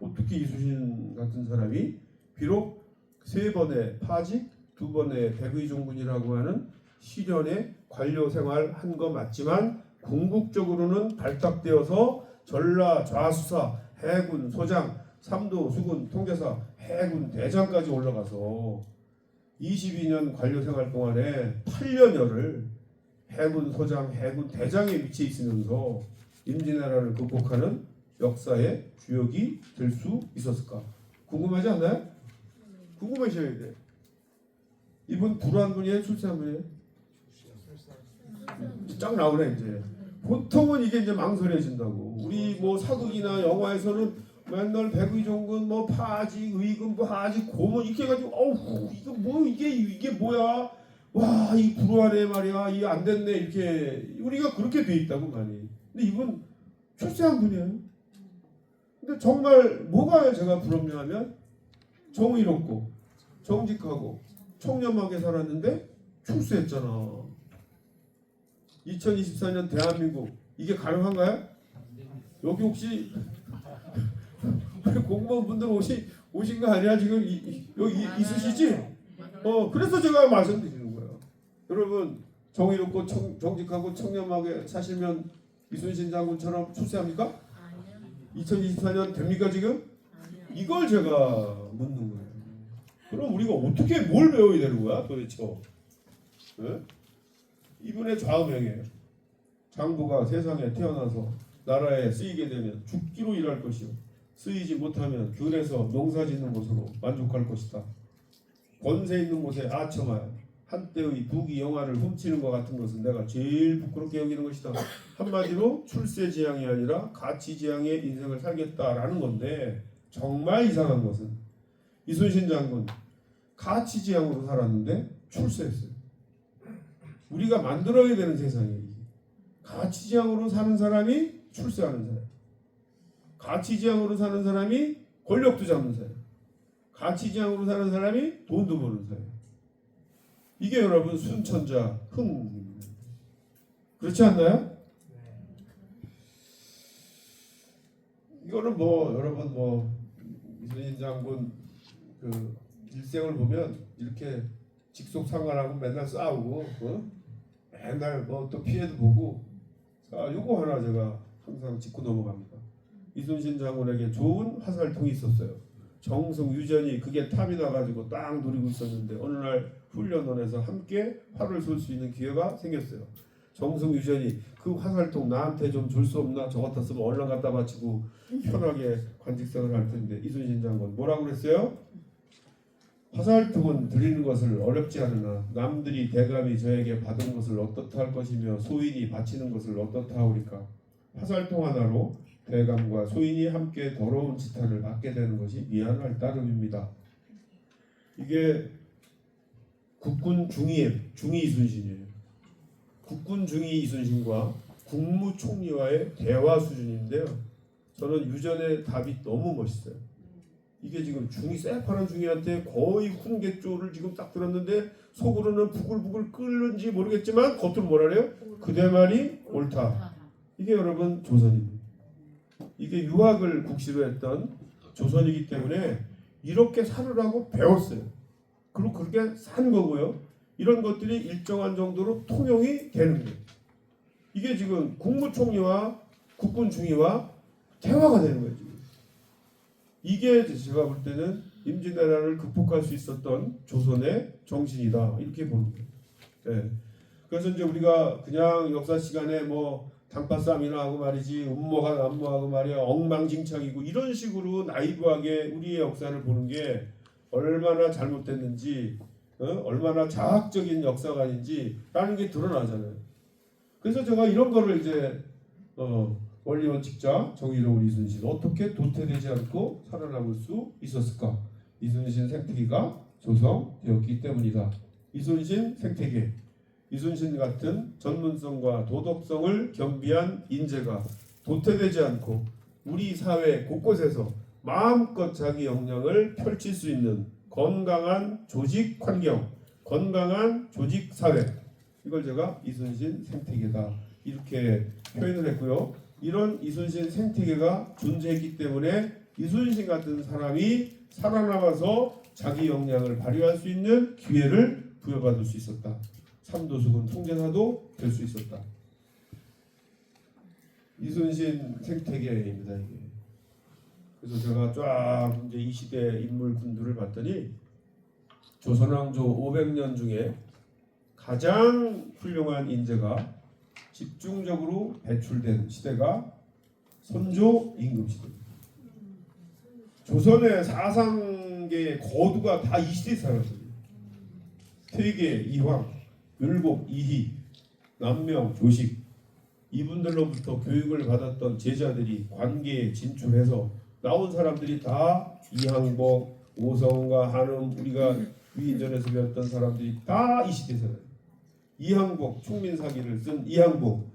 어떻게 이순신 같은 사람이 비록 3번의 파직, 2번의 백의종군이라고 하는 시련의 관료 생활 한 거 맞지만 궁극적으로는 발탁되어서 전라 좌수사 해군 소장 3도 수군 통제사 해군 대장까지 올라가서 22년 관료 생활 동안에 8년여를 해군 소장 해군 대장에 위치해 있으면서 임진왜란을 극복하는 역사의 주역이 될 수 있었을까? 궁금하지 않나요? 궁금하셔야 돼. 이분 불우한 분이에요? 출세한 분이에요? 쫙 나오네 이제. 보통은 이게 이제 망설여진다고. 우리 뭐 사극이나 영화에서는 맨날 백의종군 뭐 파직 의금 뭐 하직 고문 이렇게 해가지고 어우 이거 뭐 이게 뭐야? 와 이 불우하네 말이야. 이 안 됐네 이렇게 우리가 그렇게 돼 있다고 많이. 근데 이분 출세한 분이에요. 근데 정말 뭐가 제가 부럽냐면 정의롭고 정직하고 청렴하게 살았는데 출세했잖아. 2024년 대한민국 이게 가능한가요? 여기 혹시 공무원분들 오신 거 아니야? 지금 여기 있으시지? 그래서 제가 말씀드리는 거예요. 여러분 정의롭고 정직하고 청렴하게 사시면 이순신 장군처럼 출세합니까? 2024년 됩니까 지금? 이걸 제가 묻는 거예요. 그럼 우리가 어떻게 뭘 배워야 되는 거야 도대체? 네? 이분의 좌우명이에요. 장부가 세상에 태어나서 나라에 쓰이게 되면 죽기로 일할 것이요 쓰이지 못하면 들에서 농사짓는 것으로 만족할 것이다. 권세 있는 곳에 아첨하여 한때의 부귀 영화를 훔치는 것 같은 것은 내가 제일 부끄럽게 여기는 것이다. 한마디로 출세지향이 아니라 가치지향의 인생을 살겠다라는 건데 정말 이상한 것은 이순신 장군 가치지향으로 살았는데 출세했어요. 우리가 만들어야 되는 세상이에요. 가치지향으로 사는 사람이 출세하는 사람, 가치지향으로 사는 사람이 권력도 잡는 사람, 가치지향으로 사는 사람이 돈도 버는 사람. 이게 여러분 순천자 흥입니다. 그렇지 않나요? 이거는 뭐 여러분 뭐 이순신 장군 그 일생을 보면 이렇게 직속상관하고 맨날 싸우고 맨날 뭐 또 피해도 보고 요거 하나 제가 항상 짚고 넘어갑니다. 이순신 장군에게 좋은 화살통이 있었어요. 정승, 유전이 그게 탐이 나가지고 딱 노리고 있었는데 어느 날 훈련원에서 함께 활을 쏠 수 있는 기회가 생겼어요. 정승, 유전이 그 화살통 나한테 좀 줄 수 없나? 저 같았으면 얼른 갖다 바치고 편하게 관직생을 할 텐데 이순신 장군 뭐라고 그랬어요? 화살통은 드리는 것을 어렵지 않으나 남들이 대감이 저에게 받은 것을 어떻다 할 것이며 소인이 바치는 것을 어떻다 하오리까. 화살통 하나로 대감과 소인이 함께 더러운 지탄을 받게 되는 것이 미안할 따름입니다. 이게 국군 중위 이순신이에요. 국군 중위 이순신과 국무총리와의 대화 수준인데요. 저는 유전의 답이 너무 멋있어요. 이게 지금 중위 새파란 중위한테 거의 훈계조를 지금 딱 들었는데 속으로는 부글부글 끓는지 모르겠지만 겉으로 뭐라 그래요? 그대 말이 옳다. 이게 여러분 조선입니다. 이게 유학을 국시로 했던 조선이기 때문에 이렇게 살으라고 배웠어요. 그리고 그렇게 산 거고요. 이런 것들이 일정한 정도로 통용이 되는 거예요. 이게 지금 국무총리와 국군 중위와 대화가 되는 거예요. 지금. 이게 제가 볼 때는 임진왜란을 극복할 수 있었던 조선의 정신이다 이렇게 보는 거예요. 네. 그래서 이제 우리가 그냥 역사 시간에 뭐 단팥싸움이나 하고 말이지 음모가 난무하고 말이야 엉망진창이고 이런 식으로 나이브하게 우리의 역사를 보는 게 얼마나 잘못됐는지 얼마나 자학적인 역사관인지라는 게 드러나잖아요. 그래서 제가 이런 거를 이제 원리원칙자 정의로운 이순신 어떻게 도태되지 않고 살아남을 수 있었을까? 이순신 생태계가 조성되었기 때문이다. 이순신 생태계 이순신 같은 전문성과 도덕성을 겸비한 인재가 도태되지 않고 우리 사회 곳곳에서 마음껏 자기 역량을 펼칠 수 있는 건강한 조직 환경, 건강한 조직 사회 이걸 제가 이순신 생태계다 이렇게 표현을 했고요. 이런 이순신 생태계가 존재했기 때문에 이순신 같은 사람이 살아남아서 자기 역량을 발휘할 수 있는 기회를 부여받을 수 있었다. 삼도수군 통제사도 될 수 있었다. 이순신 생태계입니다. 이게. 그래서 제가 쫙 이제 이 시대 인물군들을 봤더니 조선왕조 500년 중에 가장 훌륭한 인재가 집중적으로 배출된 시대가 선조 임금 시대입니다. 조선의 사상계의 거두가 다 이 시대에 살았어요. 퇴계, 이황, 율곡, 이희, 남명, 조식 이분들로부터 교육을 받았던 제자들이 관계에 진출해서 나온 사람들이 다 이항복, 오성과 한음 우리가 위인전에서 배웠던 사람들이 다 이 시대에 살아요. 이항복, 충민사기를 쓴 이항복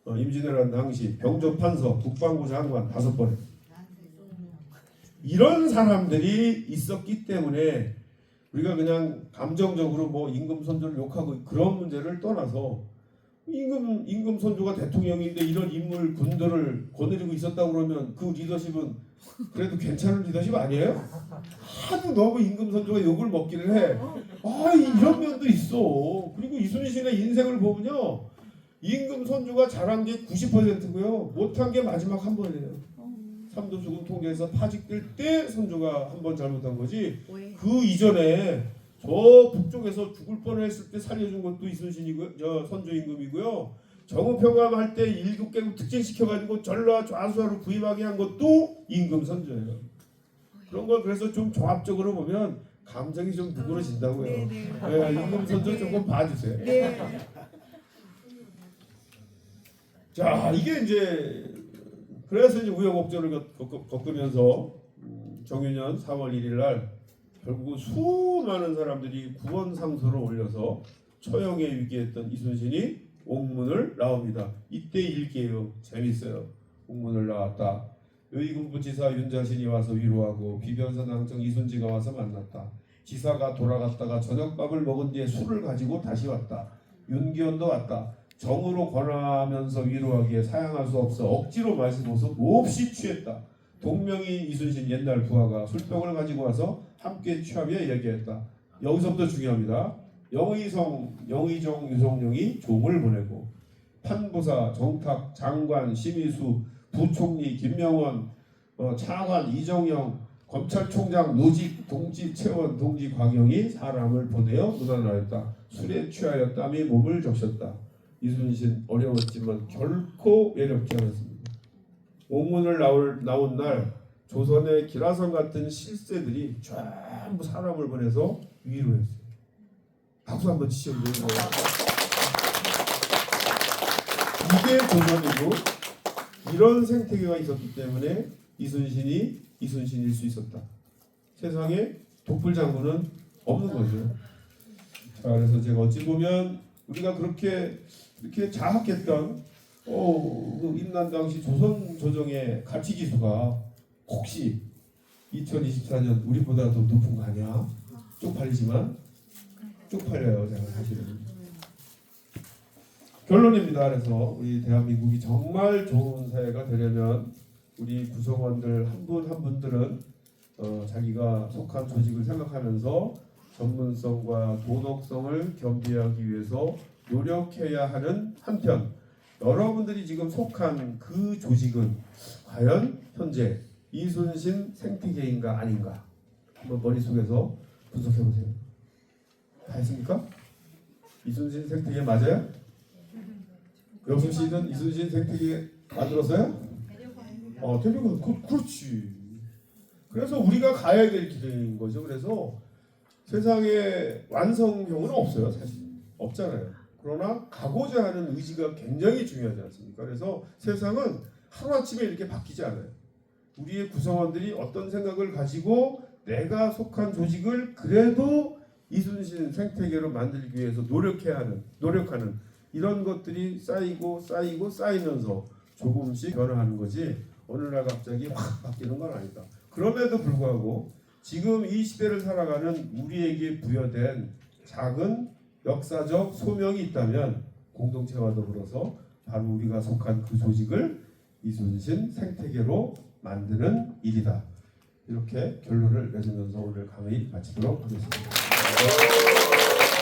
임진왜란 당시 병조판서, 국방부 장관 5번 이런 사람들이 있었기 때문에 우리가 그냥 감정적으로 뭐 임금 선조를 욕하고 그런 문제를 떠나서 임금 선조가 대통령인데 이런 인물 군들을 거느리고 있었다고 그러면 그 리더십은 그래도 괜찮은 리더십 아니에요? 하도 너무 임금 선조가 욕을 먹기를 해. 이런 면도 있어. 그리고 이순신의 인생을 보면요. 임금 선조가 잘한 게 90%고요. 못한 게 마지막 한 번이에요. 삼도수군 통제에서 파직될 때 선조가 한 번 잘못한 거지. 그 이전에 저 북쪽에서 죽을 뻔했을 때 살려준 것도 이순신이고요. 저 선조 임금이고요. 정우평감할 때 일국계국 특징시켜가지고 전라 좌수하로 부임하게 한 것도 임금 선조예요. 그런 걸 그래서 좀 종합적으로 보면 감정이 좀 누그러진다고요. 네, 임금 선조 조금 봐주세요. 네. 자, 이게 이제 그래서 이제 우여곡절을 겪으면서 정유년 4월 1일 날 결국 수많은 사람들이 구원 상소를 올려서 처형에 위기했던 이순신이 옥문을 나옵니다. 이때 일기예요. 재밌어요. 옥문을 나왔다. 의군부지사 윤자신이 와서 위로하고 비변사 낭청 이순지가 와서 만났다. 지사가 돌아갔다가 저녁밥을 먹은 뒤에 술을 가지고 다시 왔다. 윤기원도 왔다. 정으로 권하면서 위로하기에 사양할 수 없어 억지로 마시고서 몹시 취했다. 동명인 이순신 옛날 부하가 술병을 가지고 와서 함께 취하며 얘기했다. 여기서부터 중요합니다. 영의정, 유성룡이 종을 보내고 판부사, 정탁, 장관, 심의수, 부총리 김명원, 차관 이정영, 검찰총장 노직 동지 채원 동지 광영이 사람을 보내어 무난하였다. 술에 취하였다며 몸을 적셨다. 이순신 어려웠지만 결코 외롭지 않았습니다. 옥문을 나온 날 조선의 기라성 같은 실세들이 전부 사람을 보내서 위로했어요. 박수 한번 치셔도 돼요. 이게 조선이고 이런 생태계가 있었기 때문에 이순신이 이순신일 수 있었다. 세상에 독불장군은 없는 거죠. 자, 그래서 제가 어찌 보면 우리가 그렇게 이렇게 자학했던 그 임난 당시 조선 조정의 가치 지수가 혹시 2024년 우리보다 더 높은 거 아니야? 쪽팔리지만 쪽팔려요, 제가 사실은. 결론입니다. 그래서 우리 대한민국이 정말 좋은 사회가 되려면 우리 구성원들 한 분 한 분들은 자기가 속한 조직을 생각하면서 전문성과 도덕성을 겸비하기 위해서 노력해야 하는 한편 여러분들이 지금 속한 그 조직은 과연 현재 이순신 생태계인가 아닌가 한번 머릿속에서 분석해 보세요. 다 했습니까? 이순신 생태계 맞아요? 영순 씨는 이순신 생태계 만들었어요? 데려가. 그렇지. 그래서 우리가 가야 될 길인 거죠. 그래서 세상에 완성형은 없어요. 사실 없잖아요. 그러나 가고자 하는 의지가 굉장히 중요하지 않습니까? 그래서 세상은 하루아침에 이렇게 바뀌지 않아요. 우리의 구성원들이 어떤 생각을 가지고 내가 속한 조직을 그래도 이순신 생태계로 만들기 위해서 노력하는 이런 것들이 쌓이면서 조금씩 변화하는 거지 어느 날 갑자기 확 바뀌는 건 아니다. 그럼에도 불구하고 지금 이 시대를 살아가는 우리에게 부여된 작은 역사적 소명이 있다면 공동체와 더불어서 바로 우리가 속한 그 조직을 이순신 생태계로 만드는 일이다. 이렇게 결론을 맺으면서 오늘 강의 마치도록 하겠습니다.